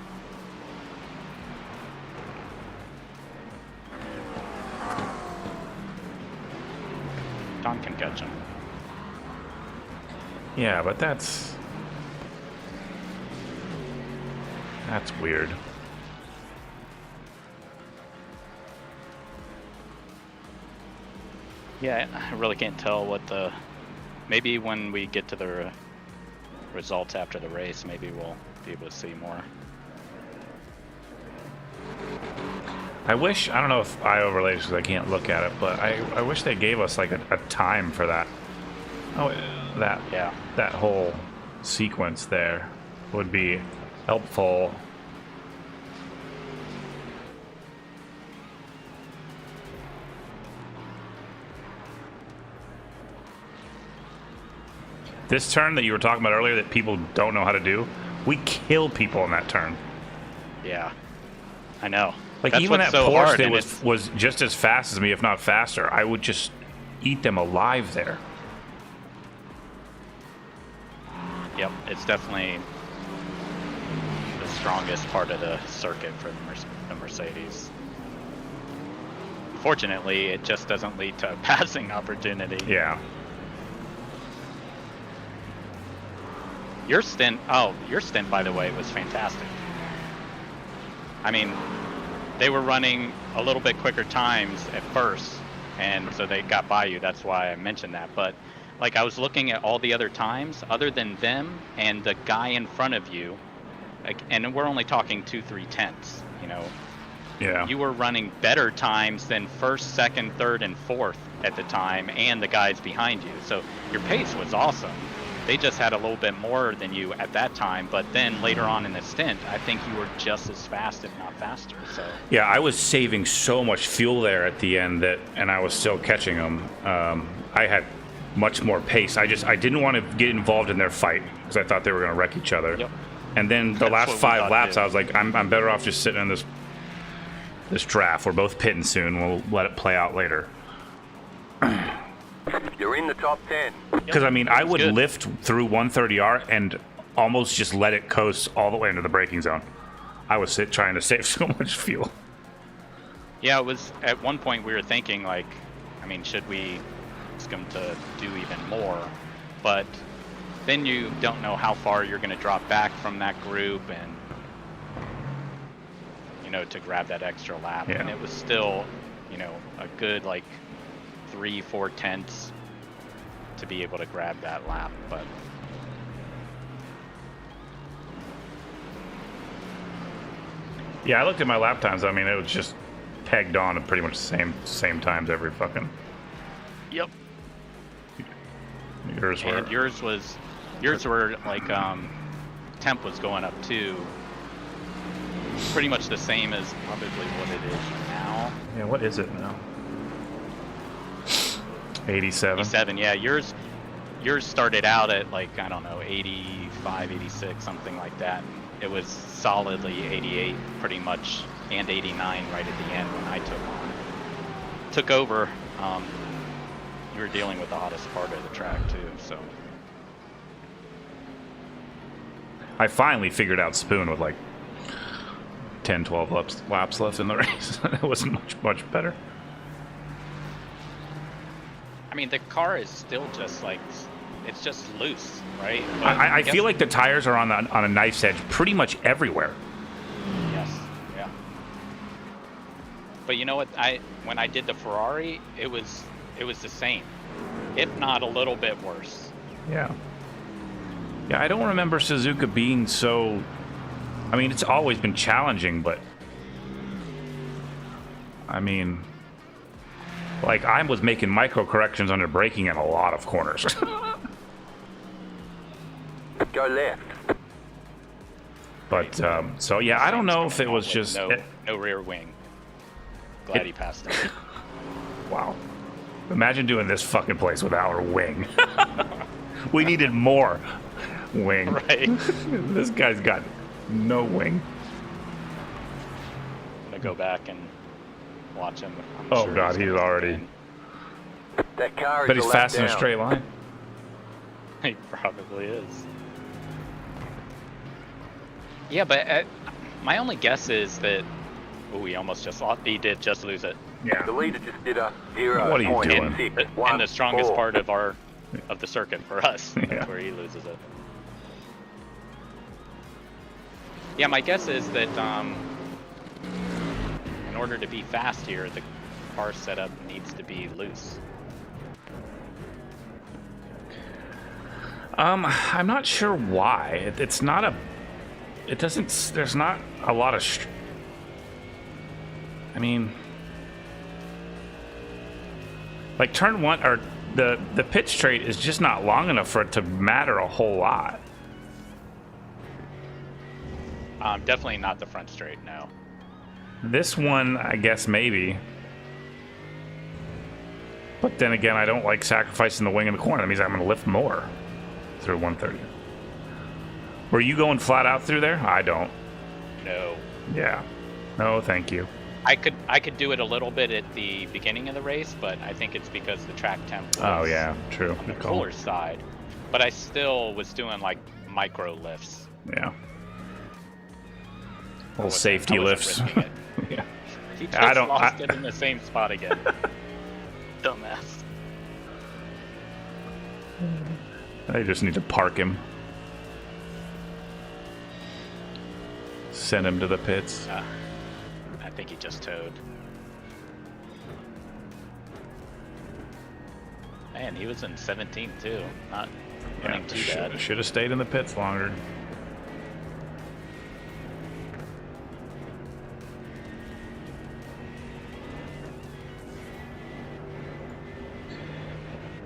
Don can catch him. Yeah, but that's weird. Yeah, I really can't tell what the... Maybe when we get to the results after the race, maybe we'll be able to see more. I wish, I don't know if I overlaid because I can't look at it, but I wish they gave us like a time for that. Oh, that whole sequence there would be helpful. This turn that you were talking about earlier that people don't know how to do, we kill people in that turn. Yeah, I know. Like That's even what's that so Porsche hard, that and was just as fast as me, if not faster, I would just eat them alive there. Yep, it's definitely the strongest part of the circuit for the Mercedes. Fortunately, it just doesn't lead to a passing opportunity. Yeah. Your stint, by the way, was fantastic. I mean, they were running a little bit quicker times at first, and so they got by you. That's why I mentioned that. But like, I was looking at all the other times, other than them and the guy in front of you, like, and we're only talking 2-3 tenths. You know, Yeah. you were running better times than first, second, third, and fourth at the time, and the guys behind you. So your pace was awesome. They just had a little bit more than you at that time, but then later on in the stint, I think you were just as fast, if not faster. So Yeah, I was saving so much fuel there at the end and I was still catching them. I had much more pace. I didn't want to get involved in their fight because I thought they were going to wreck each other. Yep. And then the That's last what we 5 thought laps, too. I was like, I'm better off just sitting in this draft. We're both pitting soon. We'll let it play out later. You're in the top 10. Because I mean, I would good. lift through 130R and almost just let it coast all the way into the braking zone. I was trying to save so much fuel. yeah, it was at one point we were thinking like, I mean, should we ask them to do even more? But then you don't know how far you're going to drop back from that group, and you know, to grab that extra lap. Yeah. And it was still, you know, a good like 3-4 tenths to be able to grab that lap. But Yeah, I looked at my lap times. I mean, it was just pegged on at pretty much the same times every fucking. yep. Yours were. And yours were like temp was going up too. Pretty much the same as probably what it is now. Yeah, what is it now? 87. 87, yeah. Yours started out at like, I don't know, 85, 86, something like that. It was solidly 88 pretty much, and 89 right at the end when I took over. You were dealing with the hottest part of the track too, so. I finally figured out Spoon with like 10, 12 laps left in the race. It wasn't much better. I mean, the car is still just like, it's just loose, right? But I guess- feel like the tires are on a knife's edge pretty much everywhere. Yes, yeah. But you know what? When I did the Ferrari, it was the same, if not a little bit worse. Yeah. Yeah, I don't remember Suzuka being so. I mean, it's always been challenging, but I mean, like, I was making micro corrections under braking in a lot of corners. Go left. But so yeah, I don't know if it was With just no rear wing. Glad he passed it. wow. Imagine doing this fucking place without a wing. We needed more wing. Right. This guy's got no wing. I'm gonna go back and watch him. I'm Oh sure god, he's gonna already. win. That car is But a he's lap fast in a down. straight line. He probably is. Yeah, but my only guess is that. Oh, he almost just lost. He did just lose it. Yeah. The leader just did a 0. What are you doing? In the strongest part of the circuit for us. That's Yeah. where he loses it. Yeah, my guess is that in order to be fast here, the car setup needs to be loose. I'm not sure why. It's not a. It doesn't. There's not a lot of. I mean, like turn one or the pitch straight is just not long enough for it to matter a whole lot. Definitely not the front straight. No. This one, I guess maybe. But then again, I don't like sacrificing the wing in the corner. That means I'm going to lift more through 130. Were you going flat out through there? I don't. No. Yeah. No, thank you. I could do it a little bit at the beginning of the race, but I think it's because the track temp was Oh yeah, true. on the Good call. cooler side. But I still was doing like micro lifts. Yeah. Little safety I wasn't lifts. risking it. Yeah. He just I don't- lost it in the same spot again. Dumbass. They just need to park him. Send him to the pits. I think he just towed. Man, he was in 17th too. Not running too bad. Should have stayed in the pits longer.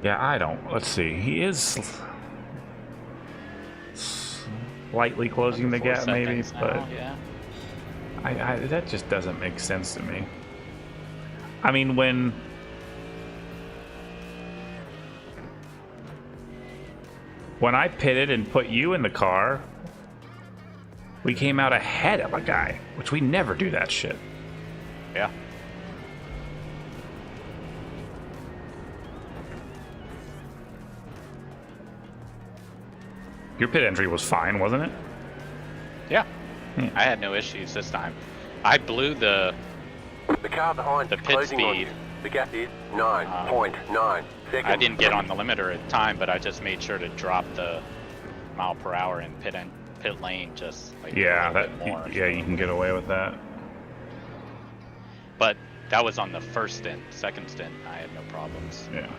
Yeah, I don't. Let's see. He is slightly closing the 4 gap, maybe, seconds but now, yeah. I that just doesn't make sense to me. I mean, when I pitted and put you in the car, we came out ahead of a guy, which we never do that shit. Yeah. Your pit entry was fine, wasn't it? Yeah. Hmm. I had no issues this time. I blew the The car behind The is pit closing on speed. you. The gap is 9.9 seconds. I didn't get on the limiter at the time, but I just made sure to drop the mile per hour in pit lane just like Yeah, a that little bit more. yeah, you can get away with that. But that was on the first stint. Second stint, I had no problems. Yeah.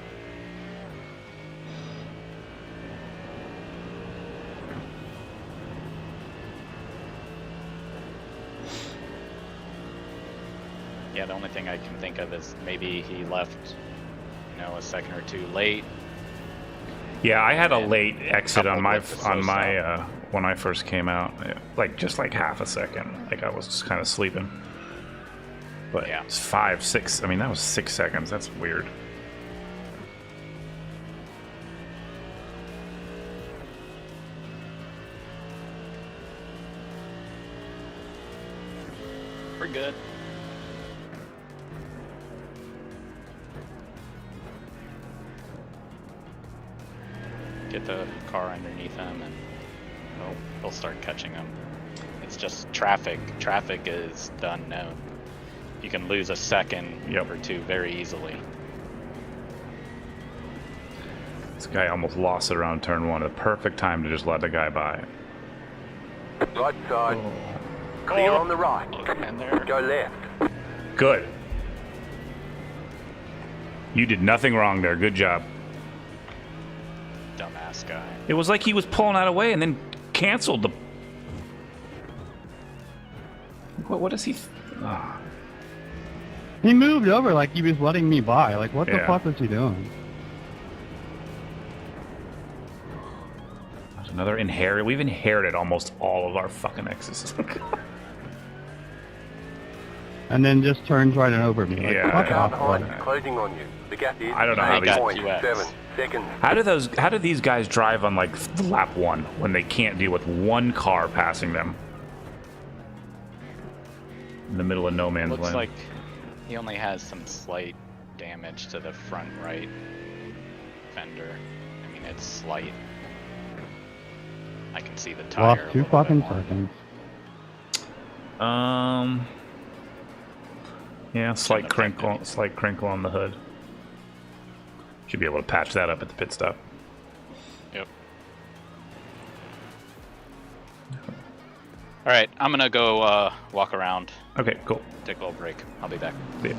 Yeah, the only thing I can think of is maybe he left, a second or two late. Yeah, I had a And late exit on coupled with the my slow when I first came out, like just like half a second. Like I was just kind of sleeping. But Yeah. it's 5, 6. I mean, that was 6 seconds. That's weird. We're good. Get the car underneath him and he'll start catching him. It's just traffic. Traffic is the unknown. You can lose a second Yep. or two very easily. This guy almost lost it around turn 1. A perfect time to just let the guy by. Right side. Clear on the right. And there. Go left. Good. You did nothing wrong there. Good job. Dumbass guy. It was like he was pulling out away and then canceled the. What is he? Ah. He moved over like he was letting me by. Like, what the Yeah. fuck was he doing? There's another inherit. We've inherited almost all of our fucking exes. And then just turns right over me. Like, Yeah. fuck Car off, behind brother. is closing on you. The gap is I don't know how these- 8.7 seconds. How do these guys drive on like lap 1 when they can't deal with one car passing them in the middle of no man's Looks land? like he only has some slight damage to the front right fender. I mean, it's slight. I can see the tire. Lost a 2 little bit fucking more. seconds. Yeah, slight crinkle on the hood. Should be able to patch that up at the pit stop. Yep. All right, I'm gonna go walk around. Okay, cool. Take a little break. I'll be back. See ya.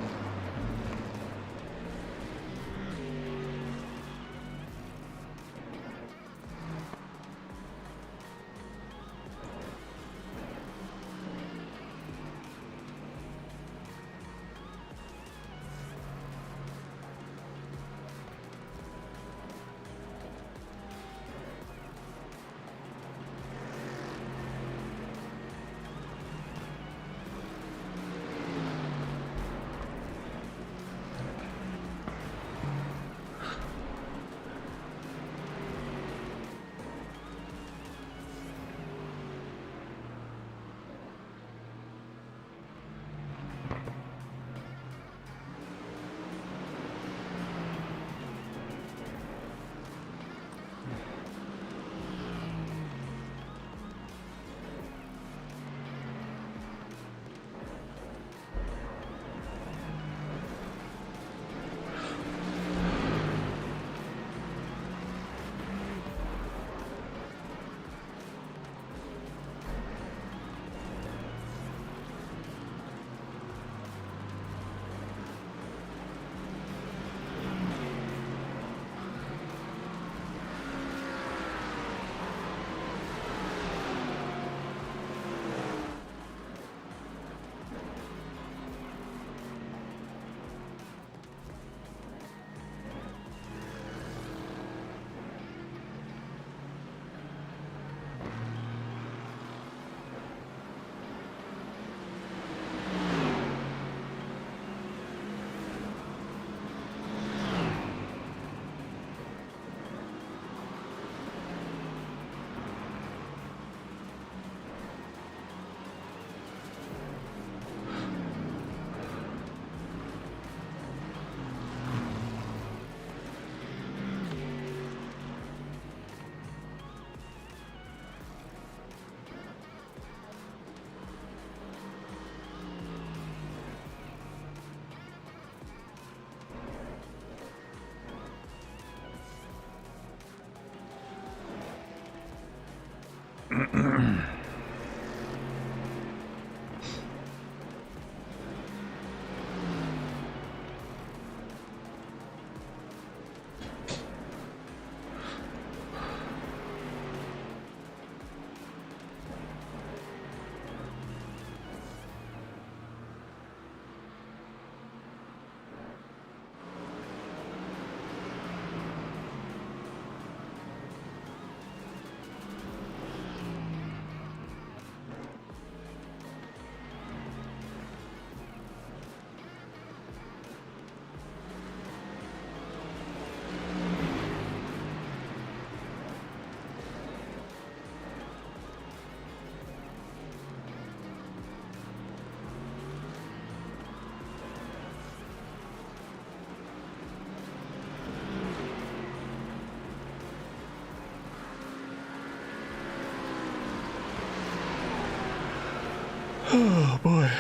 Oh boy.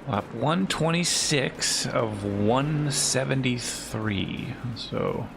Lap 126 of 173. So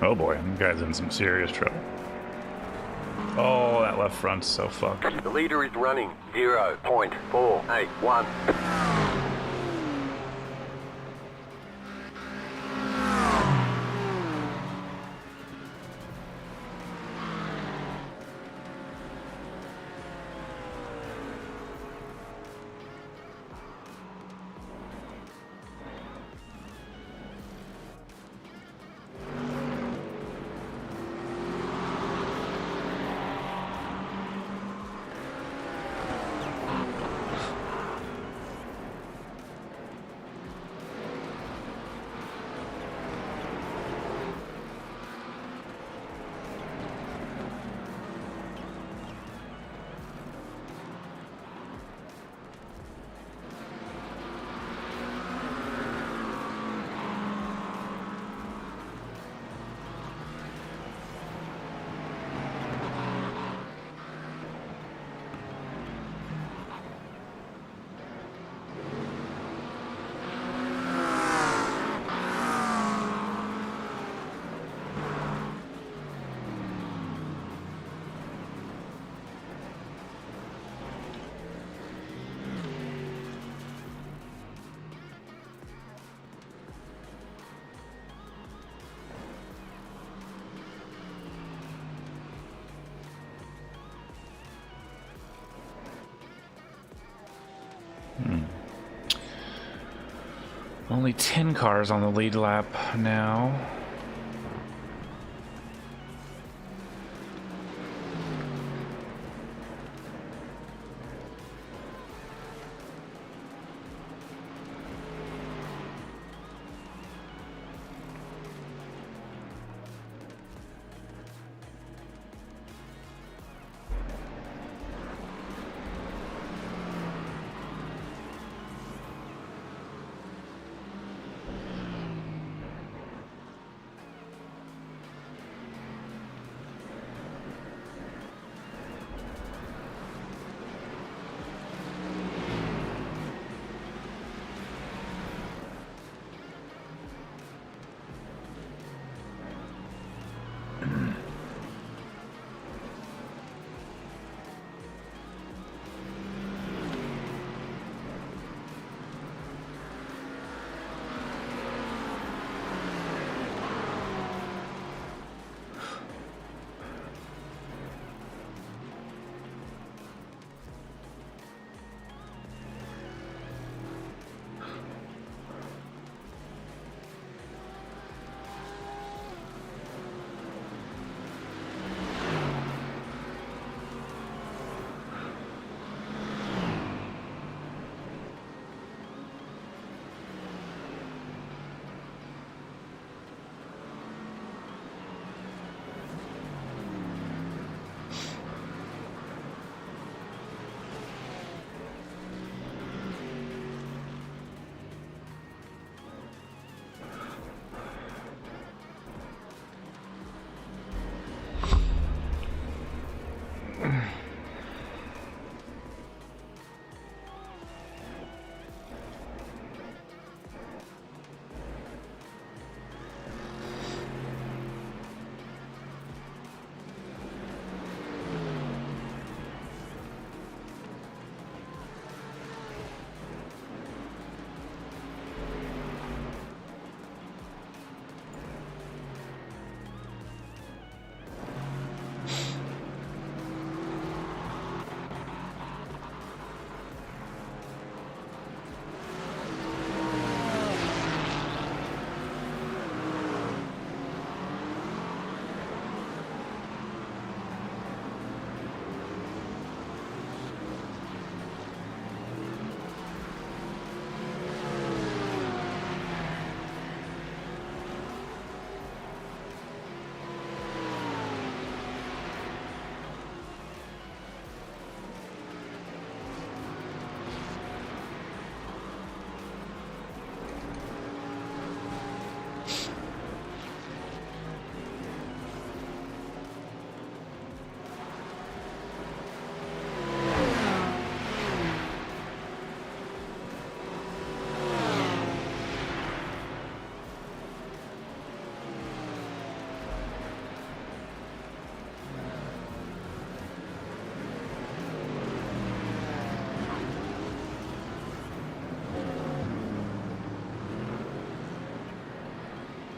Oh boy, that guy's in some serious trouble. Oh, that left front's so fucked. The leader is running 0.481. Only 10 cars on the lead lap now.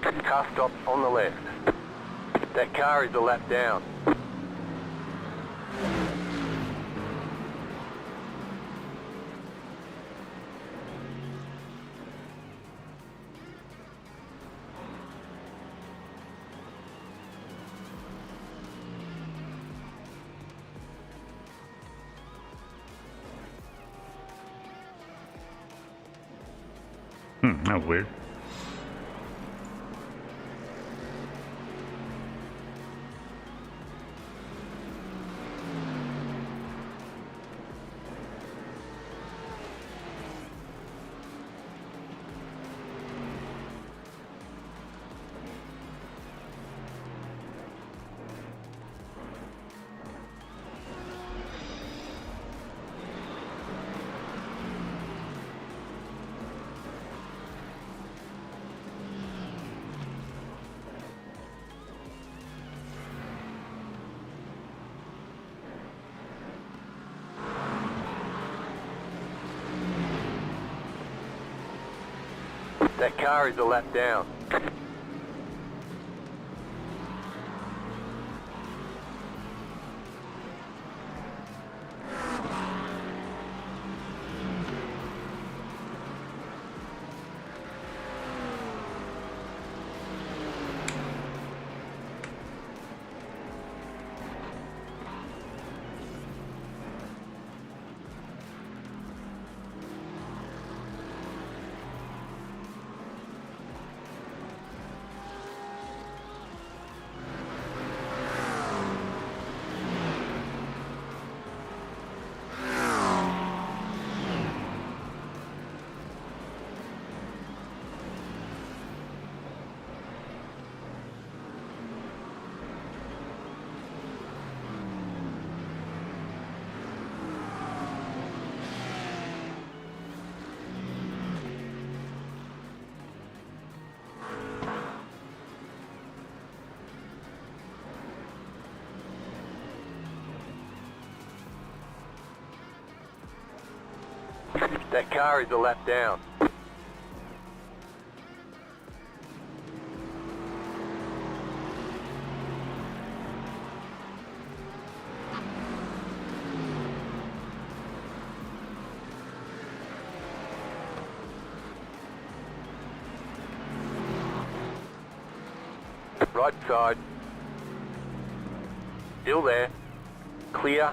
Car stop on the left. That car is a lap down. That was weird. That car is a lap down. That car is a lap down. Right side. Still there. Clear.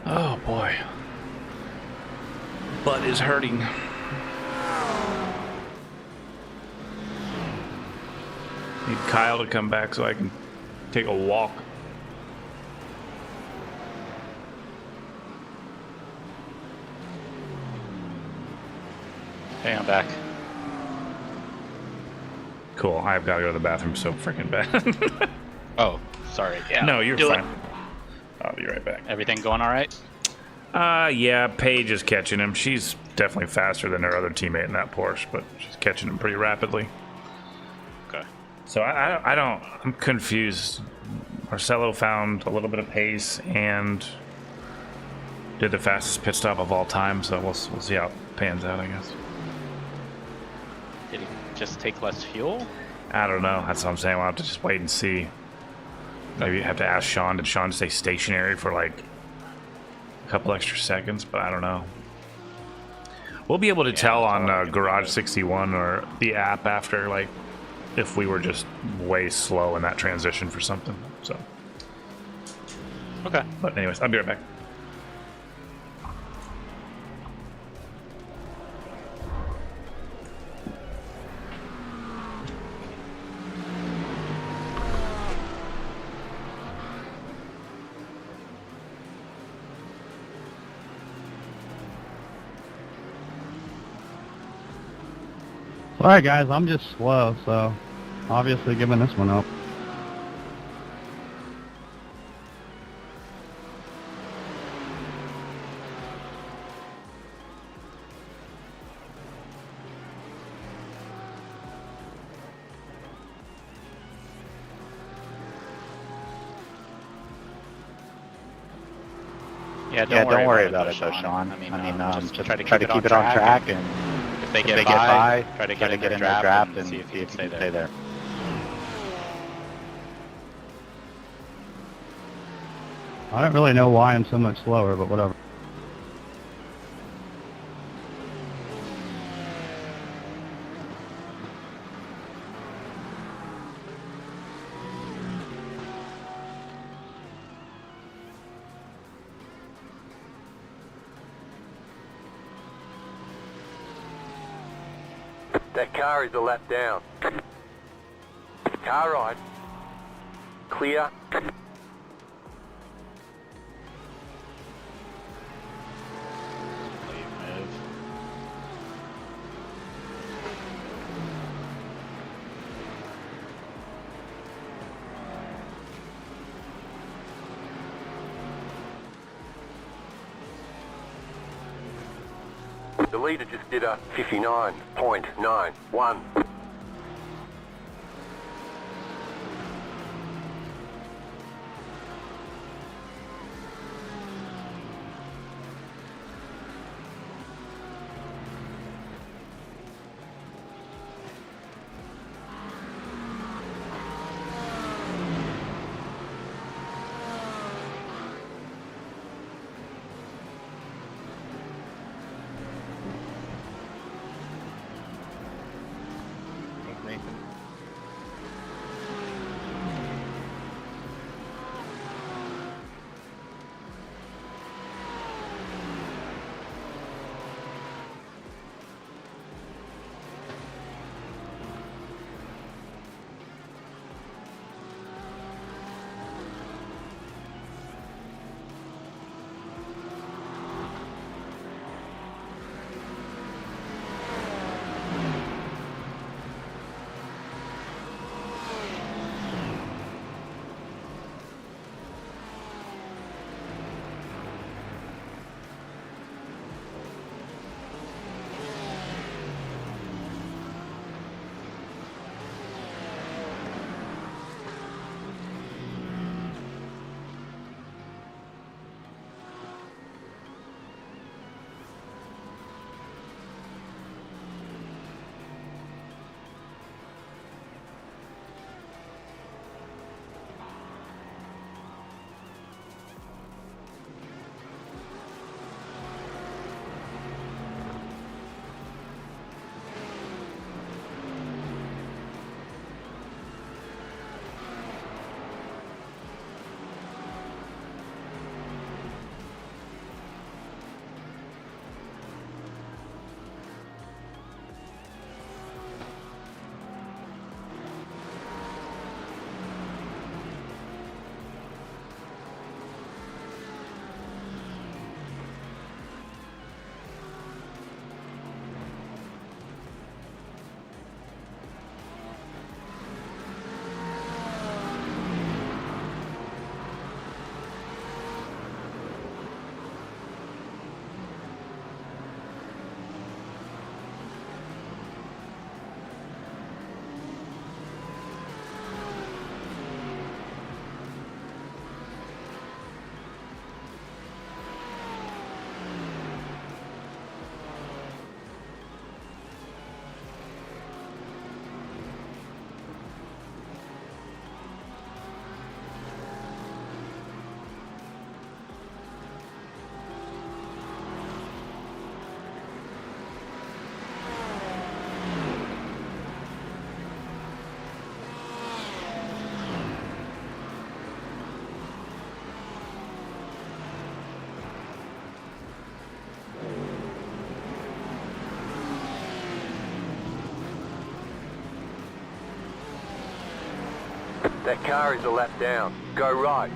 Oh boy. Butt is hurting. Need Kyle to come back so I can take a walk. Hey, I'm back. Cool. I've got to go to the bathroom so freaking bad. Oh, sorry. Yeah. No, you're Do it. fine. I'll be right back. Everything going all right? Yeah, Paige is catching him. She's definitely faster than her other teammate in that Porsche, but she's catching him pretty rapidly. Okay. So I'm confused. Marcelo found a little bit of pace and did the fastest pit stop of all time, so we'll see how it pans out, I guess. Did he just take less fuel? I don't know. That's what I'm saying. We'll have to just wait and see. Maybe you have to ask Sean. Did Sean stay stationary for like a couple extra seconds? But I don't know. We'll be able to tell on Garage 61 or the app after like if we were just way slow in that transition for something. So, Okay. but anyways, I'll be right back. Alright guys, I'm just slow, so obviously giving this one up. Yeah, don't worry about it though, Sean. I mean, just try to keep it on track, and if they get by, try to get in their draft and see if you can stay there. I don't really know why I'm so much slower, but whatever. That car is a lap down. Car right. Clear. Move. The leader just did a 59.91. That car is a lap down. Go right.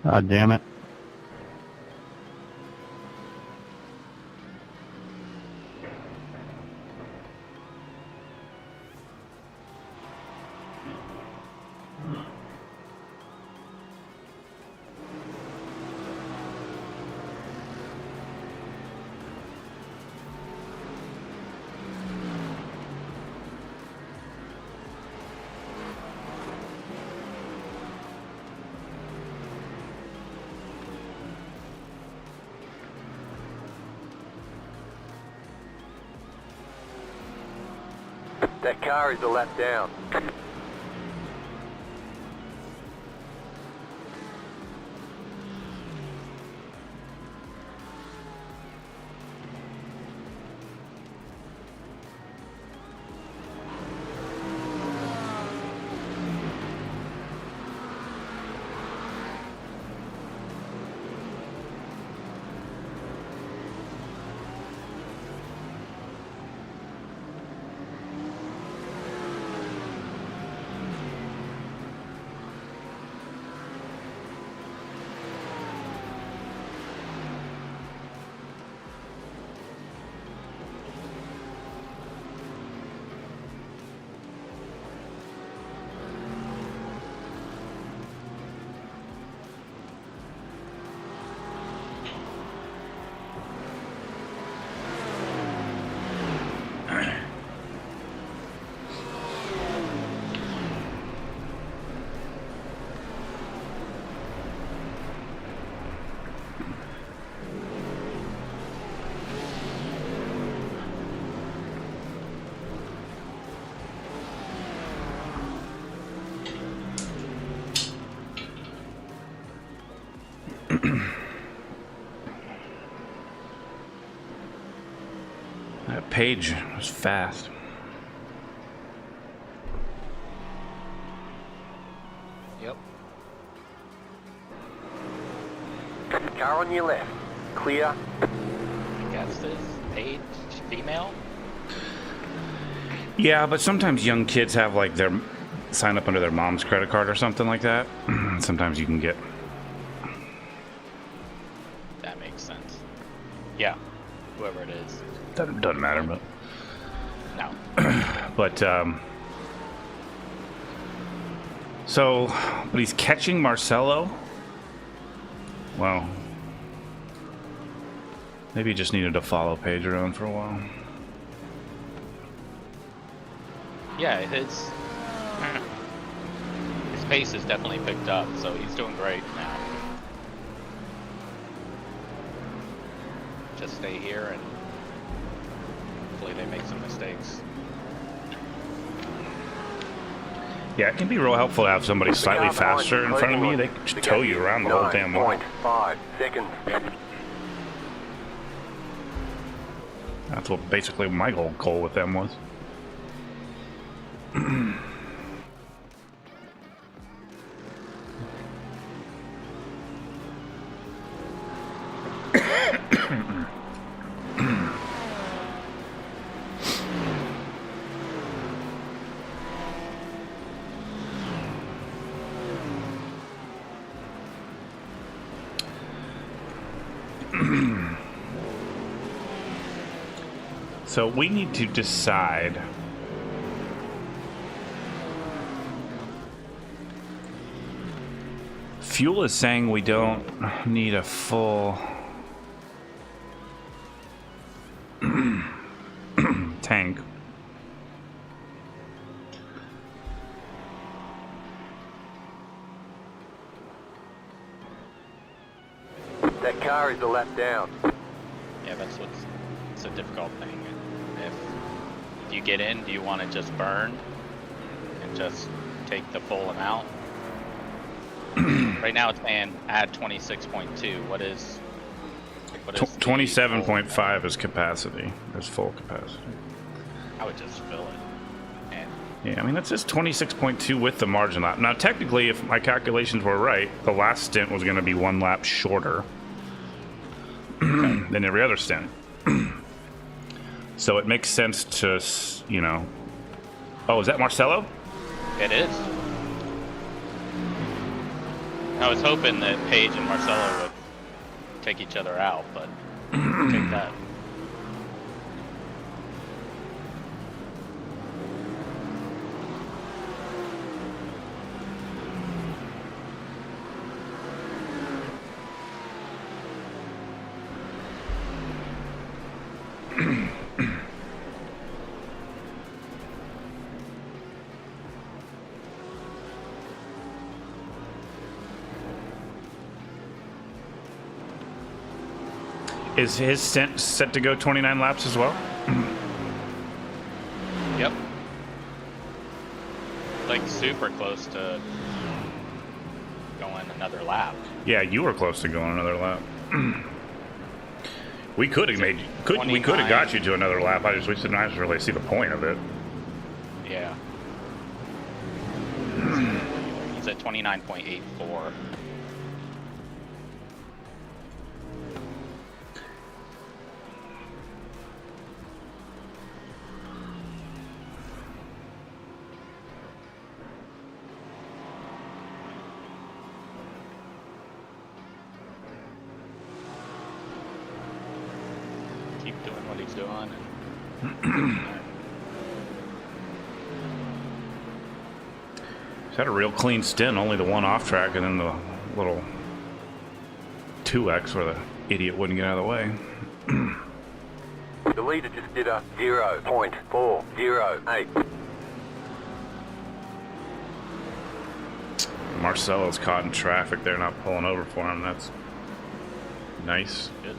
God damn it. That car is a lap down. That page was fast. Yep. Car on your left. Clear. I guess this Paige female. Yeah, but sometimes young kids have like their sign up under their mom's credit card or something like that. Sometimes you can get. That makes sense. Yeah. Whoever it is. Doesn't matter, but. No. But so, but he's catching Marcelo. Well, maybe he just needed to follow Paige around for a while. Yeah, his pace has definitely picked up, so he's doing great now. Just stay here and hopefully they make some mistakes. Yeah, it can be real helpful to have somebody slightly faster in front of me. They can just tow you around the whole damn wall. 9.5 seconds. That's what basically my whole goal with them was. So we need to decide Fuel is saying we don't need a full tank. That car is a lap down. Yeah, that's it's a difficult thing. If you get in, do you want to just burn and just take the full amount? Right now it's saying add 26.2. What is 27.5 is capacity. That's full capacity. I would just fill it. And Yeah, I mean, that says 26.2 with the margin lap. Now, technically, if my calculations were right, the last stint was going to be 1 lap shorter than every other stint. So it makes sense to, you know... Oh, is that Marcelo? it is. I was hoping that Paige and Marcelo would take each other out, but take that. Is his stint set to go 29 laps as well? Yep. Like super close to going another lap. Yeah, you were close to going another lap. We could have made, we could have got you to another lap. We didn't really see the point of it. Yeah. He's at 29.84. Keep doing what he's doing. He's had a real clean stint, only the one off track and then the little 2X where the idiot wouldn't get out of the way. The leader just did a 0.408. Marcelo's caught in traffic. They're not pulling over for him. That's nice. Good.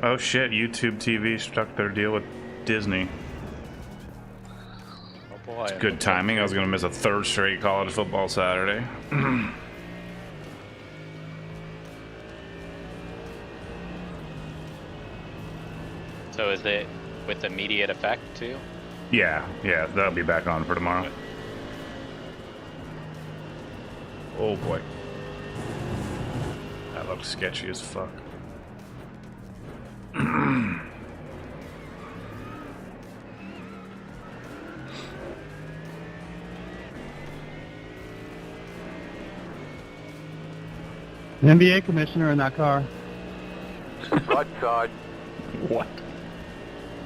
Oh shit, YouTube TV struck their deal with Disney. Oh boy. Good timing. I was going to miss a third straight college football Saturday. So is it with immediate effect too? Yeah, that'll be back on for tomorrow. Oh boy. That looks sketchy as fuck. NBA commissioner in that car. Right side. What?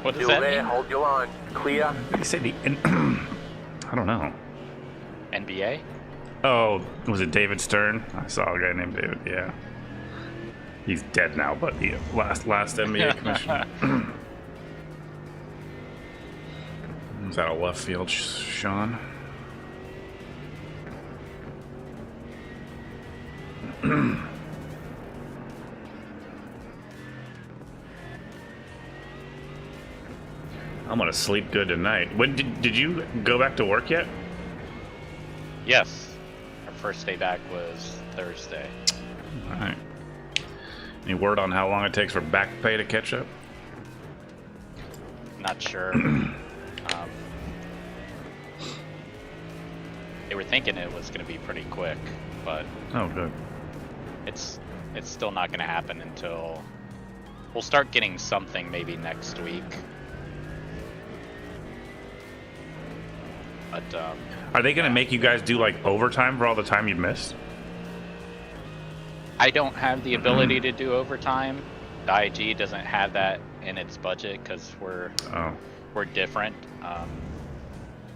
What does Still that there. mean? Hold your line. Clear. He said he. I don't know. NBA? Oh, was it David Stern? I saw a guy named David. Yeah. He's dead now, but the last NBA commissioner. Is that a left field, Sean? I'm gonna sleep good tonight. When did you go back to work yet? Yes. Our first day back was Thursday. All right. Any word on how long it takes for back pay to catch up? Not sure. They were thinking it was going to be pretty quick, but Oh, good. it's still not going to happen until we'll start getting something maybe next week. But Are they gonna make you guys do like overtime for all the time you missed? I don't have the ability to do overtime. The IG doesn't have that in its budget because we're different.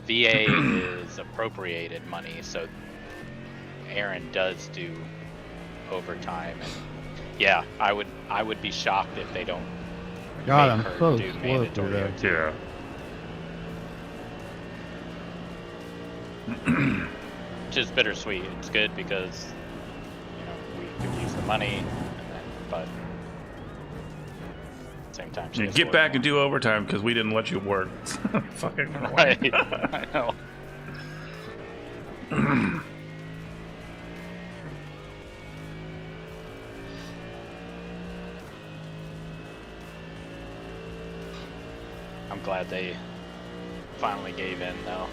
VA is appropriated money, so Aaron does do overtime, and yeah, I would be shocked if they don't God, make I'm her so do slow mandatory today. OT. Yeah. Which is bittersweet. It's good because we could use the money, but at the same time, she has to Get work back more. and do overtime because we didn't let you work. Fucking Right. I know. I'm glad they finally gave in, though.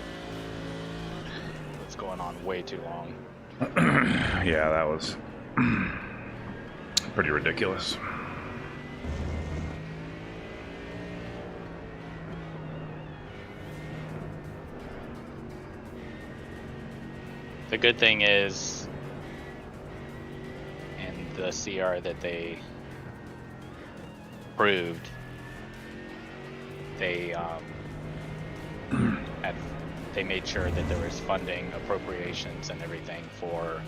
It's going on way too long. Yeah, that was pretty ridiculous. The good thing is, in the CR that they proved, they they made sure that there was funding, appropriations, and everything for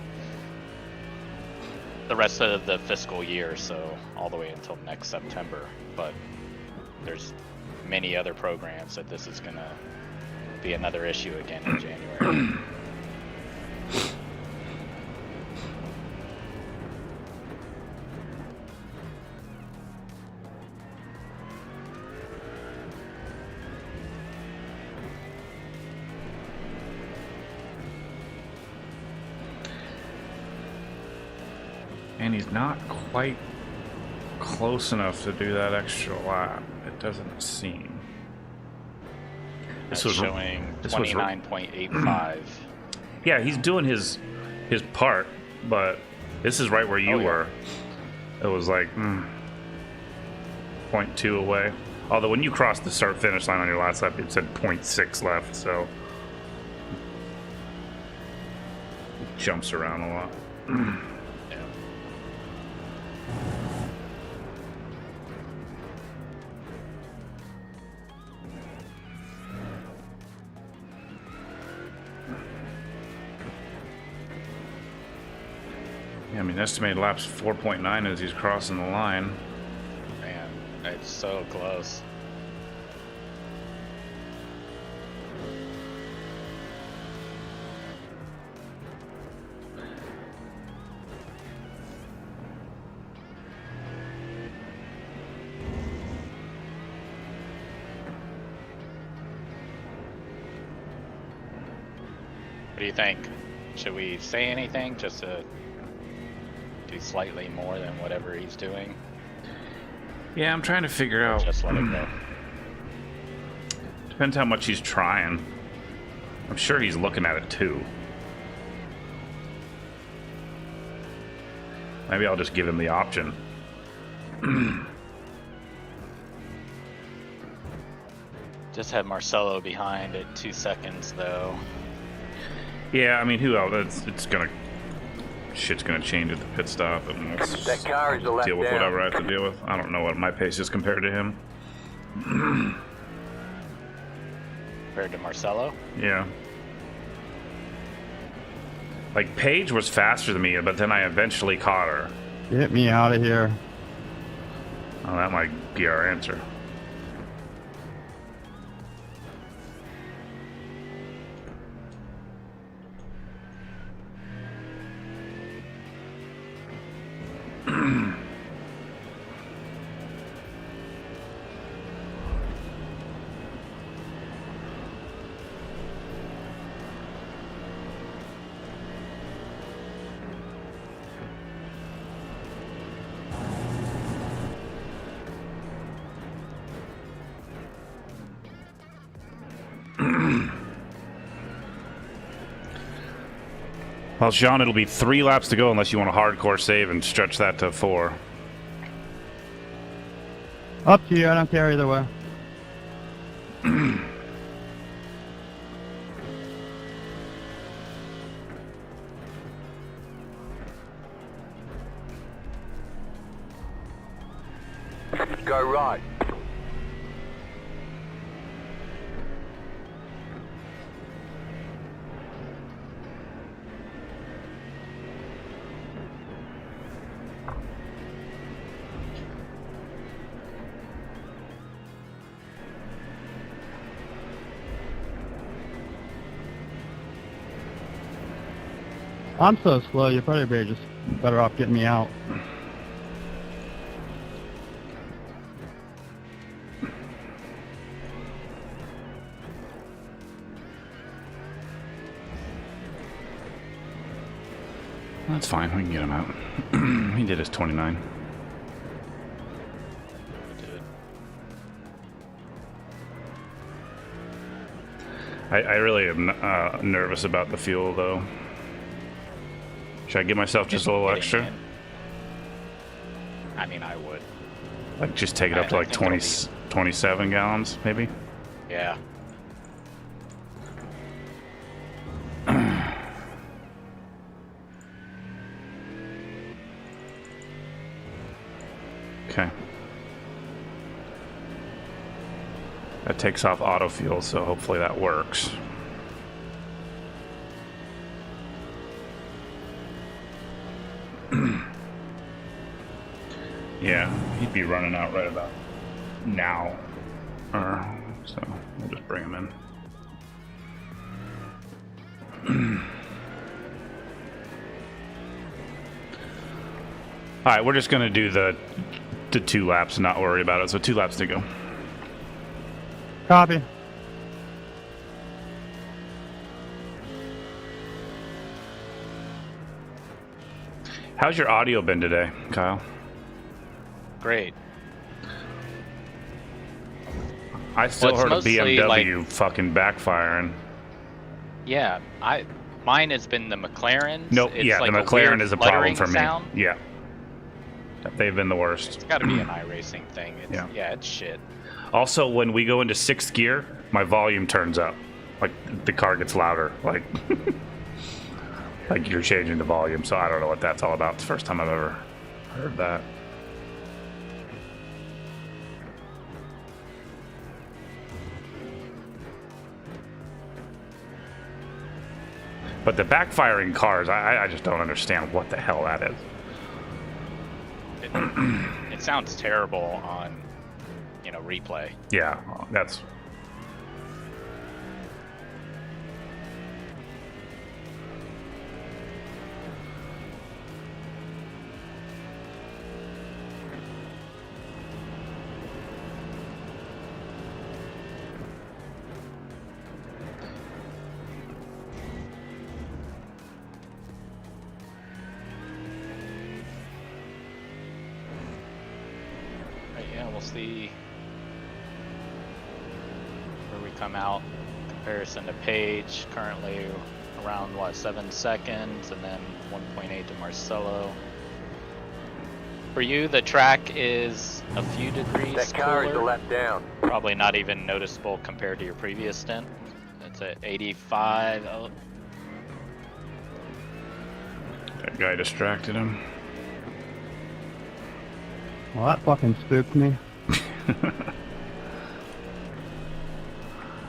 the rest of the fiscal year, so all the way until next September. But there's many other programs that this is gonna be another issue again in January. And he's not quite close enough to do that extra lap. It doesn't seem. That's showing 29.85. Yeah, he's doing his part, but this is right where you were. It was like 0.2 away. Although when you crossed the start finish line on your last lap, it said 0.6 left, so it jumps around a lot. Yeah, I mean, estimated laps 4.9 as he's crossing the line. Man, it's so close. What do you think? Should we say anything just to do slightly more than whatever he's doing? Yeah, I'm trying to figure Or out. just let it go. Depends how much he's trying. I'm sure he's looking at it too. Maybe I'll just give him the option. Just have Marcelo behind at 2 seconds though. Yeah, I mean, who else? It's gonna shit's gonna change at the pit stop, and let's That car is a lap deal with down. whatever I have to deal with. I don't know what my pace is compared to him. Compared to Marcelo. Yeah. Like, Paige was faster than me, but then I eventually caught her. Get me out of here. Oh, that might be our answer. Well, Sean, it'll be 3 laps to go unless you want a hardcore save and stretch that to 4. Up to you. I don't care either way. Go right. I'm so slow, you're probably just better off getting me out. That's fine. We can get him out. He did his 29. I really am nervous about the fuel, though. Should I give myself just a little Getting extra? in. I mean, I would. Like, just take it up to I like think 20, it'll 27 gallons, maybe? Yeah. Okay. That takes off auto fuel, so hopefully that works. Yeah, he'd be running out right about now. So we'll just bring him in. All right, we're just gonna do the 2 laps and not worry about it. So 2 laps to go. Copy. How's your audio been today, Kyle? Great. I still Well, it's heard a mostly, BMW fucking backfiring. Yeah, mine has been the McLaren. Nope, It's yeah, like the a McLaren weird is a problem fluttering for me. sound. Yeah. They've been the worst. It's got to be an iRacing thing. It's, Yeah. yeah, it's shit. Also, when we go into 6th gear, my volume turns up. Like, the car gets louder. Like, like you're changing the volume, so I don't know what that's all about. It's the first time I've ever heard that. But the backfiring cars, I just don't understand what the hell that is. It sounds terrible on, replay. Yeah, that's... Yeah, we'll see where we come out. Comparison to Page, currently around 7 seconds, and then 1.8 to Marcelo. For you, the track is a few degrees That car is a cooler. lap down. Probably not even noticeable compared to your previous stint. It's at 85. Oh, That guy distracted him. Well, that fucking spooked me.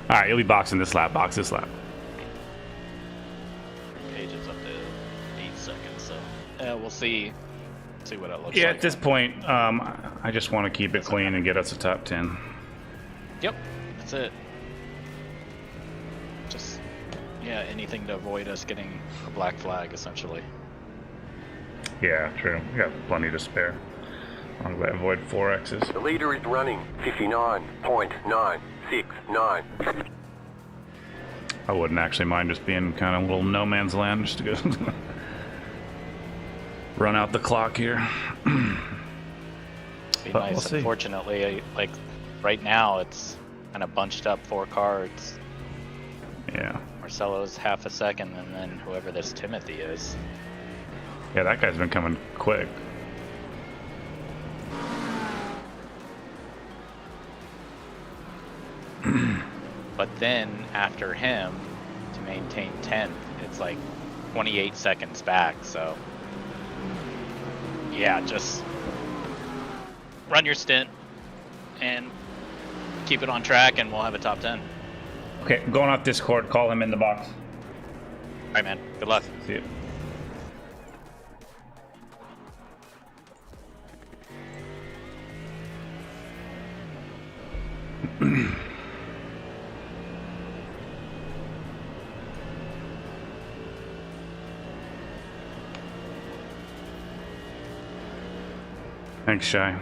Alright, you'll be boxing this lap. Box this lap. Page is up to 8 seconds, so we'll see what it looks Yeah, like. at this point, I just want to keep it clean and get us a top 10. Yep, that's it. Just, yeah, anything to avoid us getting a black flag, essentially. Yeah, true. We got plenty to spare. I'm going to avoid 4Xs. The leader is running 59.969. I wouldn't actually mind just being kind of a little no man's land just to go run out the clock here. Be But nice. we'll see. Unfortunately, like right now, it's kind of bunched up 4 cars. Yeah. Marcelo's half a second, and then whoever this Timothy is. Yeah, that guy's been coming quick. But then after him, to maintain 10th, it's like 28 seconds back. So yeah, just run your stint and keep it on track, and we'll have a top 10. Okay, I'm going off Discord. Call him in the box. All right, man. Good luck. See you. Thanks, Shy.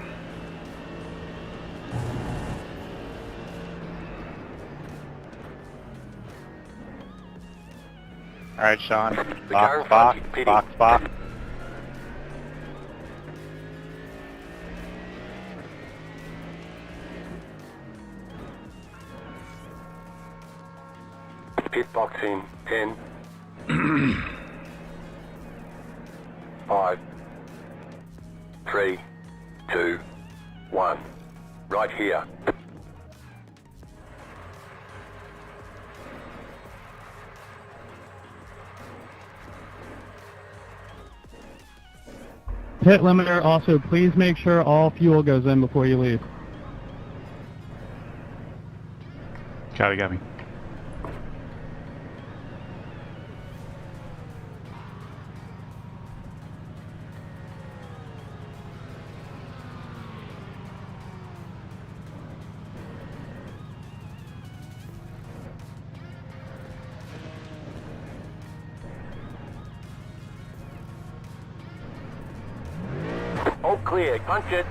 All right, Sean. car in Box, front box, is pitting. box, box. Pit box in 10. 5, 3, 2, 1. Right here. Pit limiter, also please make sure all fuel goes in before you leave. Got me. All clear. Punch it.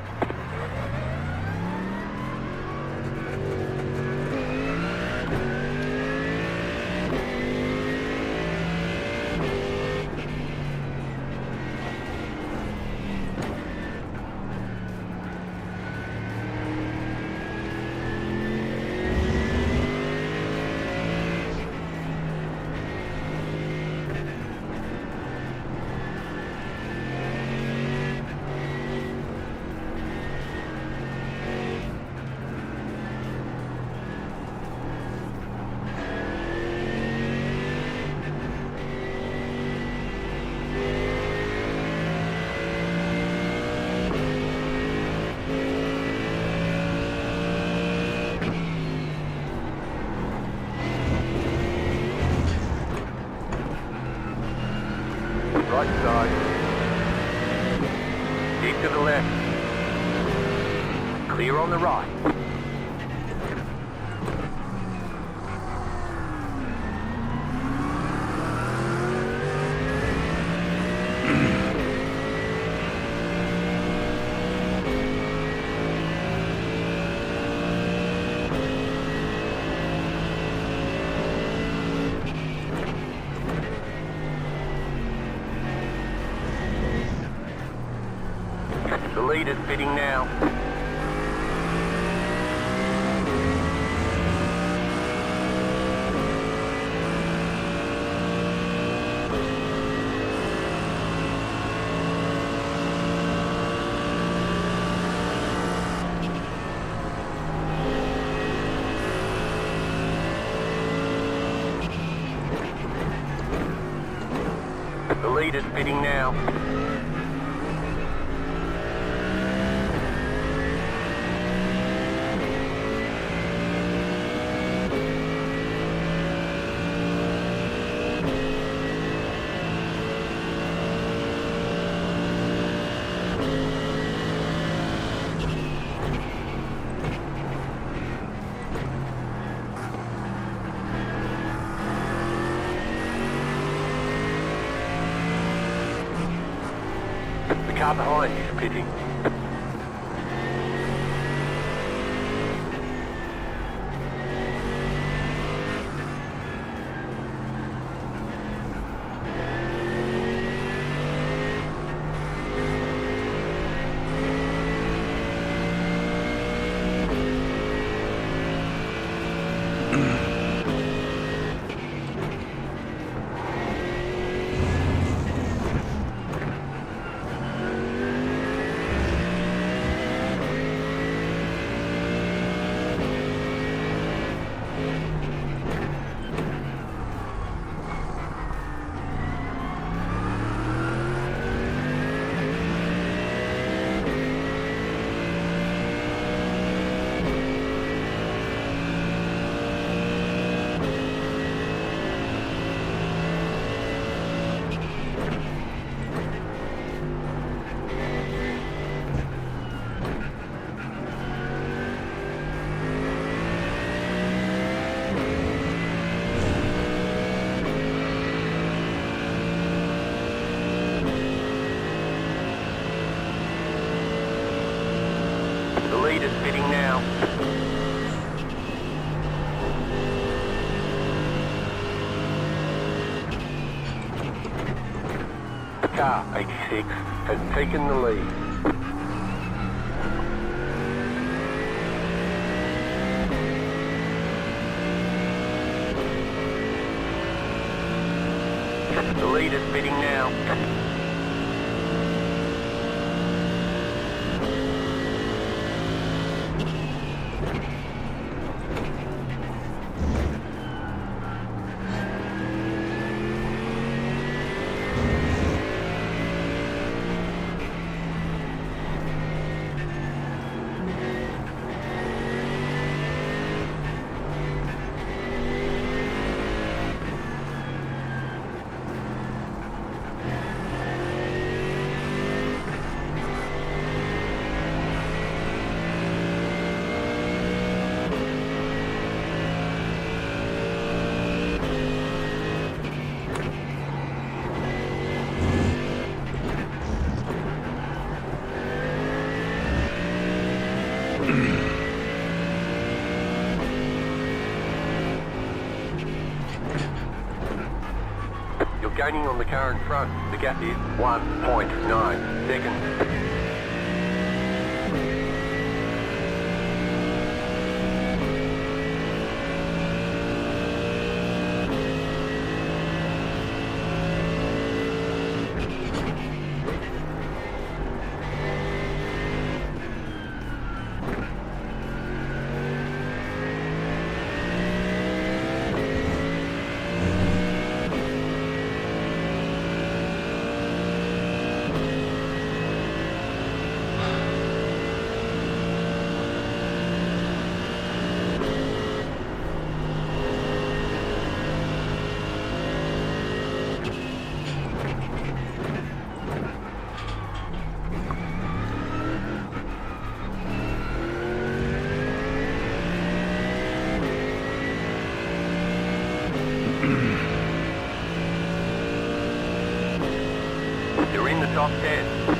Right side. Keep to the left. Clear on the right. The leader's pitting now. The leader leader's pitting now. The car behind is pitting. The leader's pitting now. Car 86 has taken the lead. The leader's pitting now. You're gaining on the car in front. The gap is 1.9 seconds. You're in the top 10.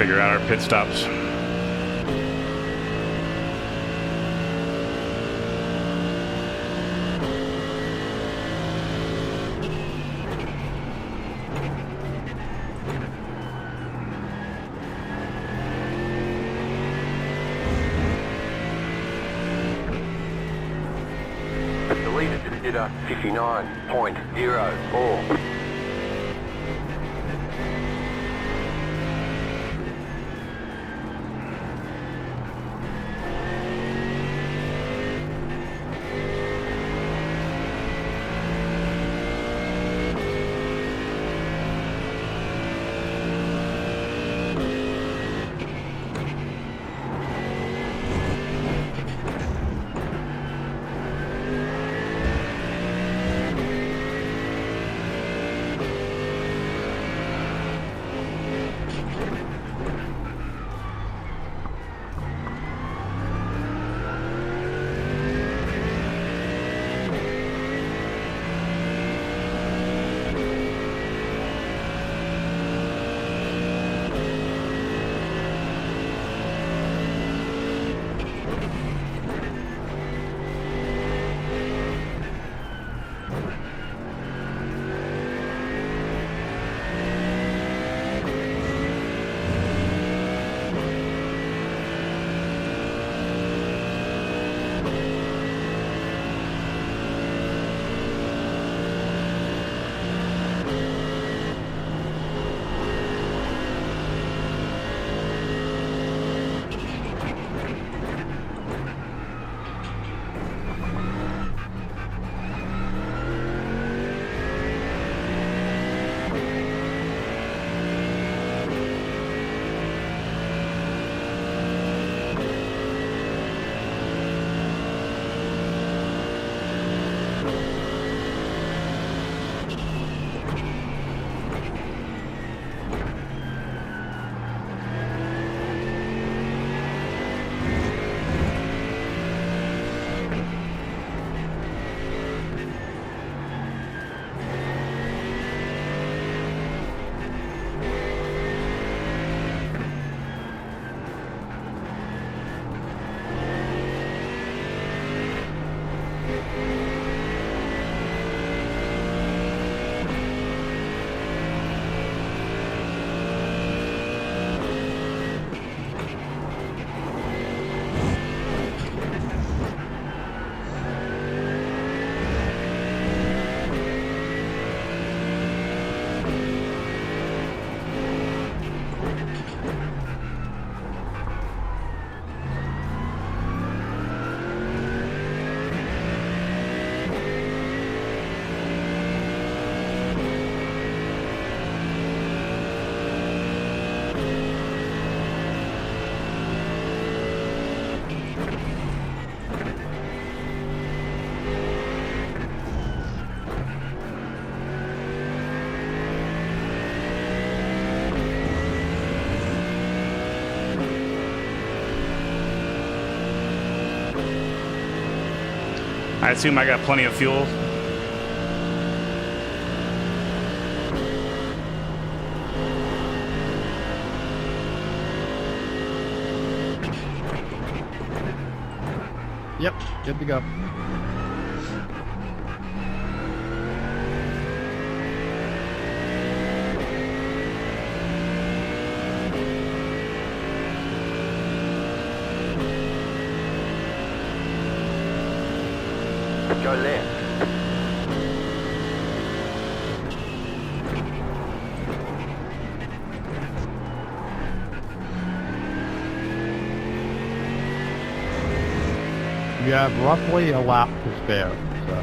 figure out our pit stops. The leader did a 59.04. I assume I got plenty of fuel. Yep, good to go. Go left. You have roughly a lap to spare, so.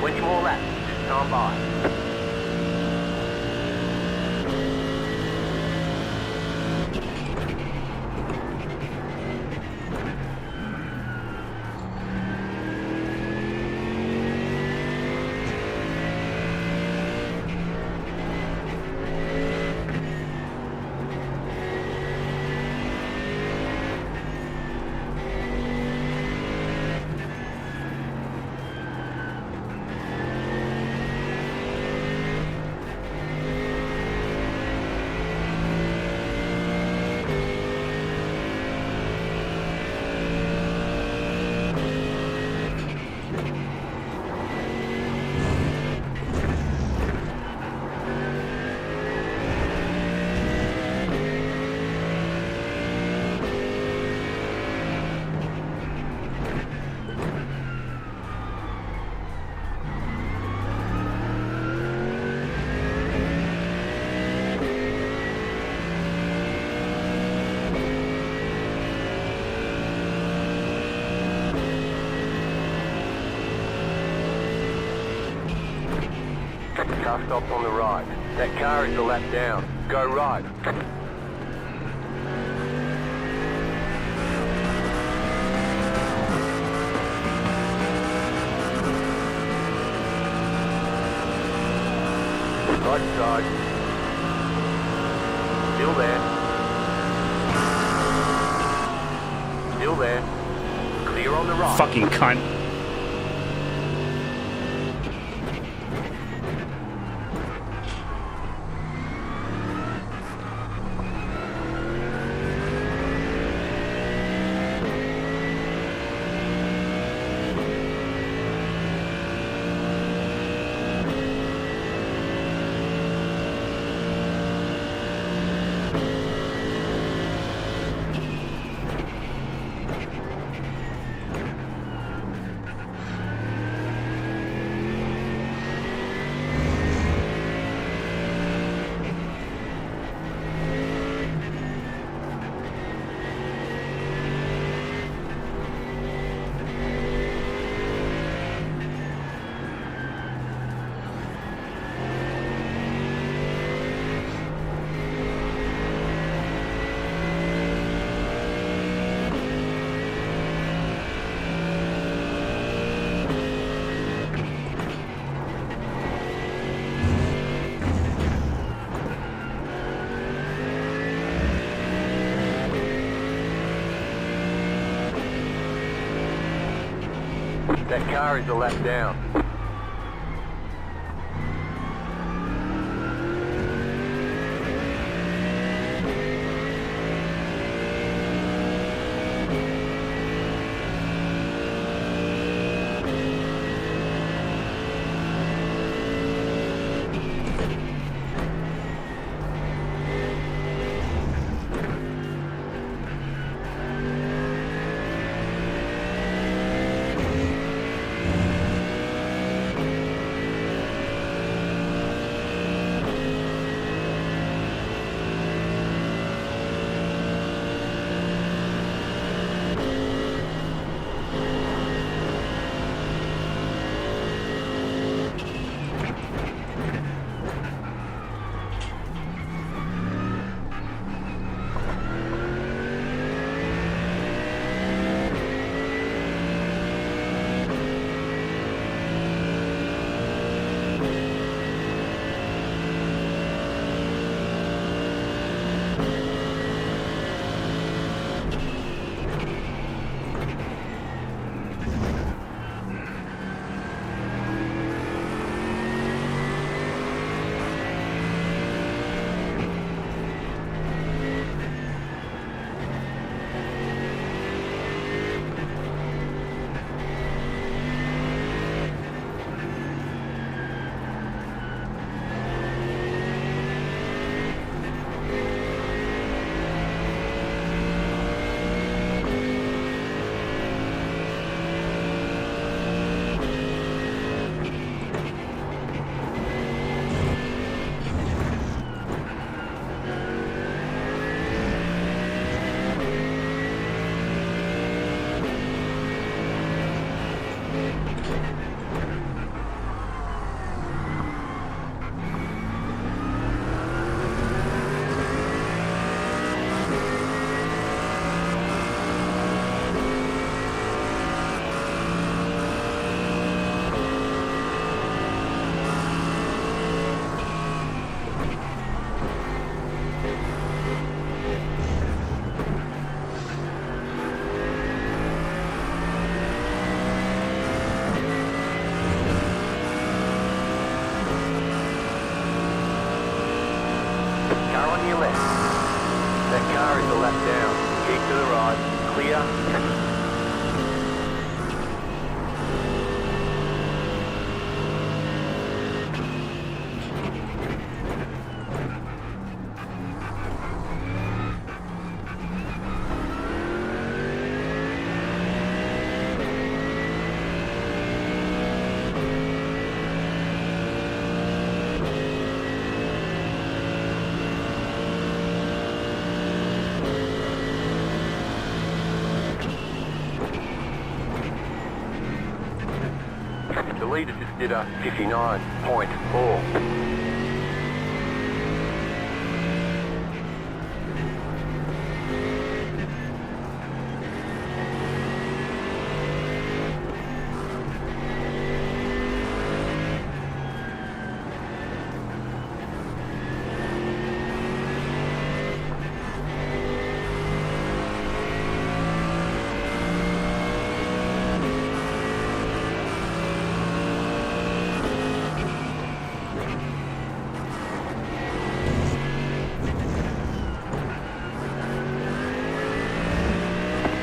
20 more laps. Just time by. Car stopped on the right. That car is a lap down. Go right. Right side. Still there. Still there. Clear on the right. Fucking cunt. That car is a lap down. That car is a lap down. Keep to the right. Clear. The leader just did a 59.4.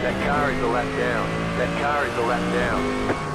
That car is a lap down. That car is a lap down.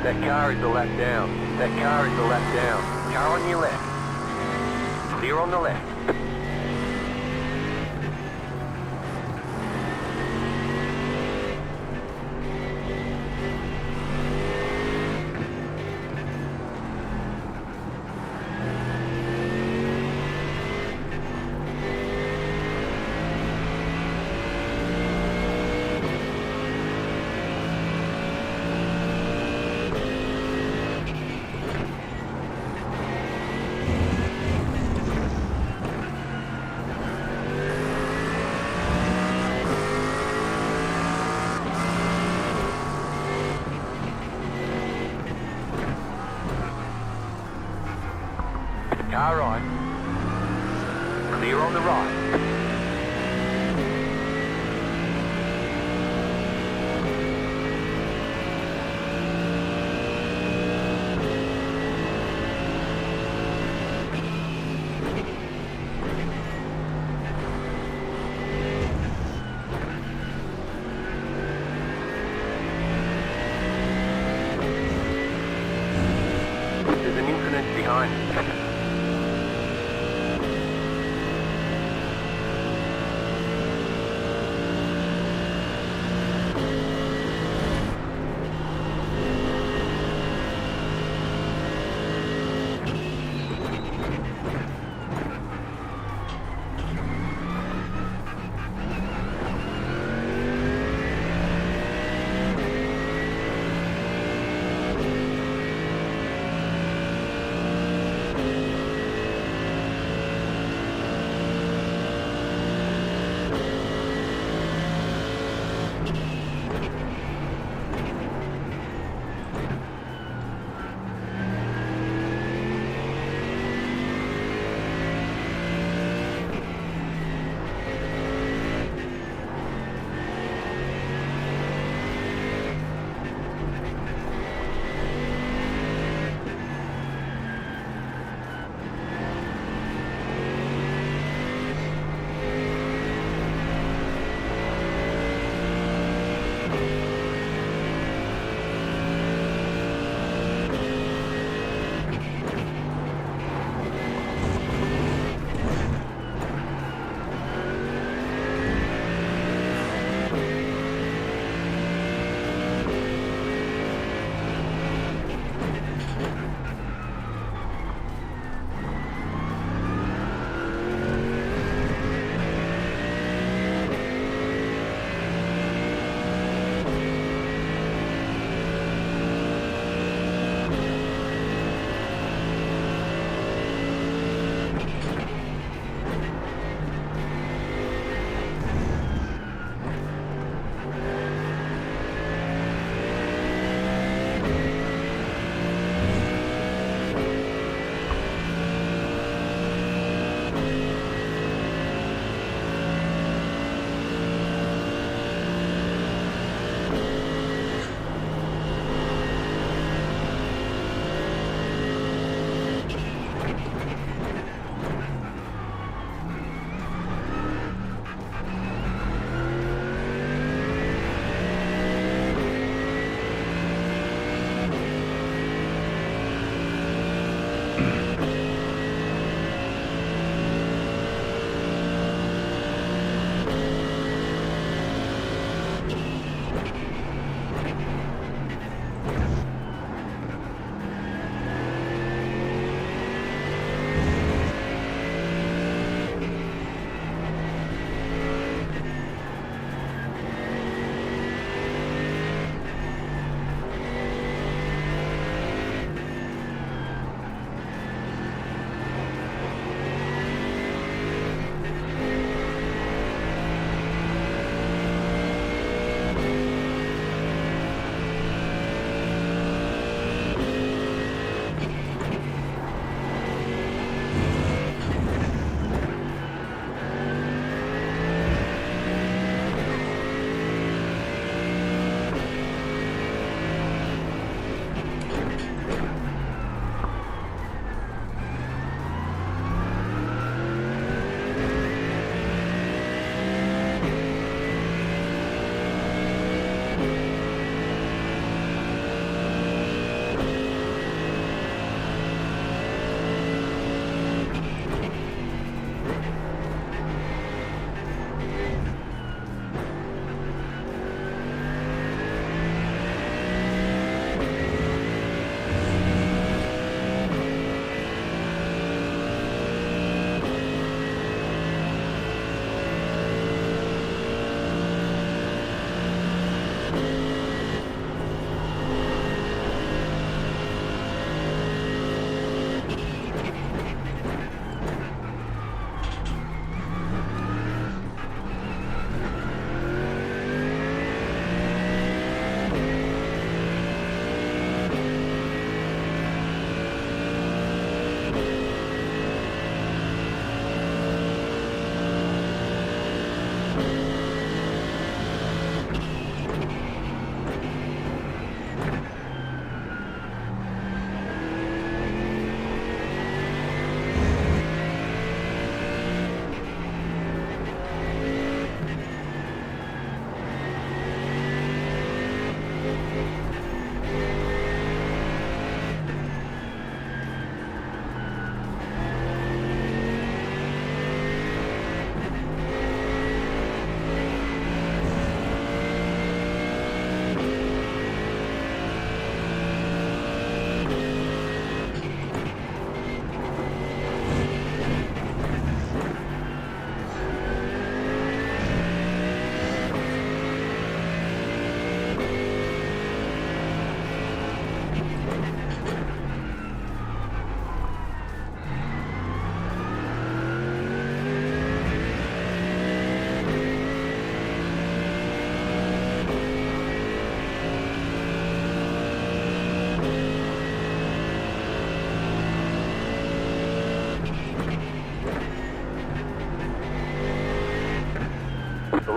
That car is a lap down. That car is a lap down. Car on your left. Clear on the left. Car right. Clear on the right. There's an incident behind.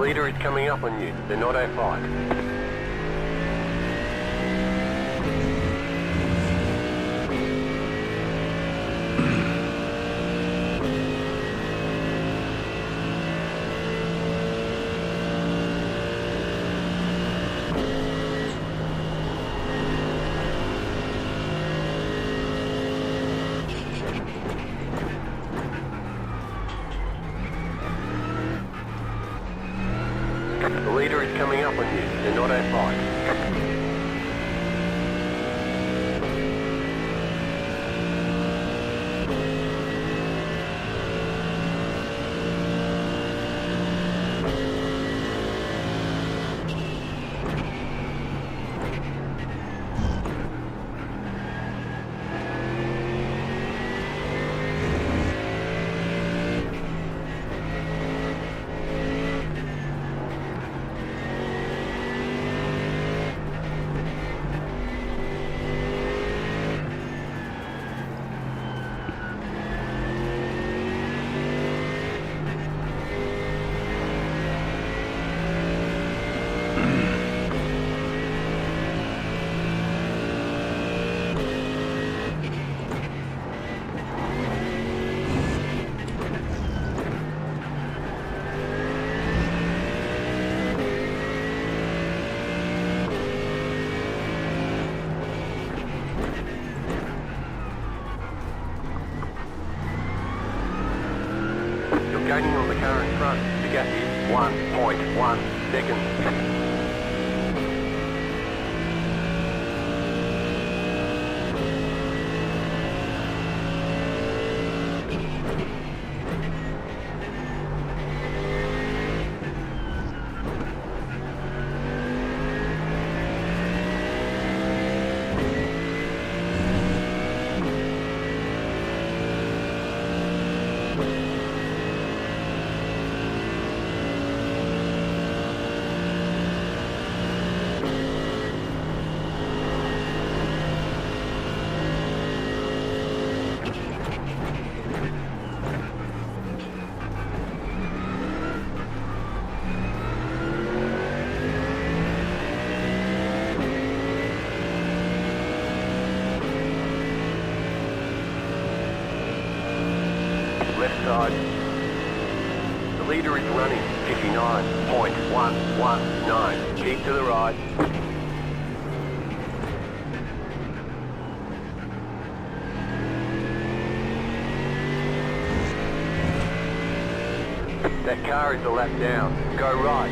leader is coming up on you. They're not A5. The leader is coming up on you. They're not A5. You're gaining on the car in front. The gap is 1.1 seconds. Left side. The leader is running 59.119. Keep to the right. That car is a lap down. Go right.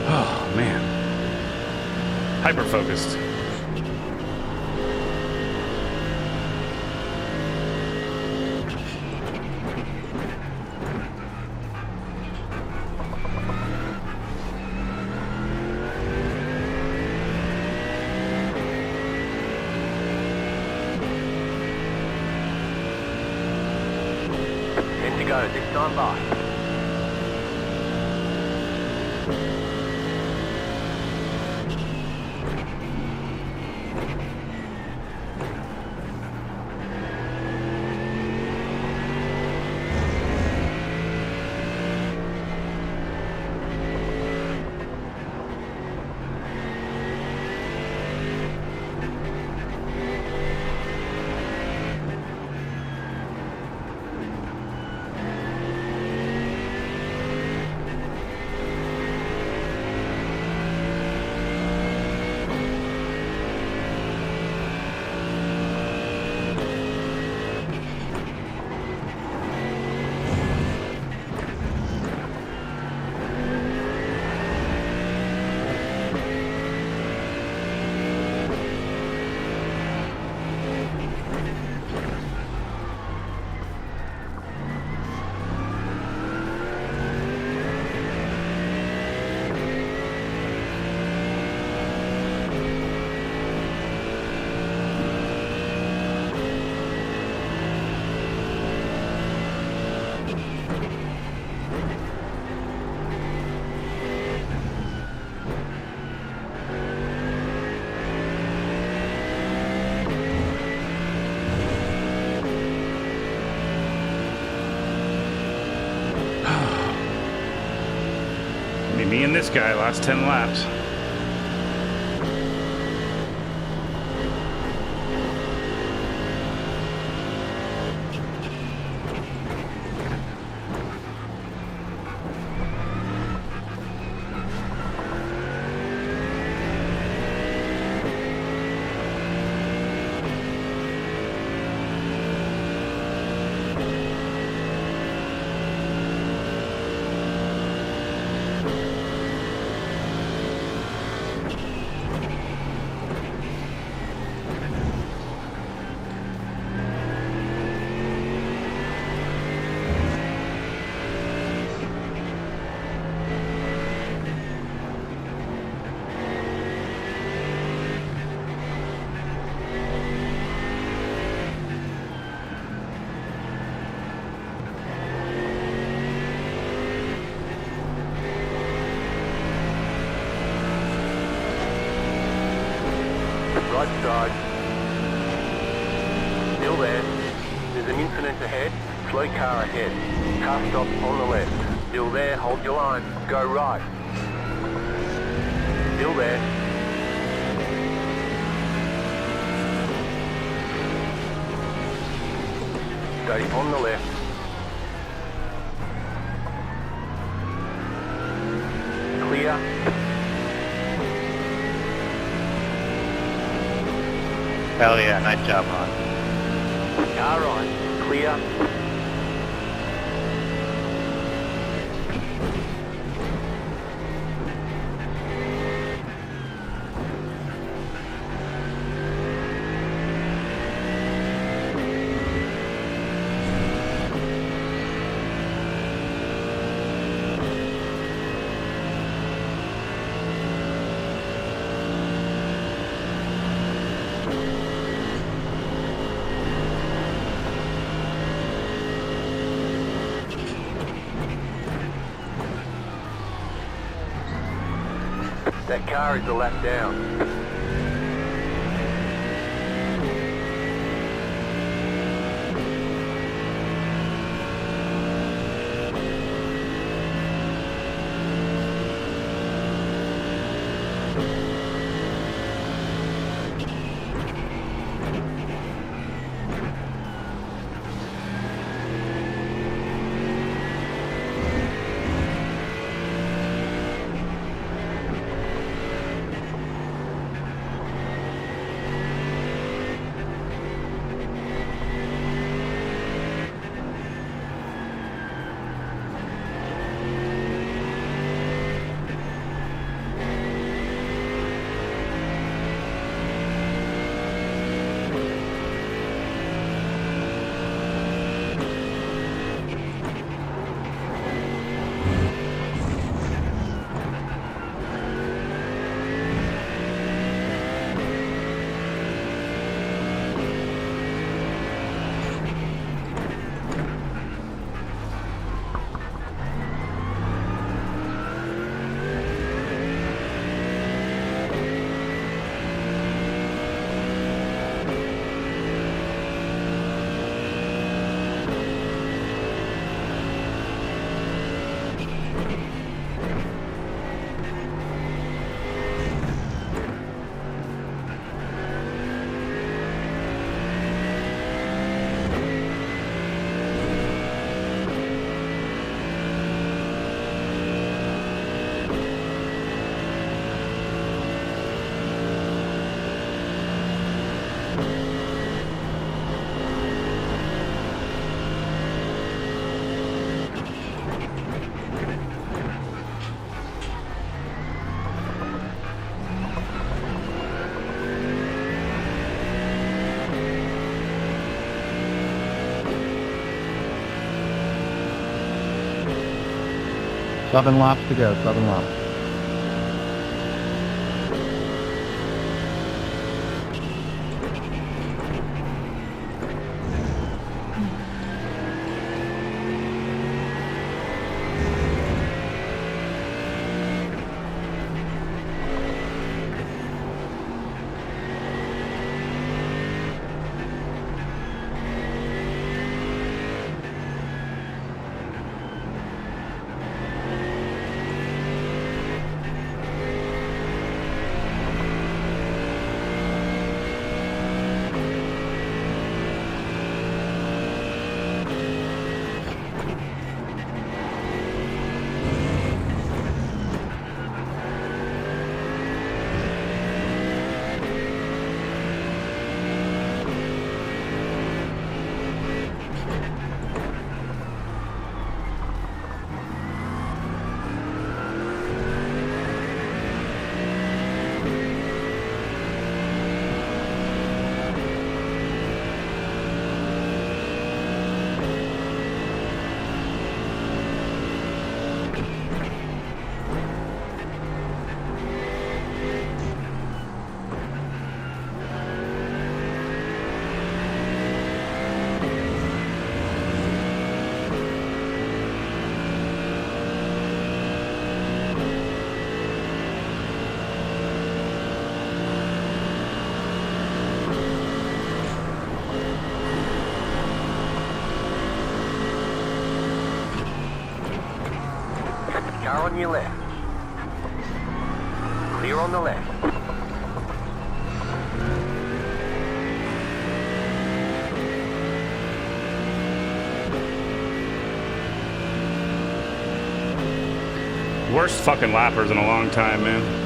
Oh, man. Hyper-focused. Ten to go. This time by. Me and this guy last 10 laps. Right side. Still there. There's an incident ahead. Slow car ahead. Car stop on the left. Still there. Hold your line. Go right. Still there. Stay on the left. Clear. Hell yeah, nice job, Ron. Car right. Clear. That car is a lap down. Seven laps to go, 7 laps. Car on your left. Clear on the left. Worst fucking lappers in a long time, man.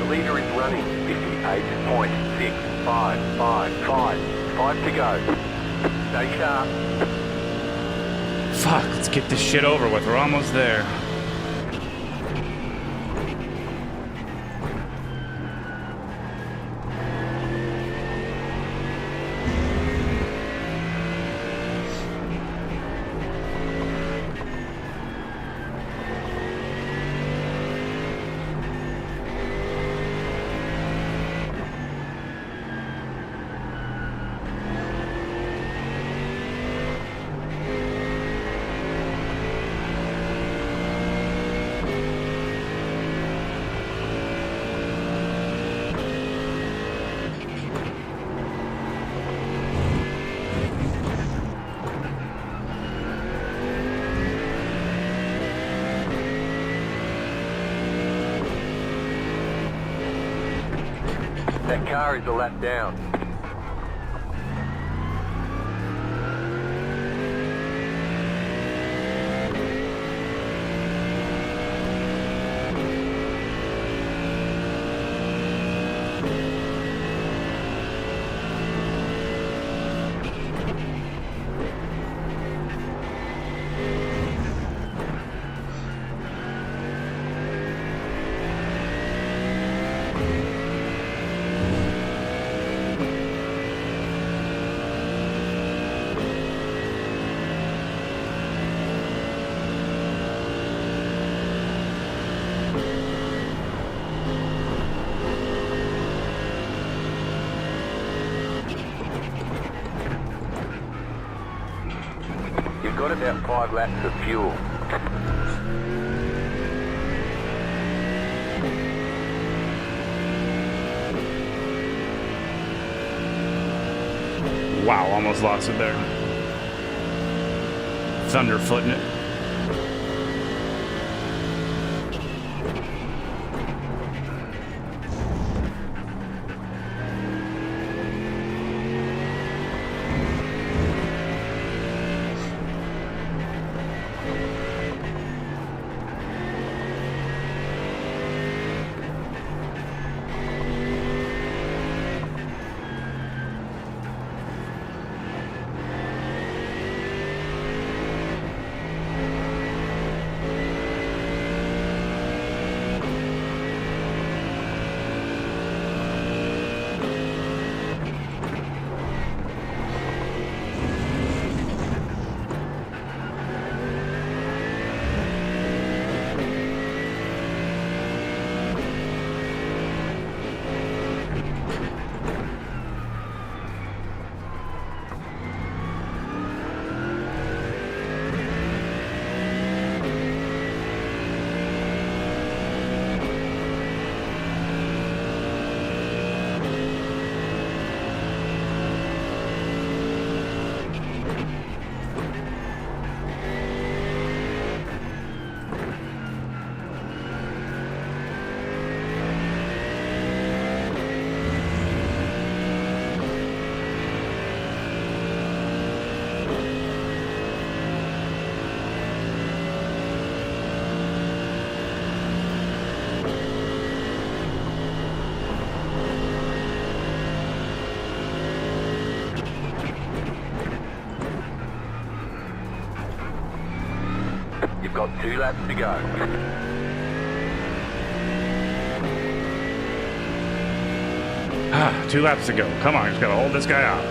Leader is running 58.6555. 5 to go. Stay sharp. Fuck, let's get this shit over with. We're almost there. That car is a lap down. You've got about 5 laps of fuel. Wow, almost lost it there. Thunderfooting it. got 2 laps to go. 2 laps to go. Come on, just gotta hold this guy off.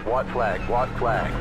White flag, white flag.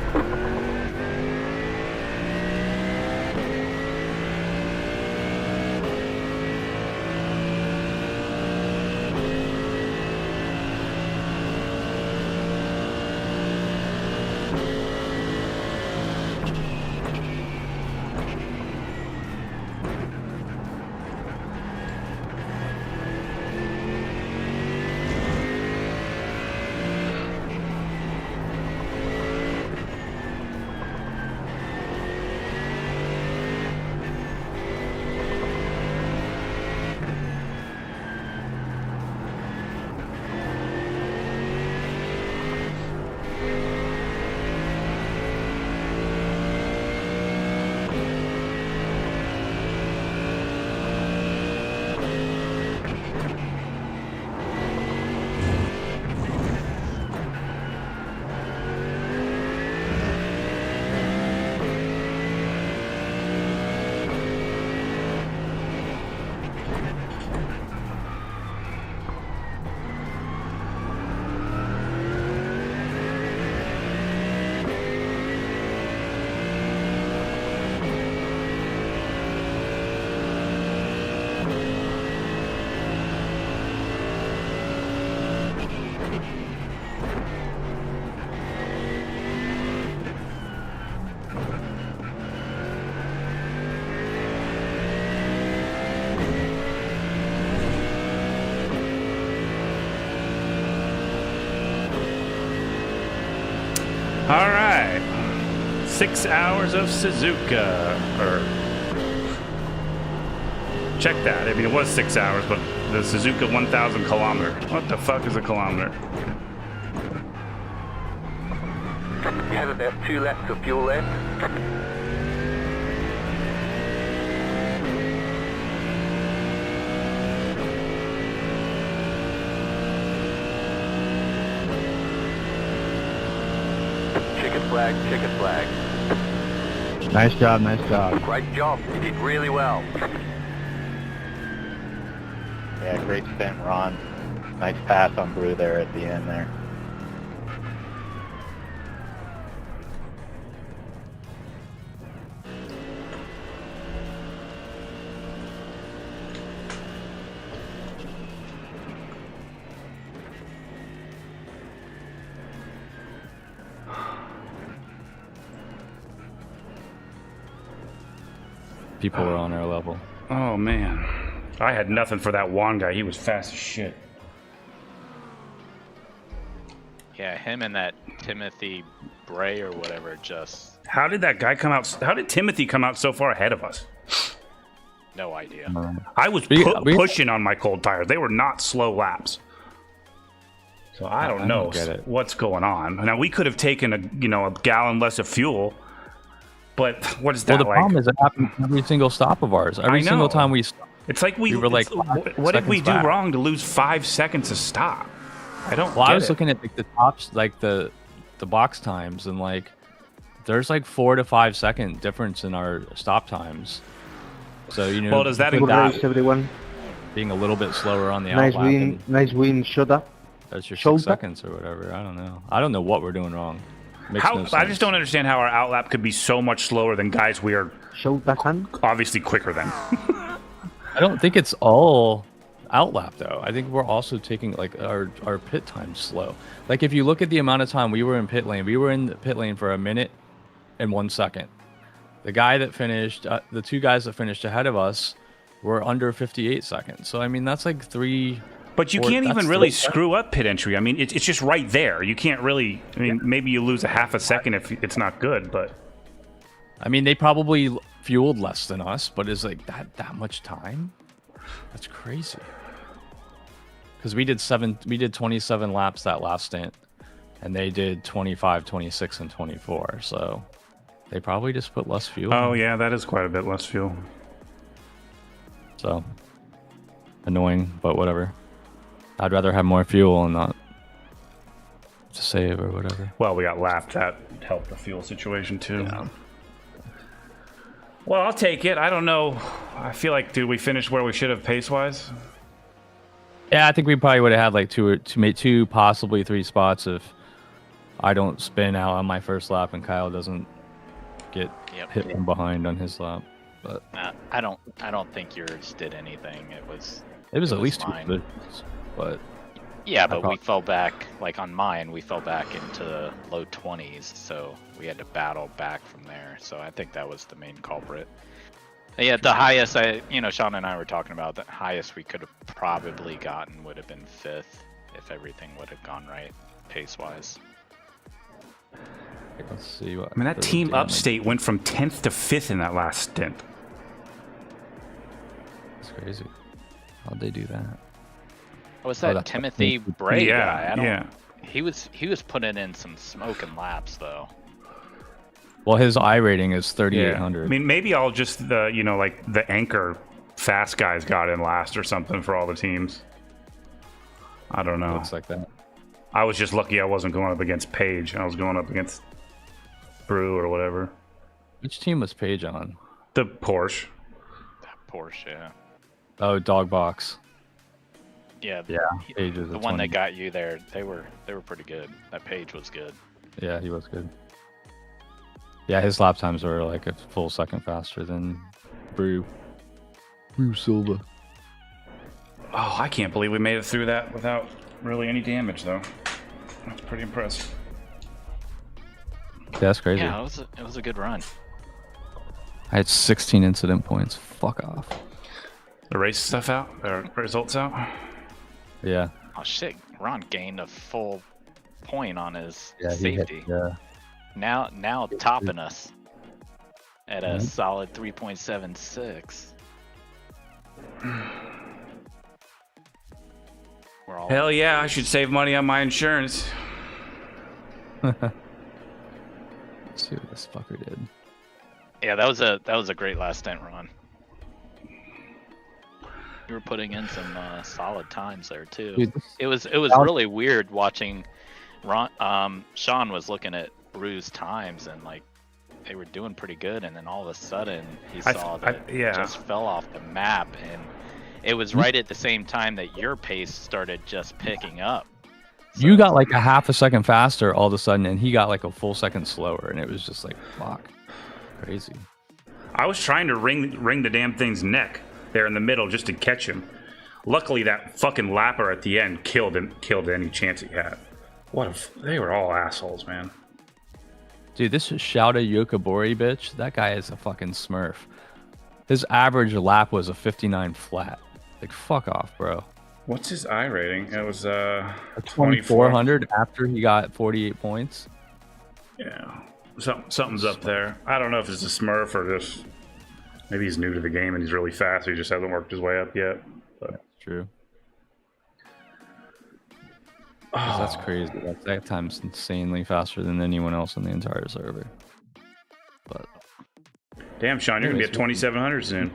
All right. 6 hours of Suzuka. Check that. I mean, it was 6 hours, but the Suzuka 1,000 kilometer. What the fuck is a kilometer? You have about 2 laps of fuel left. Checkered flag. Nice job, nice job. Great job, you did really well. Yeah, great stint, Ron. Nice pass on Brew there at the end there. People were on our level. Oh, man. I had nothing for that Juan guy. He was fast as shit. Yeah, him and that Timothy Bray or whatever just How did that guy come out? How did Timothy come out so far ahead of us? no idea. I was pushing on my cold tires. They were not slow laps. So I don't know what's going on. Now we could have taken a gallon less of fuel, but what is that like? Well, the problem is it happens every single stop of ours. Every single time we stop. It's like we were like, what did we do wrong to lose 5 seconds to stop? I don't. Well, I was looking at like the tops, like the box times, and like there's like 4 to 5 second difference in our stop times. So well, does that include everyone? Being a little bit slower on the nice outlap? Nice win, shut up. That's your 6 seconds or whatever. I don't know. I don't know what we're doing wrong. I just don't understand how our outlap could be so much slower than guys we are obviously quicker than. I don't think it's all outlap though. I think we're also taking like our pit time slow. Like if you look at the amount of time we were in pit lane, we were in the pit lane for 1 minute and 1 second. The guy that finished, the 2 guys that finished ahead of us were under 58 seconds. So I mean that's like 3. But you can't even really screw up pit entry. I mean it's just right there. You can't really. I mean maybe you lose a half a second if it's not good, but. I mean they probably fueled less than us, but is like that much time? That's crazy. Because we did 27 laps that last stint, and they did 25, 26, and 24. So they probably just put less fuel. Oh yeah, that is quite a bit less fuel. So annoying, but whatever. I'd rather have more fuel and not to save or whatever. Well, we got lapped. That helped the fuel situation too. Yeah. Well, I'll take it. I don't know. I feel like, dude, we finished where we should have pace-wise. Yeah, I think we probably would have had like two, possibly 3 spots if I don't spin out on my first lap and Kyle doesn't get hit from behind on his lap. But I don't think yours did anything. It was at least 2 positions, but yeah, but we fell back. Like on mine, we fell back into the low 20s, so we had to battle back from there. So I think that was the main culprit. Yeah, the highest Sean and I were talking about, the highest we could have probably gotten would have been 5th if everything would have gone right pace-wise. Let's see what. I mean, that team Upstate went from 10th to 5th in that last stint. That's crazy. How'd they do that? Was that Timothy Bray guy? Yeah. He was putting in some smoking laps though. Well, his I rating is 3,800. Yeah. I mean, maybe I'll just like the anchor fast guys got in last or something for all the teams. I don't know. Looks like that. I was just lucky I wasn't going up against Paige. I was going up against Brew or whatever. Which team was Paige on? The Porsche. That Porsche, yeah. Oh, Dog Box. Yeah. Paige is the one that got you there. They were pretty good. That Paige was good. Yeah, he was good. Yeah, his lap times were like a full second faster than Brew Silva. Oh, I can't believe we made it through that without really any damage, though. That's pretty impressive. Yeah, that's crazy. Yeah, it was a good run. I had 16 incident points. Fuck off. The race stuff out? The results out? Yeah. Oh shit, Ron gained a full point on his Hit, safety. Now topping us at a solid 3.76. Hell yeah, I should save money on my insurance. Let's see what this fucker did. Yeah, that was a great last stint, Ron. You were putting in some solid times there too. Dude, it was really weird watching Ron. Sean was looking at Brew's times and like they were doing pretty good, and then all of a sudden he saw that it just fell off the map, and it was right at the same time that your pace started just picking up. So, you got like a half a second faster all of a sudden, and he got like a full second slower, and it was just like, fuck. Crazy. I was trying to wring the damn thing's neck there in the middle just to catch him. Luckily, that fucking lapper at the end killed any chance he had. They were all assholes, man. Dude, this is Shouta Yokobori, bitch. That guy is a fucking smurf. His average lap was a 59 flat. Like, fuck off, bro. What's his I rating? It was 2,400 after he got 48 points. Yeah, something's up there. I don't know if it's a Smurf or just maybe he's new to the game and he's really fast. So he just hasn't worked his way up yet. But That's true. 'Cause that's crazy. That time's insanely faster than anyone else in the entire server. But damn, Sean, you're gonna be at 2,700 soon.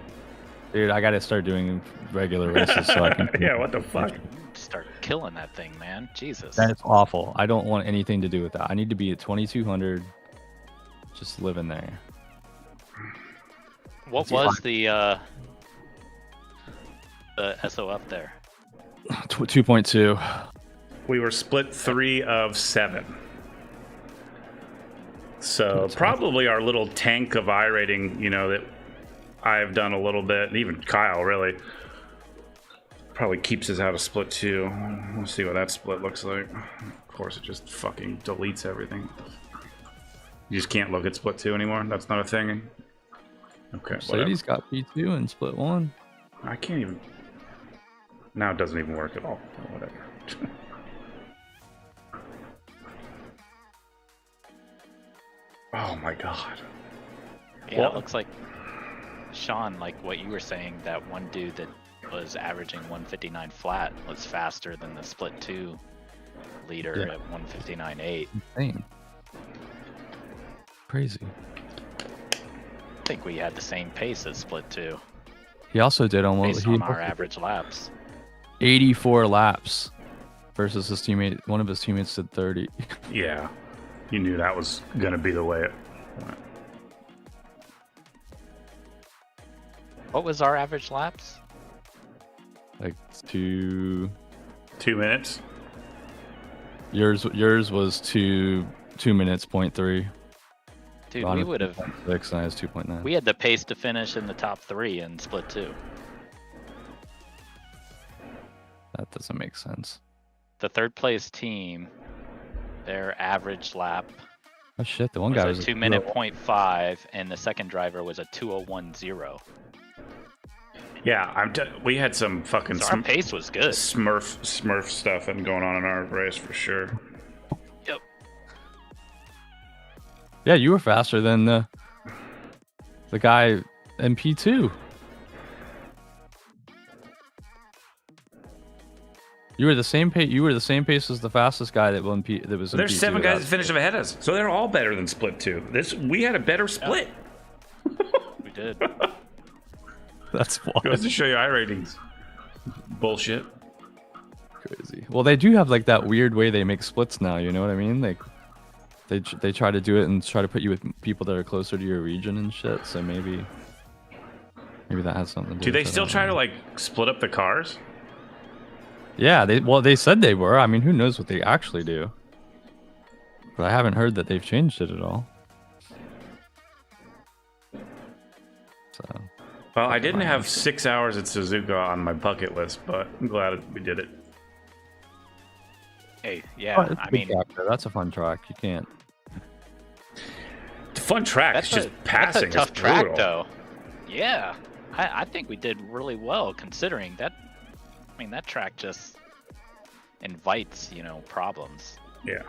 dude, I gotta start doing regular races so I can. Yeah, what the fuck? Start killing that thing, man. Jesus. That's awful. I don't want anything to do with that. I need to be at 2,200. Just living there. What was the SOF there? 2.2. We were split 3 of 7. So probably our little tank of I rating, you know, that I've done a little bit, and even Kyle really probably keeps us out of split 2. We'll see what that split looks like. Of course, it just fucking deletes everything. You just can't look at split 2 anymore. That's not a thing. Okay, Mercedes got P2 in split 1. I can't even. Now it doesn't even work at all. Whatever. Oh my god. Yeah, well, it looks like Sean, like what you were saying, that one dude that was averaging 159 flat was faster than the split 2 leader at 159.8. Insane. Crazy. I think we had the same pace as split 2. He also did almost based on our average laps. 84 laps versus his teammate. One of his teammates did 30. Yeah. You knew that was going to be the way it went. What was our average laps? Like 2 minutes. Yours was 2 minutes, 0.3. Dude, we would have 6 and I was 2.9. We had the pace to finish in the top 3 in split 2. That doesn't make sense. The third place team, their average lap Oh shit, the one guy was a 2-minute 0.5, and the second driver was a 2:01.0. Yeah, we had some fucking. So our pace was good. Smurf stuff and going on in our race for sure. Yep. Yeah, you were faster than the guy in P2. You were the same pace. You were the same pace as the fastest guy that won P. That was. There's P2 7 guys that finished ahead of us, so they're all better than split 2. We had a better split. Yeah. We did. That's why. Goes to show you I ratings. Bullshit. Crazy. Well, they do have like that weird way they make splits now. You know what I mean? Like they try to do it and try to put you with people that are closer to your region and shit. So maybe that has something to do. Do they with still try to like split up the cars? Yeah, they said they were. I mean, who knows what they actually do? But I haven't heard that they've changed it at all. So. Well, I didn't have 6 hours at Suzuka on my bucket list, but I'm glad we did it. Hey, yeah, I mean, that's a fun track. You can't. It's a fun track. It's just passing. That's a tough it's track, brutal. though. Yeah, I think we did really well considering that. I mean, that track just invites, problems. Yeah.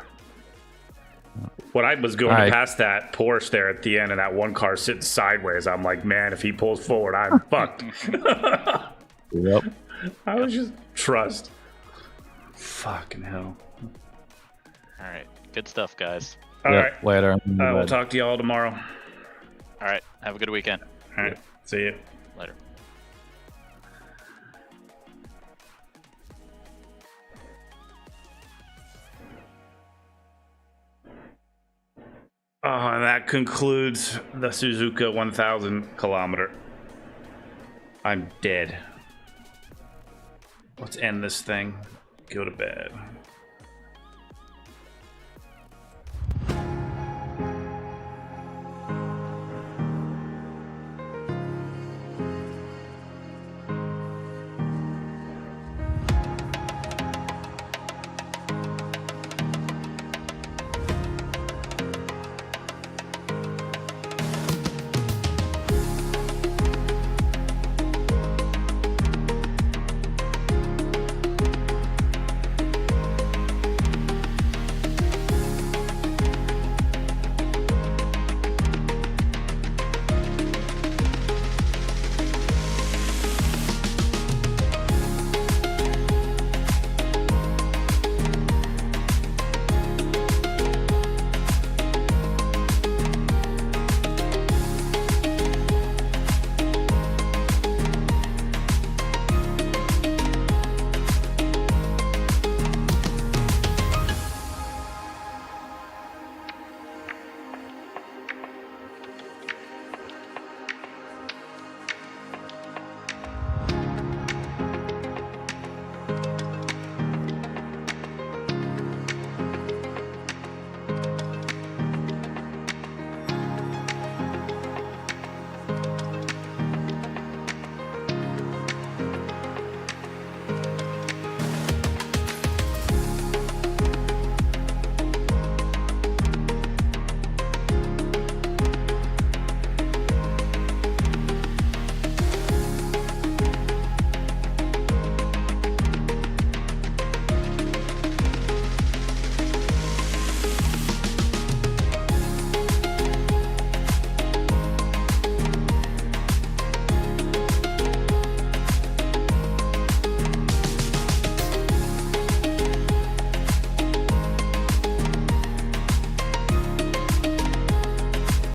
When I was going past that Porsche there at the end and that one car sitting sideways, I'm like, man, if he pulls forward, I'm fucked. Yep. I was just trust. Fucking hell. All right. Good stuff, guys. All right. Later. We'll talk to y'all tomorrow. All right. Have a good weekend. All right. See you. Later. And that concludes the Suzuka 1,000 kilometer. I'm dead. Let's end this thing. Go to bed.